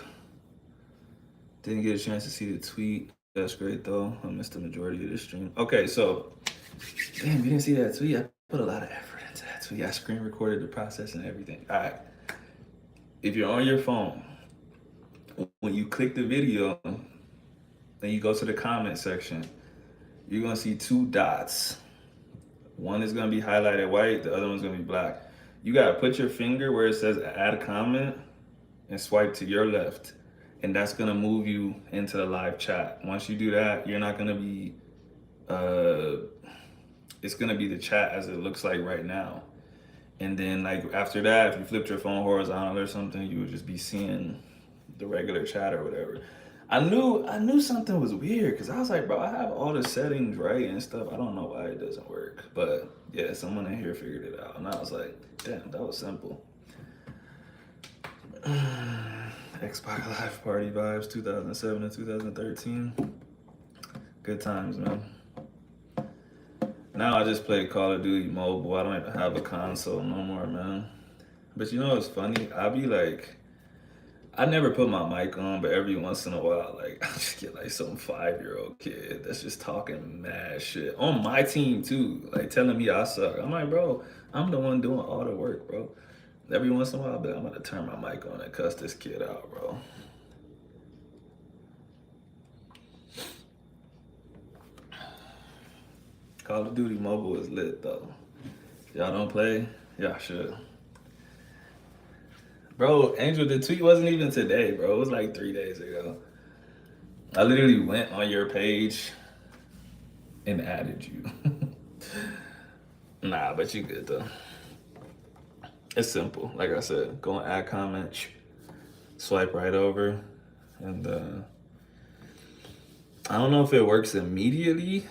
Didn't get a chance to see the tweet. That's great though. I missed the majority of the stream. Okay, so damn, you didn't see that tweet? I put a lot of effort into that tweet. I screen recorded the process and everything. All right. If you're on your phone, when you click the video, Then you go to the comment section. You're gonna see two dots. One is gonna be highlighted white, the other one's gonna be black. You gotta put your finger where it says add a comment and swipe to your left. And that's gonna move you into the live chat. Once you do that, you're not gonna be uh it's gonna be the chat as it looks like right now. And then like after that, if you flipped your phone horizontal or something, you would just be seeing the regular chat or whatever. I knew something was weird because I was like, bro, I have all the settings right and stuff. I don't know why it doesn't work. But yeah, someone in here figured it out. And I was like, damn, that was simple. Xbox Live Party Vibes 2007 and 2013. Good times, man. Now I just play Call of Duty Mobile. I don't even have a console no more, man. But you know what's funny? I never put my mic on, but every once in a while, like I just get like some 5-year-old kid that's just talking mad shit on my team too, like telling me I suck. I'm like, bro, I'm the one doing all the work, bro. Every once in a while, but I'm gonna turn my mic on and cuss this kid out, bro. Call of Duty Mobile is lit though. Y'all don't play? Y'all should. Bro, Angel, the tweet wasn't even today, bro. It was like 3 days ago. I literally went on your page and added you. Nah, but you good though. It's simple. Like I said, go and add comment, swipe right over, and I don't know if it works immediately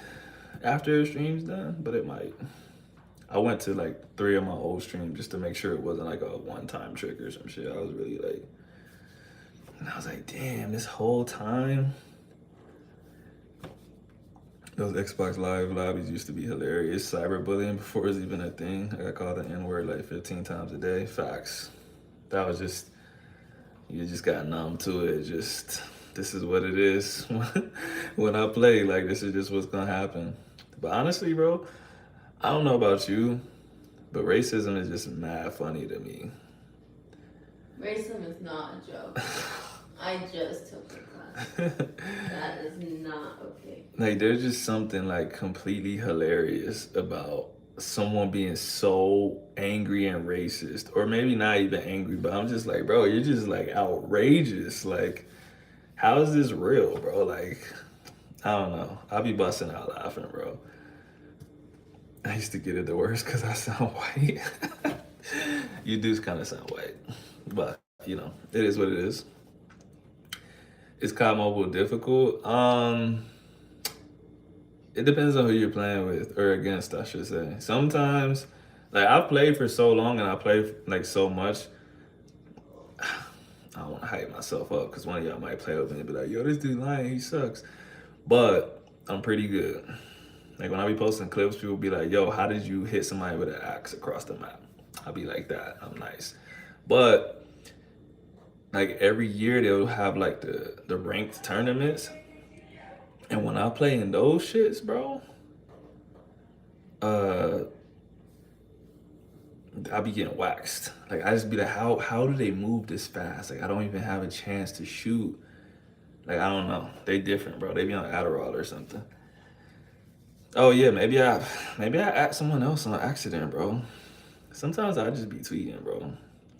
after a stream's done, but it might. I went to like 3 of my old streams just to make sure it wasn't like a one-time trick or some shit. I was really like, and I was like, damn, this whole time. Those Xbox Live lobbies used to be hilarious. Cyberbullying before it was even a thing. I got called the N-word like 15 times a day. Facts. That was just, you just got numb to it. Just, this is what it is. When I play, like, this is just what's gonna happen. But honestly, bro, I don't know about you, but racism is just mad funny to me. Racism is not a joke. I just took the class. That is not okay. Like, there's just something like completely hilarious about someone being so angry and racist, or maybe not even angry, but I'm just like, bro, you're just like outrageous. Like, how is this real, bro? Like, I don't know. I'll be busting out laughing, bro. I used to get it the worst because I sound white. You do kind of sound white, but you know, it is what it is. Is COD Mobile difficult? It depends on who you're playing with or against, I should say. Sometimes, like I've played for so long and I play like so much. I don't want to hype myself up because one of y'all might play with me and be like, "Yo, this dude lying, he sucks." But I'm pretty good. Like when I be posting clips, people be like, "Yo, how did you hit somebody with an axe across the map?" I'll be like that. I'm nice, but like every year they'll have like the ranked tournaments, and when I play in those shits, bro, uh, I be getting waxed. Like I just be like, how do they move this fast? Like I don't even have a chance to shoot. Like I don't know. They different, bro. They be on Adderall or something. Oh yeah, maybe I at someone else on accident, bro. Sometimes I just be tweeting, bro.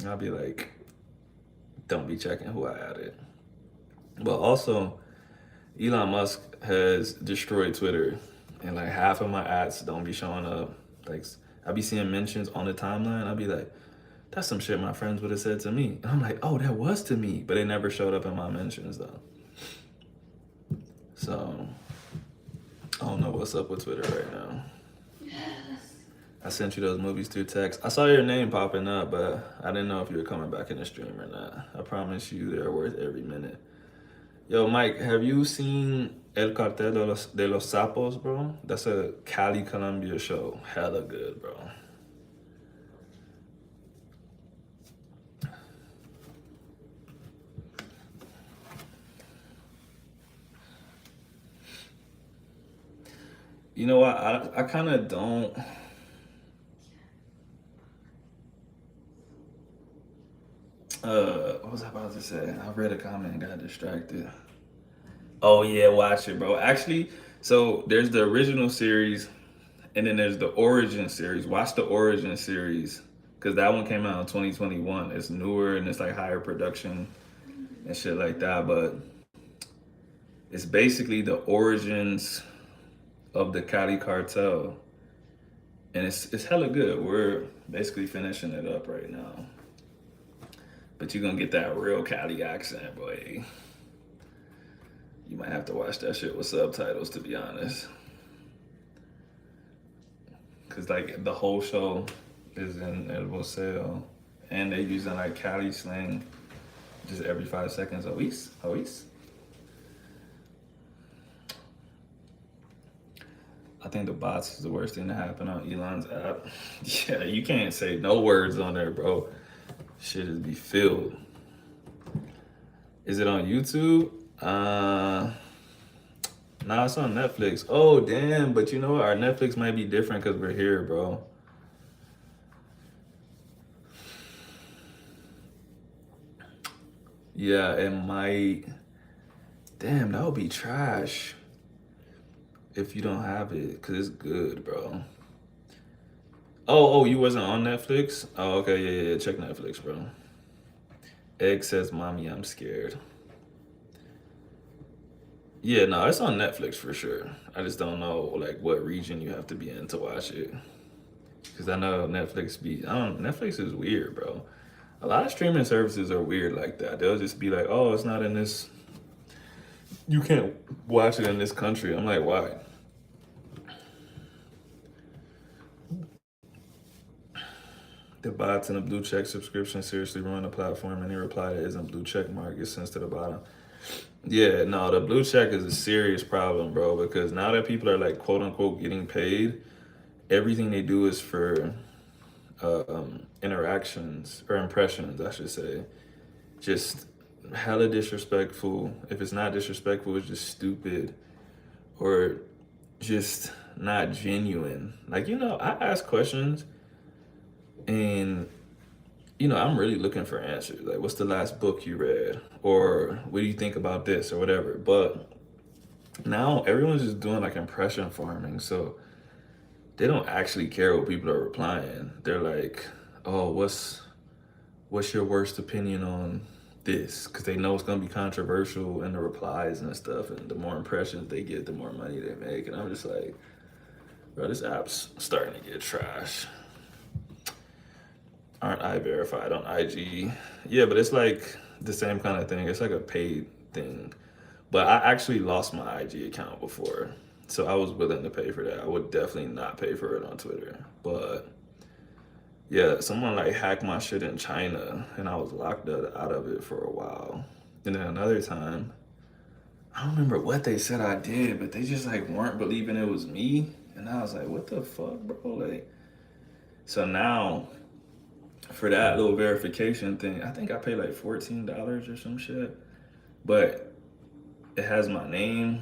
I'll be like, don't be checking who I added. But also, Elon Musk has destroyed Twitter, and like half of my ads don't be showing up. Like I be seeing mentions on the timeline. I'll be like, that's some shit my friends would have said to me. And I'm like, oh, that was to me, but it never showed up in my mentions though. So I don't know what's up with Twitter right now. I sent you those movies through text. I saw your name popping up, but I didn't know if you were coming back in the stream or not. I promise you they're worth every minute. Yo, Mike, have you seen El Cartel de los Sapos, bro? That's a Cali, Colombia show. Hella good, bro. You know what? I kind of don't. What was I about to say? I read a comment and got distracted. Oh yeah, watch it, bro. Actually, so there's the original series, and then there's the origin series. Watch the origin series because that one came out in 2021. It's newer and it's like higher production and shit like that. But it's basically the origins of the Cali cartel, and it's hella good. We're basically finishing it up right now. But you're gonna get that real Cali accent, boy. You might have to watch that shit with subtitles, to be honest. Cause like the whole show is in El Voceo, and they using like Cali slang just every 5 seconds. Ois, ois. I think the bots is the worst thing to happen on Elon's app. Yeah, you can't say no words on there, bro. Shit is be filled. Is it on YouTube? Nah, it's on Netflix. Oh damn! But you know what? Our Netflix might be different because we're here, bro. Yeah, it might. Damn, that would be trash if you don't have it, cause it's good, bro. Oh, you wasn't on Netflix? Oh, okay, yeah. Check Netflix, bro. Egg says, "Mommy, I'm scared." Yeah, no, it's on Netflix for sure. I just don't know like what region you have to be in to watch it, cause I know Netflix be. I don't. Netflix is weird, bro. A lot of streaming services are weird like that. They'll just be like, "Oh, it's not in this. You can't watch it in this country." I'm like, why? The bots and the blue check subscription seriously ruin the platform. Any reply that isn't blue check mark gets sent to the bottom. Yeah, no, the blue check is a serious problem, bro, because now that people are like quote unquote getting paid, everything they do is for interactions or impressions, I should say. Just hella disrespectful. If it's not disrespectful, it's just stupid or just not genuine. Like, I ask questions and I'm really looking for answers. Like, what's the last book you read? Or what do you think about this or whatever? But now everyone's just doing like impression farming. So they don't actually care what people are replying. They're like, oh, what's your worst opinion on this? Because they know it's gonna be controversial in the replies and stuff. And the more impressions they get, the more money they make. And I'm just like, bro, this app's starting to get trash. Aren't I verified on IG? Yeah, but it's like the same kind of thing. It's like a paid thing. But I actually lost my IG account before. So I was willing to pay for that. I would definitely not pay for it on Twitter. But yeah, someone like hacked my shit in China and I was locked out of it for a while. And then another time, I don't remember what they said I did, but they just like weren't believing it was me. And I was like, what the fuck, bro? Like, so now for that little verification thing, I think I paid like $14 or some shit. But it has my name,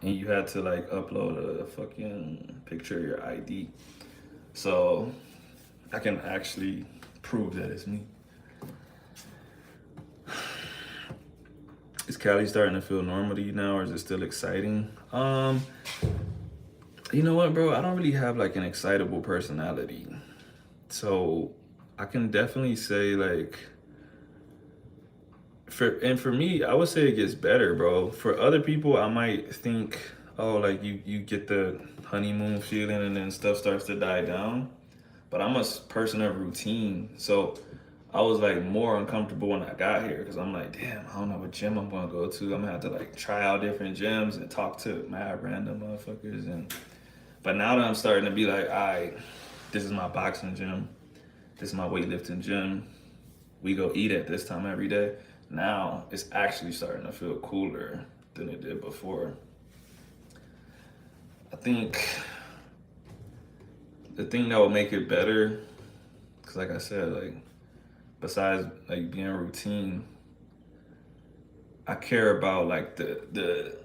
and you had to like upload a fucking picture of your ID. So I can actually prove that it's me. Is Cali starting to feel normal to you now, or is it still exciting? You know what, bro? I don't really have like an excitable personality. So I can definitely say like for me, I would say it gets better, bro. For other people, I might think, oh, like you get the honeymoon feeling and then stuff starts to die down. But I'm a person of routine, so I was like more uncomfortable when I got here because I'm like, damn, I don't know what gym I'm gonna go to. I'm gonna have to like try out different gyms and talk to mad random motherfuckers. And but now that I'm starting to be like, this is my boxing gym, this is my weightlifting gym. We go eat at this time every day. Now it's actually starting to feel cooler than it did before. I think the thing that will make it better, because like I said, like besides like being routine, I care about like the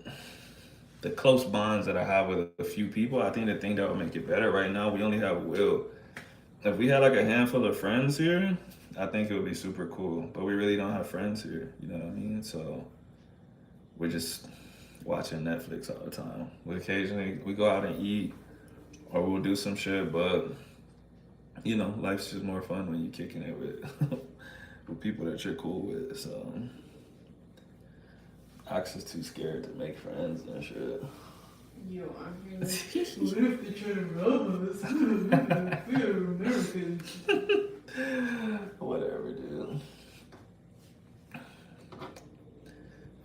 close bonds that I have with a few people. I think the thing that will make it better right now, we only have Will. If we had like a handful of friends here, I think it would be super cool. But we really don't have friends here. You know what I mean? So we're just watching Netflix all the time. We occasionally we go out and eat or we'll do some shit, but life's just more fun when you're kicking it with with people that you're cool with. So Ox is too scared to make friends and shit. You are. You're like, What if they try to rob us? We are Americans. Whatever, dude.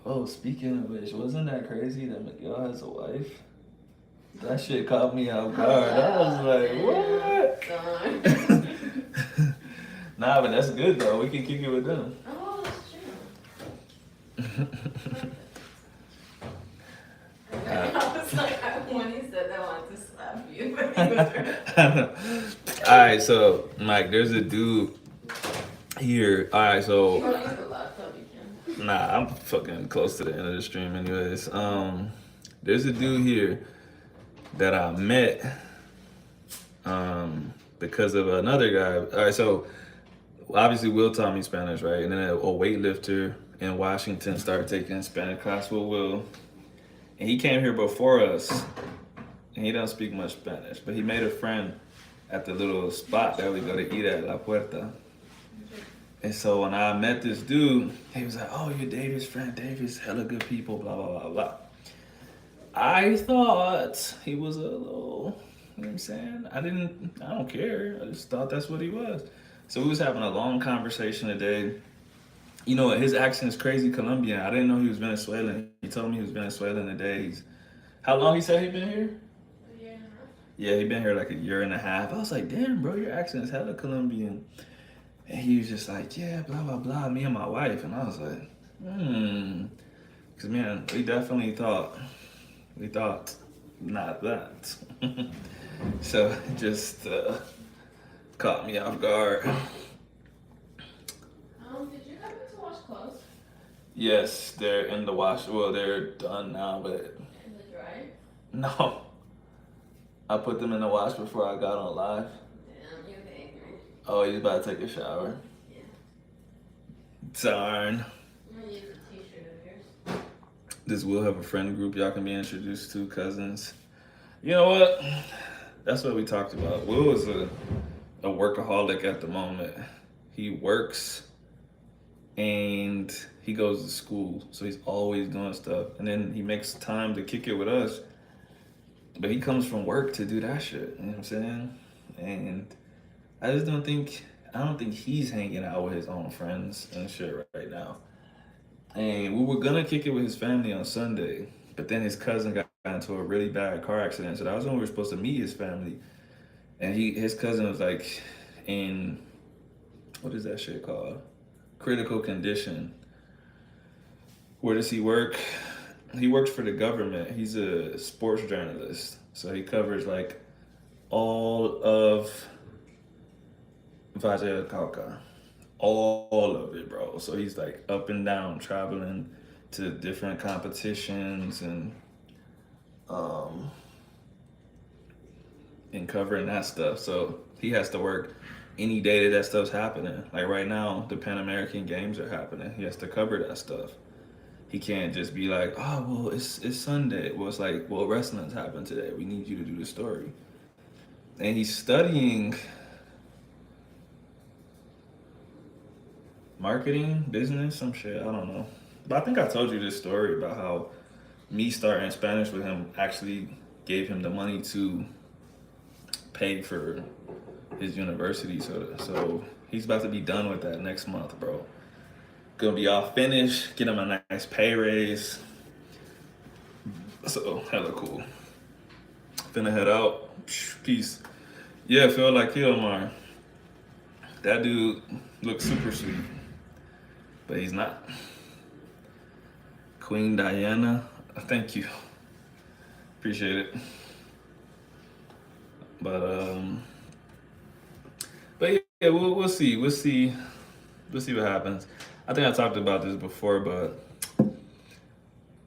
Oh, speaking of which, wasn't that crazy that Miguel has a wife? That shit caught me off guard. I was like, what? Nah, but that's good though. We can kick it with them. Oh, that's true. I was like, when he said that, I wanted to slap you, but he was right. Alright, so Mike, there's a dude here. Alright, so You want to use the laptop, you can. nah, I'm fucking close to the end of the stream anyways. There's a dude here that I met because of another guy. Alright, so obviously Will taught me Spanish, right? And then a weightlifter in Washington started taking Spanish class with Will. And he came here before us, and he don't speak much Spanish, but he made a friend at the little spot that we go to eat at, La Puerta. And so when I met this dude, he was like, oh, you're David's friend. David's hella good people, blah, blah, blah, blah. I thought he was a little, you know what I'm saying? I don't care. I just thought that's what he was. So we was having a long conversation today. You know what? His accent is crazy Colombian. I didn't know he was Venezuelan. He told me he was Venezuelan today. How long he said he been here? A year and a half. Yeah, he been here like a year and a half. I was like, damn, bro, your accent is hella Colombian. And he was just like, yeah, blah, blah, blah, me and my wife. And I was like, Because, man, we thought not that. So it just caught me off guard. Did you happen to wash clothes? Yes, they're in the wash. Well, they're done now, but Is it dry? no. I put them in the wash before I got on live. Damn, you're ignorant. Oh, he's about to take a shower. Yeah. Darn. I'm gonna use a t-shirt of yours. Does Will have a friend group y'all can be introduced to, cousins? You know what? That's what we talked about. Will is a workaholic at the moment. He works and he goes to school, so he's always doing stuff. And then he makes time to kick it with us. But he comes from work to do that shit. You know what I'm saying? And I don't think he's hanging out with his own friends and shit right now. And we were gonna kick it with his family on Sunday, but then his cousin got into a really bad car accident. So that was when we were supposed to meet his family. And his cousin was like in, what is that shit called? Critical condition. Where does he work? He works for the government. He's a sports journalist. So he covers like all of Valle del Cauca. All of it, bro. So he's like up and down, traveling to different competitions and covering that stuff. So he has to work any day that stuff's happening. Like right now, the Pan American Games are happening. He has to cover that stuff. He can't just be like, oh, well, it's Sunday. Well, it's like, well, wrestling's happened today. We need you to do the story. And he's studying marketing, business, some shit. I don't know. But I think I told you this story about how me starting Spanish with him actually gave him the money to pay for his university. So he's about to be done with that next month, bro. Gonna be all finished, get him a nice pay raise. So, hella cool. Finna head out. Peace. Yeah, feel like Kilmar. That dude looks super sweet, but he's not. Queen Diana, thank you. Appreciate it. But yeah, we'll see. We'll see what happens. I think I talked about this before, but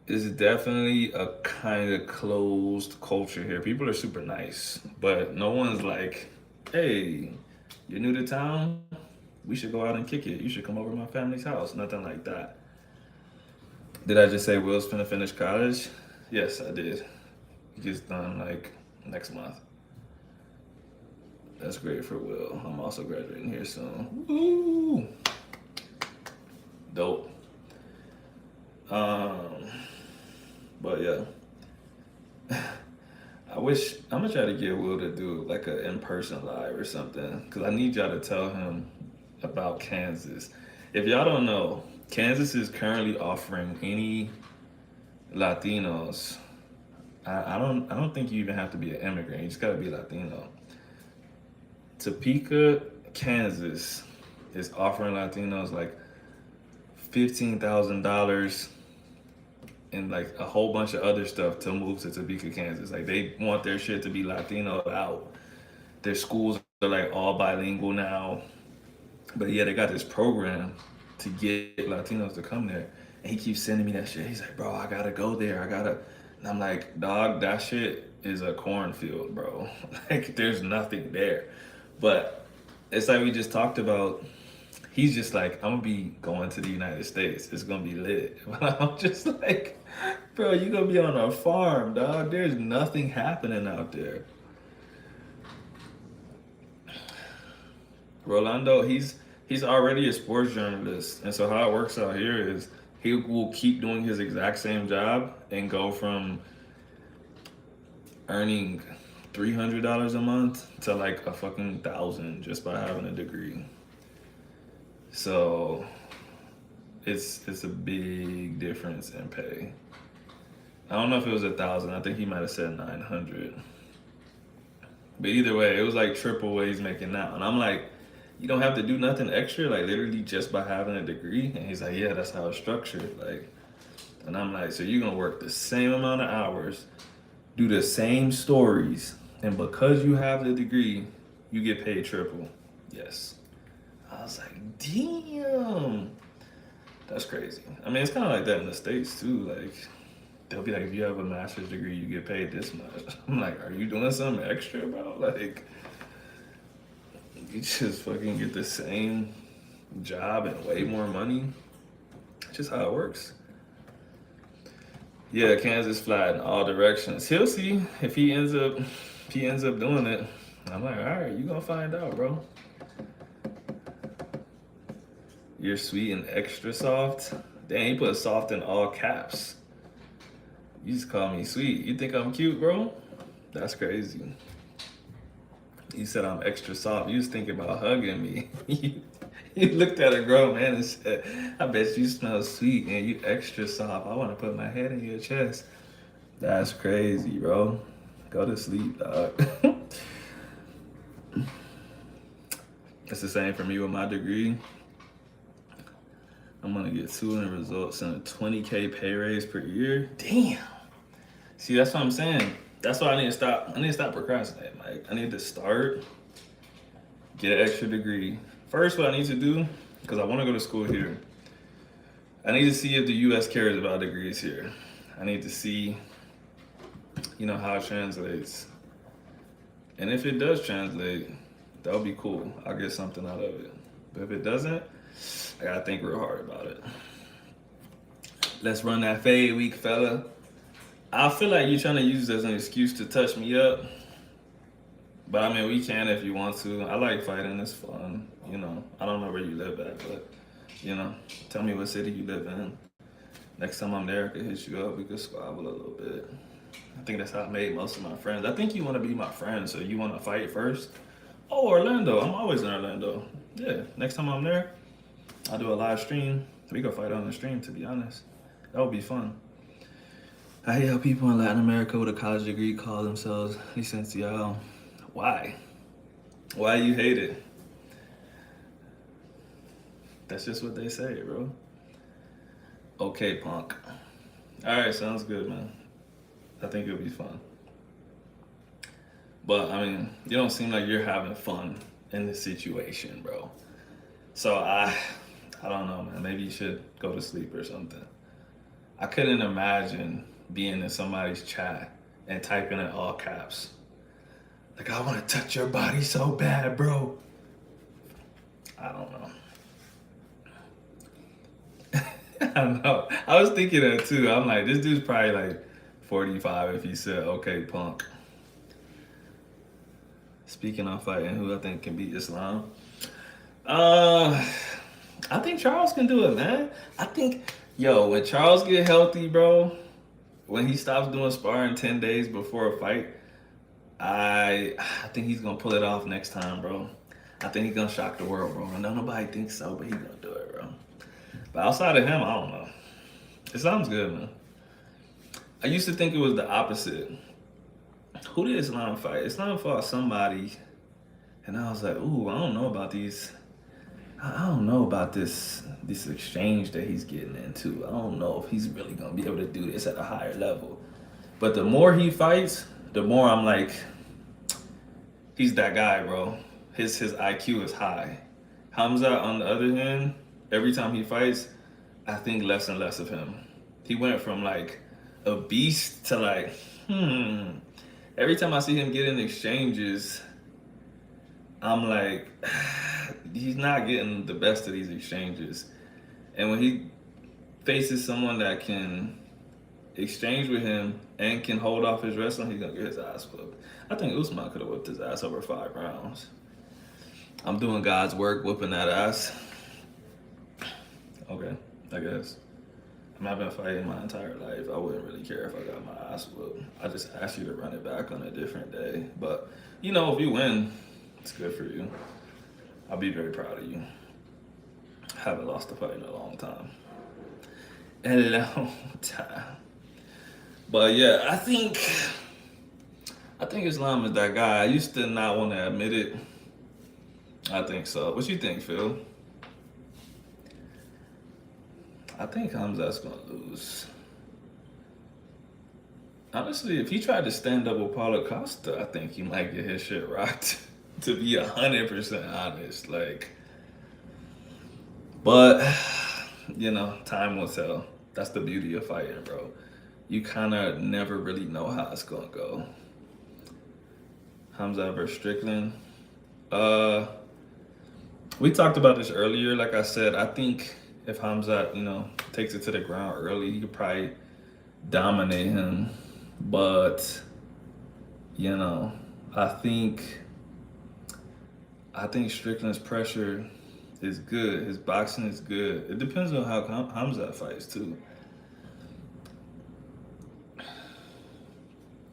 it's definitely a kind of closed culture here. People are super nice, but no one's like, hey, you're new to town? We should go out and kick it. You should come over to my family's house. Nothing like that. Did I just say Will's finna finish college? Yes, I did. He gets done like next month. That's great for Will. I'm also graduating here soon. Woo! Dope. Um, but yeah. I'm gonna try to get Will to do like an in-person live or something because I need y'all to tell him about Kansas. If y'all don't know, Kansas is currently offering any Latinos. I don't think you even have to be an immigrant. You just gotta be Latino. Topeka, Kansas is offering Latinos like $15,000 and like a whole bunch of other stuff to move to Topeka, Kansas. Like they want their shit to be Latino out. Their schools are like all bilingual now. But yeah, they got this program to get Latinos to come there. And he keeps sending me that shit. He's like, bro, I gotta go there. I gotta. And I'm like, dog, that shit is a cornfield, bro. Like, there's nothing there. But it's like we just talked about. He's just like, I'm gonna be going to the United States. It's gonna be lit. But I'm just like, bro, you gonna be on a farm, dog. There's nothing happening out there. Rolando, he's already a sports journalist, and so how it works out here is he will keep doing his exact same job and go from earning $300 a month to like a fucking thousand just by having a degree. So it's a big difference in pay. I don't know if it was 1,000. I think he might have said 900. But either way, it was like triple what he's making now, and I'm like, you don't have to do nothing extra, like literally just by having a degree. And he's like, yeah, that's how it's structured. Like, and I'm like, so you're gonna work the same amount of hours, do the same stories, and because you have the degree, you get paid triple. Yes. I was like, damn, that's crazy. I mean, it's kind of like that in the States too. Like, they'll be like, if you have a master's degree, you get paid this much. I'm like, are you doing something extra, bro? Like, you just fucking get the same job and way more money. It's just how it works. Yeah, Kansas flat in all directions. He'll see if he ends up doing it. I'm like, all right, you gonna find out, bro. You're sweet and extra soft. Dang, he put soft in all caps. You just call me sweet. You think I'm cute, bro? That's crazy. You said I'm extra soft. You was thinking about hugging me. You looked at a grown man and said, I bet you smell sweet and you extra soft. I want to put my head in your chest. That's crazy, bro. Go to sleep, dog. It's the same for me with my degree. I'm gonna get 2 in results and a 20K pay raise per year. Damn. See, that's what I'm saying. That's why I need to stop. I need to stop procrastinating. Like, I need to start, get an extra degree. First, what I need to do, because I want to go to school here, I need to see if the U.S. cares about degrees here. I need to see, how it translates. And if it does translate, that'll be cool. I'll get something out of it. But if it doesn't, I gotta think real hard about it. Let's run that fade week, fella. I feel like you're trying to use this as an excuse to touch me up. But I mean, we can if you want to. I like fighting, it's fun. I don't know where you live at, but, tell me what city you live in. Next time I'm there, I could hit you up. We could squabble a little bit. I think that's how I made most of my friends. I think you want to be my friend, so you want to fight first. Oh, Orlando. I'm always in Orlando. Yeah, next time I'm there, I'll do a live stream. We could fight on the stream, to be honest. That would be fun. I hate how people in Latin America with a college degree call themselves licenciado. Why? Why you hate it? That's just what they say, bro. Okay, punk. All right, sounds good, man. I think it'll be fun. But, I mean, you don't seem like you're having fun in this situation, bro. So, I don't know, man. Maybe you should go to sleep or something. I couldn't imagine being in somebody's chat and typing in all caps. Like, I want to touch your body so bad, bro. I don't know. I know. I was thinking that too. I'm like, this dude's probably like 45 if he said, okay, punk. Speaking of fighting, who I think can beat Islam? Uh, I think Charles can do it, man. I think, yo, when Charles get healthy, bro, when he stops doing sparring 10 days before a fight, I think he's gonna pull it off next time, bro. I think he's gonna shock the world, bro. I know nobody thinks so, but he's gonna do it, bro. But outside of him, I don't know. Islam's good, man. I used to think it was the opposite. Who did Islam fight? Islam fought somebody, and I was like, ooh, I don't know about these. I don't know about this exchange that he's getting into. I don't know if he's really gonna be able to do this at a higher level. But the more he fights, the more I'm like, he's that guy, bro. His IQ is high. Hamza, on the other hand, every time he fights, I think less and less of him. He went from like a beast to like, Every time I see him get in exchanges, I'm like, he's not getting the best of these exchanges. And when he faces someone that can exchange with him and can hold off his wrestling, he's gonna get his ass whooped. I think Usman could have whipped his ass over 5 rounds. I'm doing God's work, whooping that ass. Okay, I guess. I mean, I've been fighting my entire life. I wouldn't really care if I got my ass whooped. I just asked you to run it back on a different day. But, you know, if you win, it's good for you. I'll be very proud of you. Haven't lost a fight in a long time. But yeah, I think Islam is that guy. I used to not want to admit it. I think so. What you think, Phil? I think Hamza's gonna lose. Honestly, if he tried to stand up with Paulo Costa, I think he might get his shit rocked. To be 100% honest, like. But you know, time will tell. That's the beauty of fighting, bro. You kind of never really know how it's gonna go. Hamza versus Strickland. We talked about this earlier. Like I said, I think if Hamza, takes it to the ground early, he could probably dominate him. But, I think Strickland's pressure is good. His boxing is good. It depends on how Hamza fights too.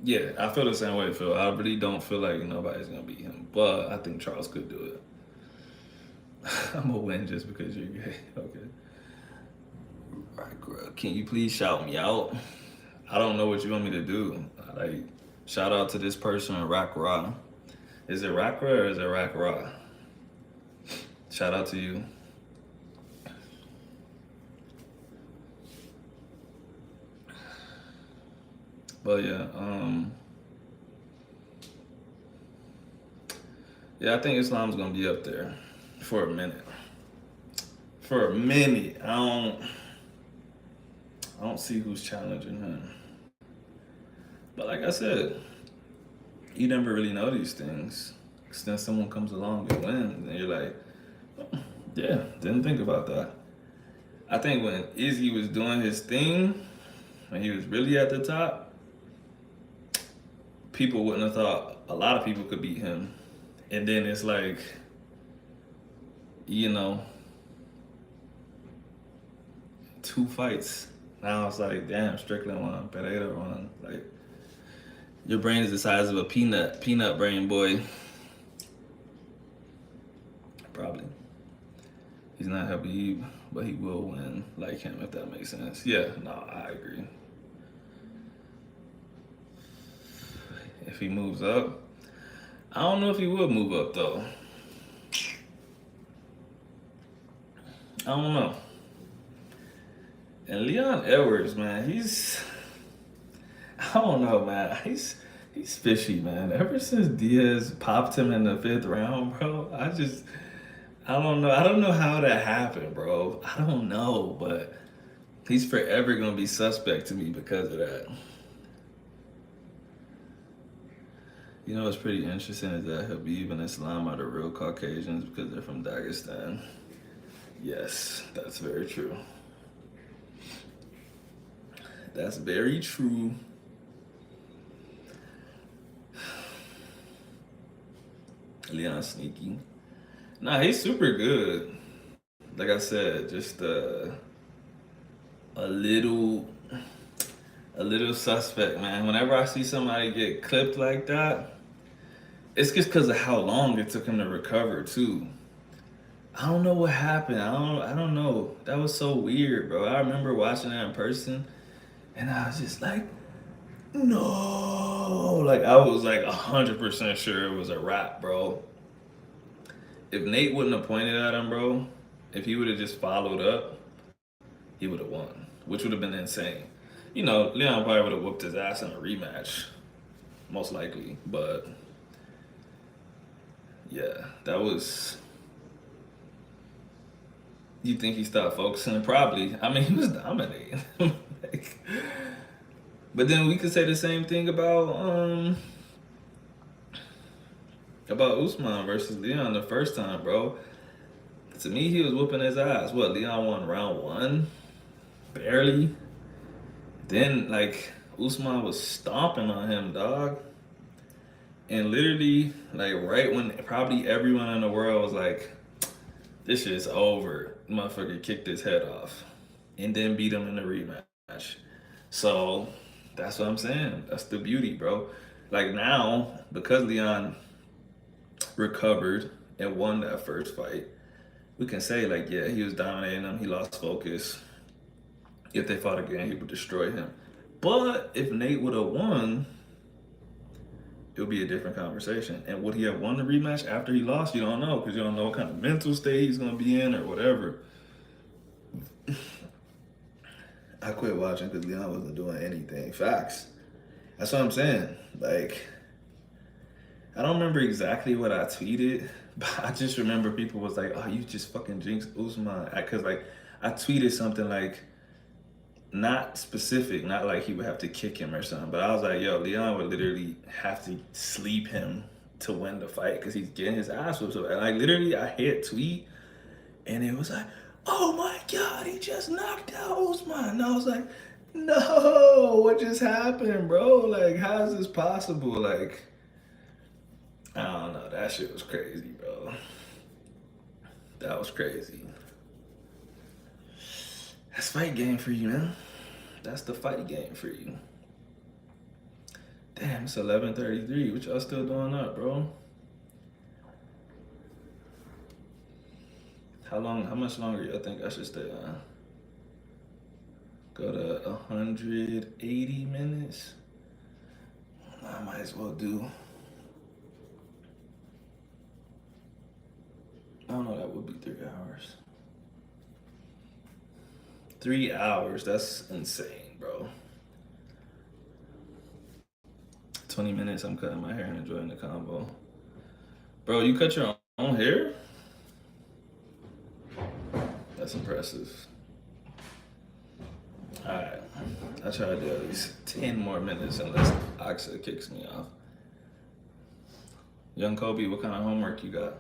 Yeah, I feel the same way, Phil. I really don't feel like nobody's gonna beat him, but I think Charles could do it. I'm gonna win just because you're gay. Okay. Right, girl. Can you please shout me out? I don't know what you want me to do. Like, shout out to this person in Rock Raw. Is it Rock Raw or is it Rock Raw? Shout out to you. But yeah, I think Islam's gonna be up there for a minute. For a minute, I don't see who's challenging him. But like I said, you never really know these things. Because then someone comes along and wins, and you're like, oh, yeah, didn't think about that. I think when Izzy was doing his thing, when he was really at the top, people wouldn't have thought a lot of people could beat him. And then it's like, 2 fights. Now it's like, damn, Strickland won, Pereira won. Like, your brain is the size of a peanut brain, boy. Probably. He's not Habib, but he will win like him, if that makes sense. Yeah, no, I agree. If he moves up, I don't know if he will move up, though. I don't know. And Leon Edwards, man, I don't know, man. He's fishy, man. Ever since Diaz popped him in the 5th round, bro, I don't know. I don't know how that happened, bro. I don't know, but he's forever gonna be suspect to me because of that. You know what's pretty interesting is that Habib and Islam are the real Caucasians because they're from Dagestan. Yes, that's very true. That's very true. Leon sneaky. Nah, he's super good. Like I said, just a little a little suspect, man. Whenever I see somebody get clipped like that, it's just because of how long it took him to recover too. I don't know what happened. I don't know. That was so weird, bro. I remember watching that in person and I was just like, no. Like I was like 100% sure it was a wrap, bro. If Nate wouldn't have pointed at him, bro, if he would have just followed up, he would have won, which would have been insane. You know, Leon probably would have whooped his ass in a rematch, most likely. But yeah, that was. You think he stopped focusing? Probably. I mean, he was dominating. Like, but then we could say the same thing about Usman versus Leon the first time, bro. To me, he was whooping his ass. What, Leon won round one? Barely. Then, like, Usman was stomping on him, dog. And literally, like, right when probably everyone in the world was like, this shit's over, motherfucker kicked his head off. And then beat him in the rematch. So, that's what I'm saying. That's the beauty, bro. Like, now, because Leon recovered and won that first fight, we can say, like, yeah, he was dominating him. He lost focus. If they fought again, he would destroy him. But if Nate would have won, it would be a different conversation. And would he have won the rematch after he lost? You don't know, because you don't know what kind of mental state he's going to be in or whatever. I quit watching because Leon wasn't doing anything. Facts. That's what I'm saying. Like, I don't remember exactly what I tweeted, but I just remember people was like, oh, you just fucking jinxed Usman. Because, like, I tweeted something like, not specific, not like he would have to kick him or something, but I was like, yo, Leon would literally have to sleep him to win the fight because he's getting his ass whooped. So, like, literally, I hit tweet and it was like, oh my God, he just knocked out Usman. And I was like, no, what just happened, bro? Like, how is this possible? Like, I don't know. That shit was crazy, bro. That was crazy. That's fight game for you, man. That's the fight game for you. Damn, it's 11:33. What y'all still doing up, bro? How much longer y'all think I should stay on? Go to 180 minutes? I might as well do. I don't know, that would be 3 hours. 3 hours, that's insane, bro. 20 minutes, I'm cutting my hair and enjoying the combo. Bro, you cut your own hair? That's impressive. Alright, I try to do at least 10 more minutes unless Oxa kicks me off. Young Kobe, what kind of homework you got?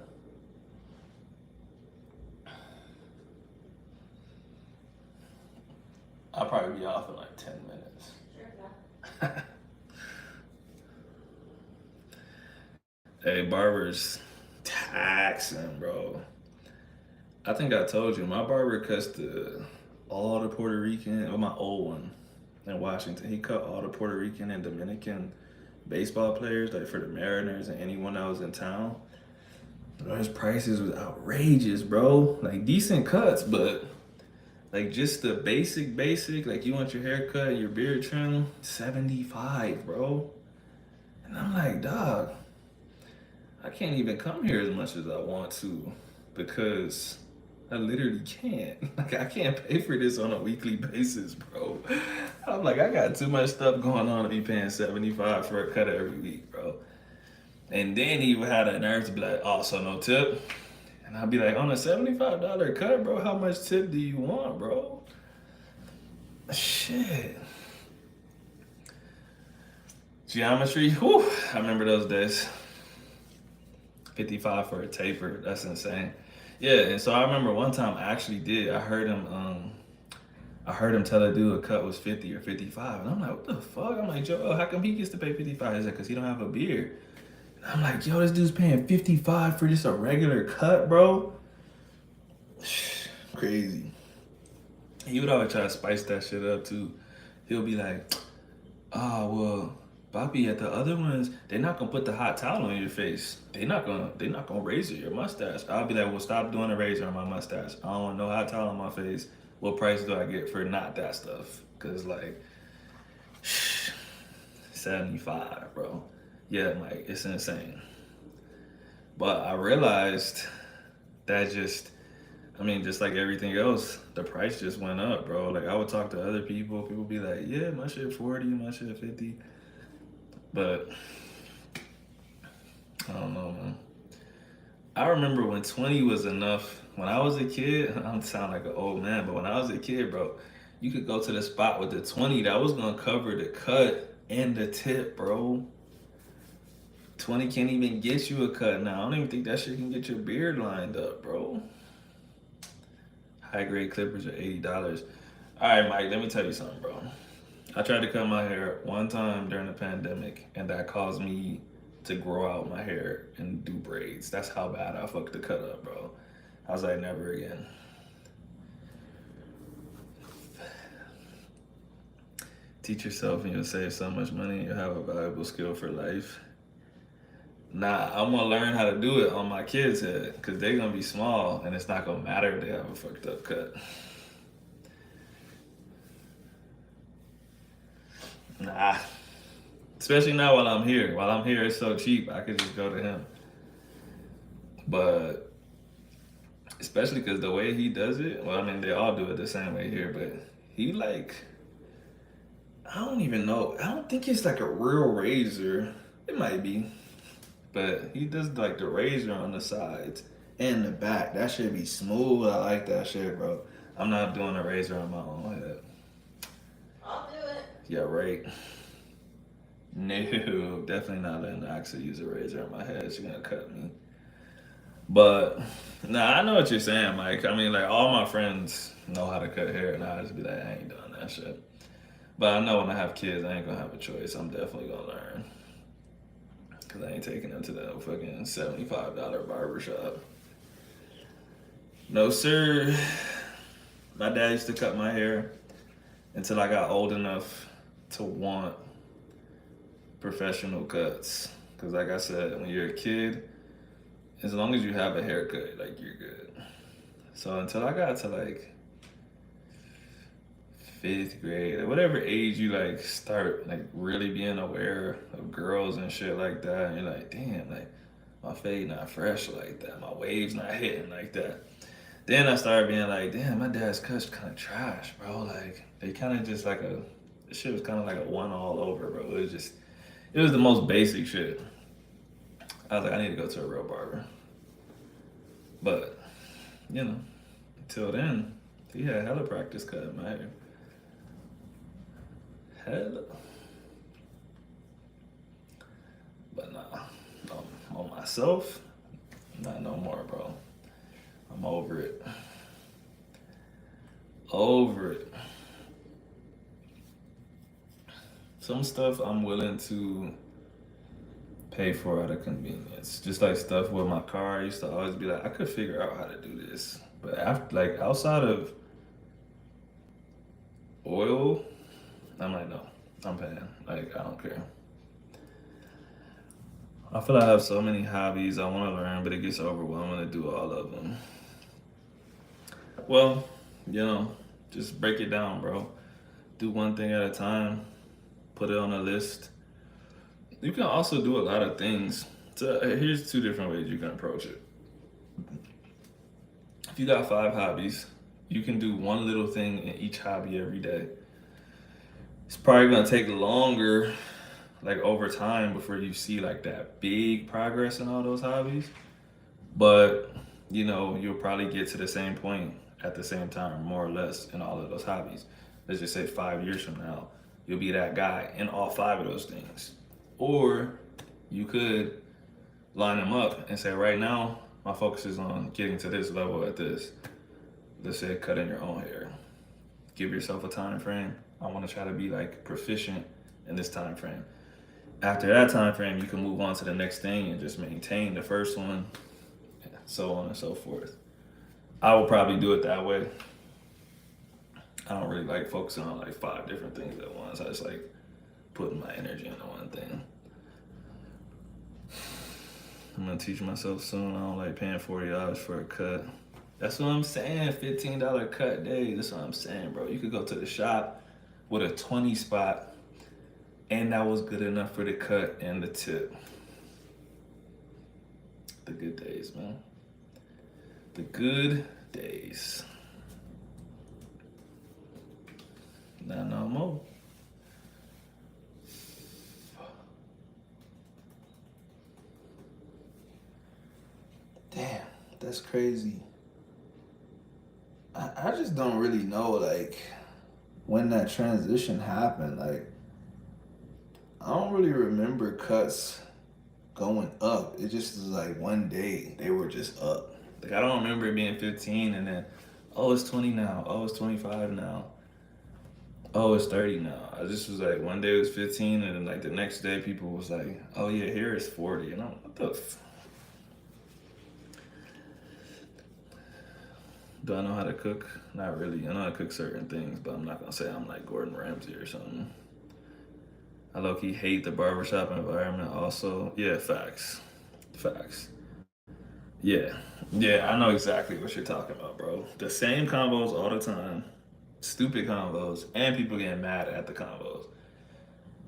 I'll probably be off in like 10 minutes. Sure. Hey, barbers taxing, bro. I think I told you, my barber cuts all the Puerto Rican, or my old one in Washington. He cut all the Puerto Rican and Dominican baseball players, like for the Mariners and anyone that was in town. His prices was outrageous, bro. Like decent cuts, but like just the basic, like you want your haircut, your beard trim, 75, bro. And I'm like, dog, I can't even come here as much as I want to because I literally can't. Like I can't pay for this on a weekly basis, bro. I'm like, I got too much stuff going on to be paying 75 for a cut every week, bro. And then he would have the nerve to be like, oh, so no tip? And I'd be like, on a $75 cut, bro, how much tip do you want, bro? Shit. Geometry, whew, I remember those days. 55 for a taper, that's insane. Yeah, and so I remember one time I actually did, I I heard him tell a dude a cut was 50 or 55. And I'm like, what the fuck? I'm like, Joe, how come he gets to pay 55? He's like, because he don't have a beard. And I'm like, yo, this dude's paying 55 for just a regular cut, bro? Crazy. He would always try to spice that shit up, too. He'll be like, oh, well, Bobby, at the other ones, they're not gonna put the hot towel on your face. They're not gonna razor your mustache. I'll be like, well, stop doing a razor on my mustache. I don't want no hot towel on my face. What price do I get for not that stuff? Cause like 75, bro. Yeah, like it's insane. But I realized that just like everything else, the price just went up, bro. Like I would talk to other people be like, yeah, my shit 40, my shit 50. But I don't know, man. I remember when 20 was enough. When I was a kid, I don't sound like an old man, but when I was a kid, bro, you could go to the spot with the 20 that was gonna cover the cut and the tip, bro. 20 can't even get you a cut now. I don't even think that shit can get your beard lined up, bro. High grade clippers are $80. All right, Mike, let me tell you something, bro. I tried to cut my hair one time during the pandemic, and that caused me to grow out my hair and do braids. That's how bad I fucked the cut up, bro. I was like, never again. Teach yourself and you'll save so much money and you'll have a valuable skill for life. Nah, I'm gonna learn how to do it on my kids' head because they're gonna be small and it's not gonna matter if they have a fucked up cut. Nah. Especially now while I'm here. While I'm here, it's so cheap. I could just go to him. But especially because the way he does it, well, I mean, they all do it the same way here, but he like, I don't even know. I don't think it's like a real razor. It might be. But he does like the razor on the sides and the back. That should be smooth. I like that shit, bro. I'm not doing a razor on my own head. I'll do it. Yeah, right. No, definitely not letting Axa use a razor on my head. She's gonna cut me. But nah, I know what you're saying, Mike. I mean, like all my friends know how to cut hair, and I just be like, I ain't doing that shit. But I know when I have kids, I ain't gonna have a choice. I'm definitely gonna learn. Cause I ain't taking them to that fucking $75 barbershop. No, sir. My dad used to cut my hair until I got old enough to want professional cuts. Cause like I said, when you're a kid, as long as you have a haircut, like you're good. So until I got to like 5th grade, like whatever age you like start like really being aware of girls and shit like that, and you're like, damn, like my fade not fresh like that, my waves not hitting like that. Then I started being like, damn, my dad's cuts kind of trash, bro. Like they kind of just like the shit was kind of like a one all over, bro. It was the most basic shit. I was like, I need to go to a real barber. But, you know, until then, he had hella practice cutting my hair. Hella. But nah, on myself, not no more, bro. I'm over it. Over it. Some stuff I'm willing to pay for out of convenience. Just like stuff with my car, I used to always be like, I could figure out how to do this. But after, like outside of oil, I'm like, no, I'm paying. Like, I don't care. I feel like I have so many hobbies I want to learn, but it gets overwhelming to do all of them. Well, you know, just break it down, bro. Do one thing at a time. Put it on a list. You can also do a lot of things. So here's 2 different ways you can approach it. If you got 5 hobbies, you can do one little thing in each hobby every day. It's probably gonna take longer, like over time, before you see like that big progress in all those hobbies. But you know, you'll probably get to the same point at the same time, more or less, in all of those hobbies. Let's just say 5 years from now, you'll be that guy in all 5 of those things. Or you could line them up and say, right now, my focus is on getting to this level at this. Let's say cutting your own hair. Give yourself a time frame. I want to try to be like proficient in this time frame. After that time frame, you can move on to the next thing and just maintain the first one, so on and so forth. I will probably do it that way. I don't really like focusing on like 5 different things at once. I just like putting my energy into one thing. I'm gonna teach myself soon. I don't like paying $40 for a cut. That's what I'm saying. $15 cut days. That's what I'm saying, bro. You could go to the shop with a 20 spot, and that was good enough for the cut and the tip. The good days, man. The good days. Not no more. Damn, that's crazy. I just don't really know, like, when that transition happened. Like, I don't really remember cuts going up. It just was like one day they were just up. Like, I don't remember it being 15 and then, oh, it's 20 now. Oh, it's 25 now. Oh, it's 30 now. I just was like, one day it was 15 and then like the next day people was like, oh yeah, here it's 40. And I'm like, what the do I know how to cook? Not really. I know how to cook certain things, but I'm not gonna say I'm like Gordon Ramsay or something. I low-key hate the barbershop environment also. Yeah, facts. Facts. Yeah. Yeah, I know exactly what you're talking about, bro. The same combos all the time. Stupid combos. And people getting mad at the combos.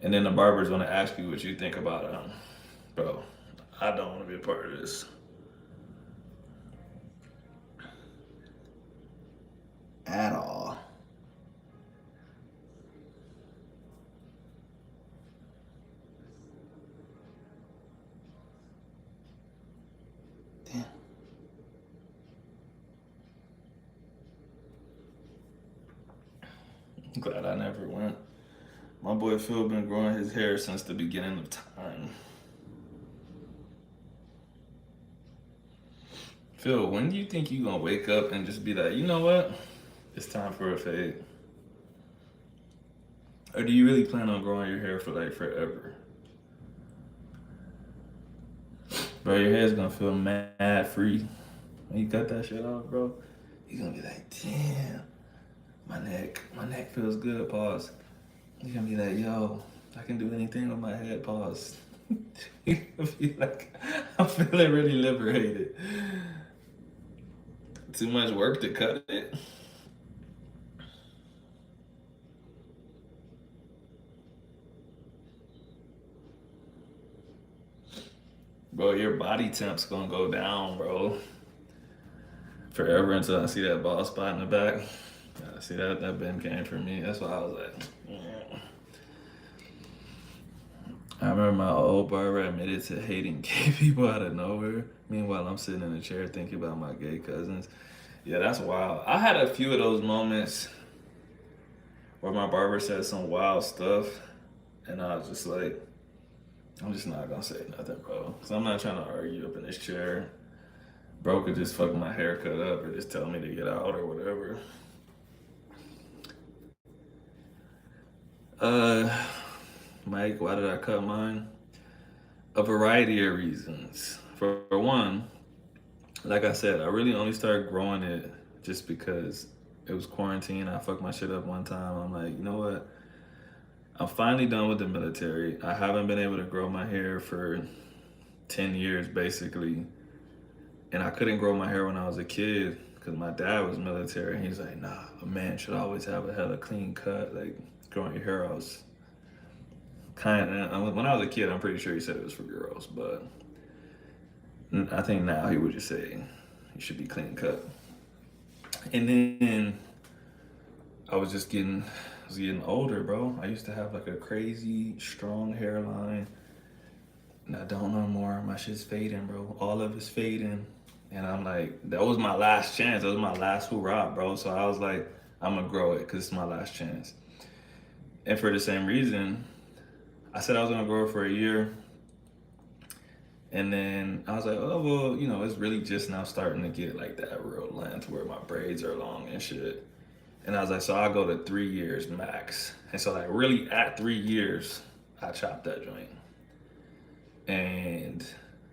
And then the barbers want to ask you what you think about them. Bro, I don't want to be a part of this. At all. Damn. I'm glad I never went. My boy Phil been growing his hair since the beginning of time. Phil, when do you think you gonna wake up and just be like, you know what? It's time for a fade. Or do you really plan on growing your hair for like forever? Bro, your hair's gonna feel mad free. When you cut that shit off, bro, you're gonna be like, damn, my neck feels good, pause. You're gonna be like, yo, I can do anything with my head, pause. You're gonna be like, I'm feeling really liberated. Too much work to cut it. Bro, your body temp's gonna go down, bro. Forever until I see that bald spot in the back. See that been came for me. That's why I was like, yeah. I remember my old barber admitted to hating gay people out of nowhere. Meanwhile, I'm sitting in a chair thinking about my gay cousins. Yeah, that's wild. I had a few of those moments where my barber said some wild stuff, and I was just like, I'm just not gonna say nothing, bro. Cause I'm not trying to argue up in this chair. Bro could just fuck my haircut up or just tell me to get out or whatever. Uh, Mike, why did I cut mine? A variety of reasons. For one, like I said, I really only started growing it just because it was quarantine. I fucked my shit up one time. I'm like, you know what? I'm finally done with the military. I haven't been able to grow my hair for 10 years basically. And I couldn't grow my hair when I was a kid because my dad was military. And he's like, nah, a man should always have a hella clean cut. Like, growing your hair out was kind of, when I was a kid, I'm pretty sure he said it was for girls. But I think now he would just say you should be clean cut. And then I was getting older, bro. I used to have like a crazy strong hairline. And I don't no more. My shit's fading, bro. All of it's fading. And I'm like, that was my last chance. That was my last hoorah, bro. So I was like, I'm gonna grow it because it's my last chance. And for the same reason, I said I was gonna grow it for a year. And then I was like, oh, well, you know, it's really just now starting to get like that real length where my braids are long and shit. And I was like, so I'll go to 3 years max. And so like really at 3 years, I chopped that joint. And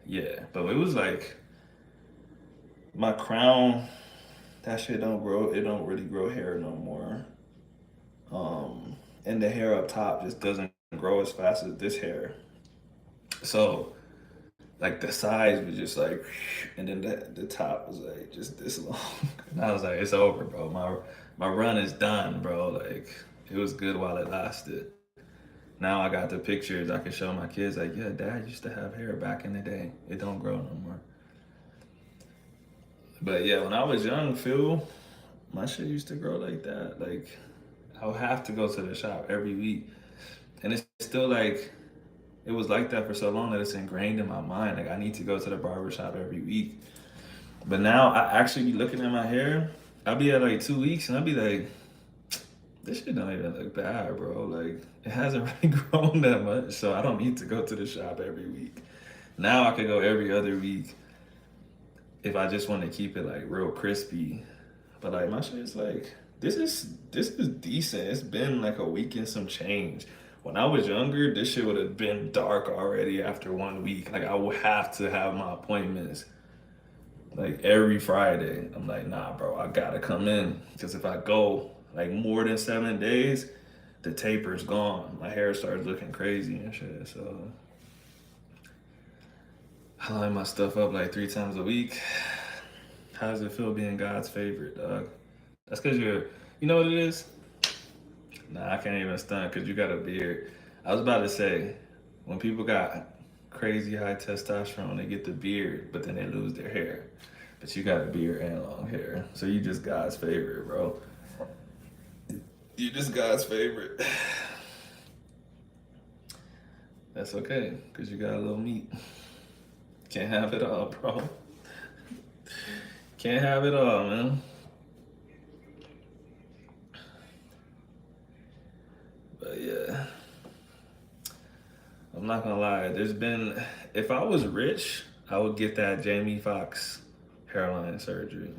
yeah, but it was like my crown, that shit don't grow. It don't really grow hair no more. And the hair up top just doesn't grow as fast as this hair. So like the sides was just like, and then the top was like just this long. And I was like, it's over, bro. My run is done, bro. Like it was good while it lasted. Now I got the pictures. I can show my kids like, yeah, dad used to have hair back in the day. It don't grow no more. But yeah, when I was young, Phil, my shit used to grow like that. Like I would have to go to the shop every week, and it's still like it was like that for so long that it's ingrained in my mind. Like I need to go to the barber shop every week. But now I actually be looking at my hair. I'll be at like 2 weeks, and I'll be like, this shit don't even look bad, bro. Like it hasn't really grown that much, so I don't need to go to the shop every week. Now I could go every other week if I just want to keep it like real crispy. But like my shit's like this is decent. It's been like a week and some change. When I was younger, this shit would have been dark already after 1 week. Like I would have to have my appointments like every Friday. I'm like, nah, bro, I gotta come in because if I go like more than 7 days, the taper's gone. My hair starts looking crazy and shit. So I line my stuff up like 3 times a week. How does it feel being God's favorite, dog? That's because you know what it is? Nah, I can't even stunt because you got a beard. I was about to say, when people got crazy high testosterone, they get the beard, but then they lose their hair. But you got a beard and long hair. So you just God's favorite, bro. You just God's favorite. That's okay, because you got a little meat. Can't have it all, bro. Can't have it all, man. But yeah, I'm not gonna lie. If I was rich, I would get that Jamie Foxx hairline surgery.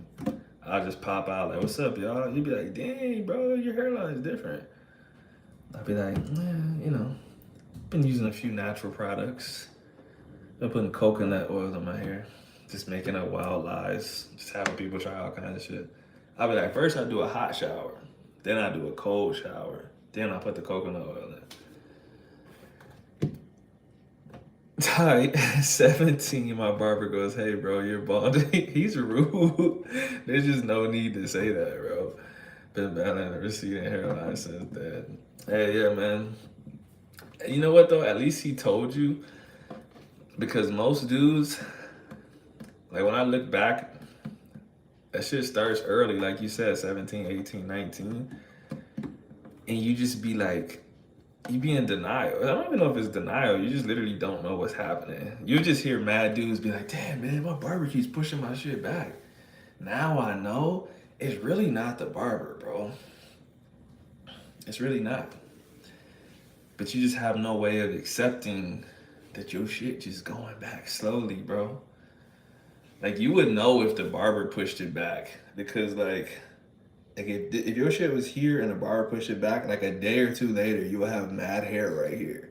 I'll just pop out like, "What's up, y'all?" You'd be like, "Dang, bro, your hairline's different." I'd be like, been using a few natural products. Been putting coconut oil in my hair, just making up wild lies, just having people try all kinds of shit. I'd be like, first I do a hot shower, then I do a cold shower, then I put the coconut oil in. Tight 17, my barber goes, "Hey, bro, you're bald." He's rude. There's just no need to say that, bro. Been battling a receding hairline since then. Hey, yeah, man. You know what, though? At least he told you. Because most dudes, like when I look back, that shit starts early, like you said, 17, 18, 19. And you just be like, you be in denial. I don't even know if it's denial. You just literally don't know what's happening. You just hear mad dudes be like, "Damn, man, my barber keeps pushing my shit back." Now I know it's really not the barber, bro. It's really not. But you just have no way of accepting that your shit just going back slowly, bro. Like you would know if the barber pushed it back because like if your shit was here and the barber pushed it back, like a day or two later, you will have mad hair right here.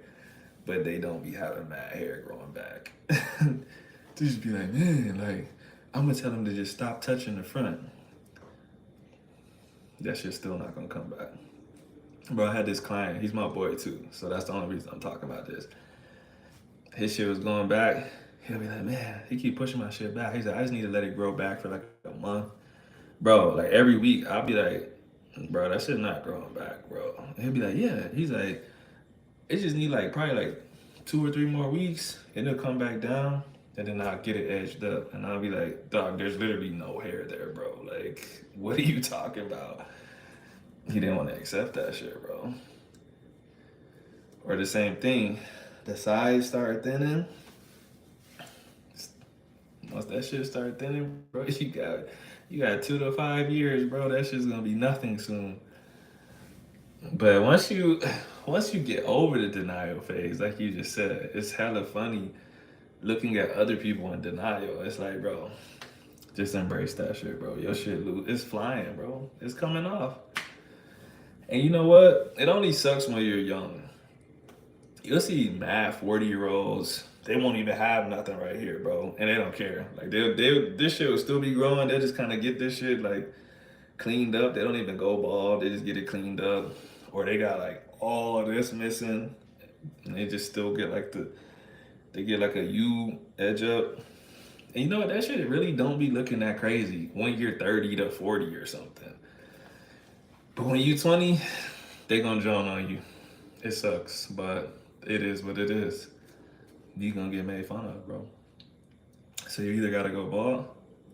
But they don't be having mad hair growing back. They just be like, man, like I'm gonna tell them to just stop touching the front. That shit's still not gonna come back. Bro, I had this client. He's my boy too, so that's the only reason I'm talking about this. His shit was going back. He'll be like, man, he keep pushing my shit back. He's like, I just need to let it grow back for like a month. Bro, like every week, I'll be like, bro, that shit not growing back, bro. And he'll be like, yeah. He's like, it just need like probably like 2 or 3 more weeks, and it'll come back down, and then I'll get it edged up, and I'll be like, dog, there's literally no hair there, bro. Like, what are you talking about? He didn't want to accept that shit, bro. Or the same thing, the sides start thinning. Once that shit start thinning, bro, you got 2 to 5 years, bro. That shit's gonna be nothing soon. But once you get over the denial phase, like you just said, it's hella funny looking at other people in denial. It's like, bro, just embrace that shit, bro. Your shit, it's flying, bro. It's coming off. And you know what? It only sucks when you're young. You'll see mad 40-year-olds. They won't even have nothing right here, bro, and they don't care. Like this shit will still be growing. They'll just kind of get this shit like cleaned up. They don't even go bald. They just get it cleaned up, or they got like all this missing, and they just still get like they get like a U edge up. And you know what? That shit really don't be looking that crazy when you're 30 to 40 or something. But when you 20, they gonna drown on you. It sucks, but it is what it is. You gonna get made fun of, bro. So you either gotta go bald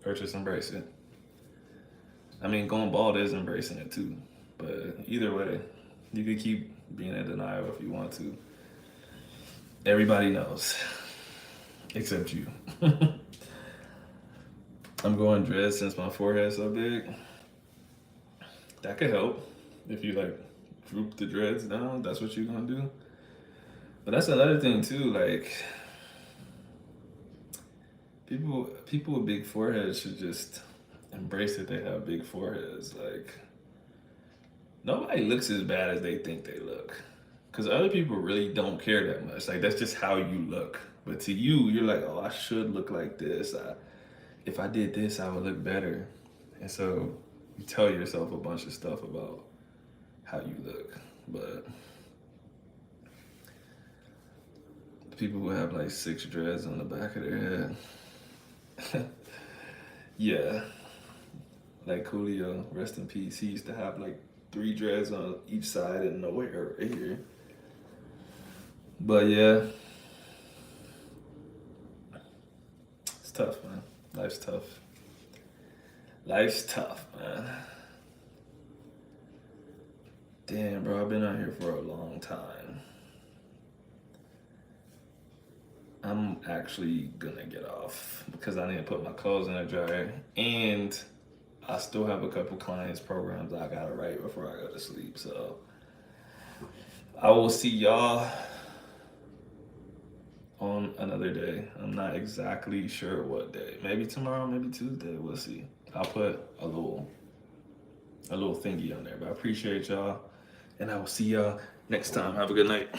or just embrace it. I mean, going bald is embracing it too. But either way, you can keep being in denial if you want to. Everybody knows, except you. I'm going dreads since my forehead's so big. That could help if you like droop the dreads down. That's what you're gonna do. But that's another thing too. Like people with big foreheads should just embrace that they have big foreheads. Like nobody looks as bad as they think they look. Because other people really don't care that much. Like that's just how you look. But to you, you're like, oh, I should look like this. If I did this, I would look better. And so you tell yourself a bunch of stuff about how you look. But people who have like 6 dreads on the back of their head, yeah, like Coolio, rest in peace. He used to have like 3 dreads on each side and nowhere right here. But yeah, it's tough, man. Life's tough. Life's tough, man. Damn, bro, I've been out here for a long time. I'm actually gonna get off because I need to put my clothes in the dryer, and I still have a couple clients programs I gotta write before I go to sleep. So I will see y'all on another day. I'm not exactly sure what day. Maybe tomorrow, maybe Tuesday. We'll see. I'll put a little thingy on there. But I appreciate y'all, and I will see y'all next time. Have a good night.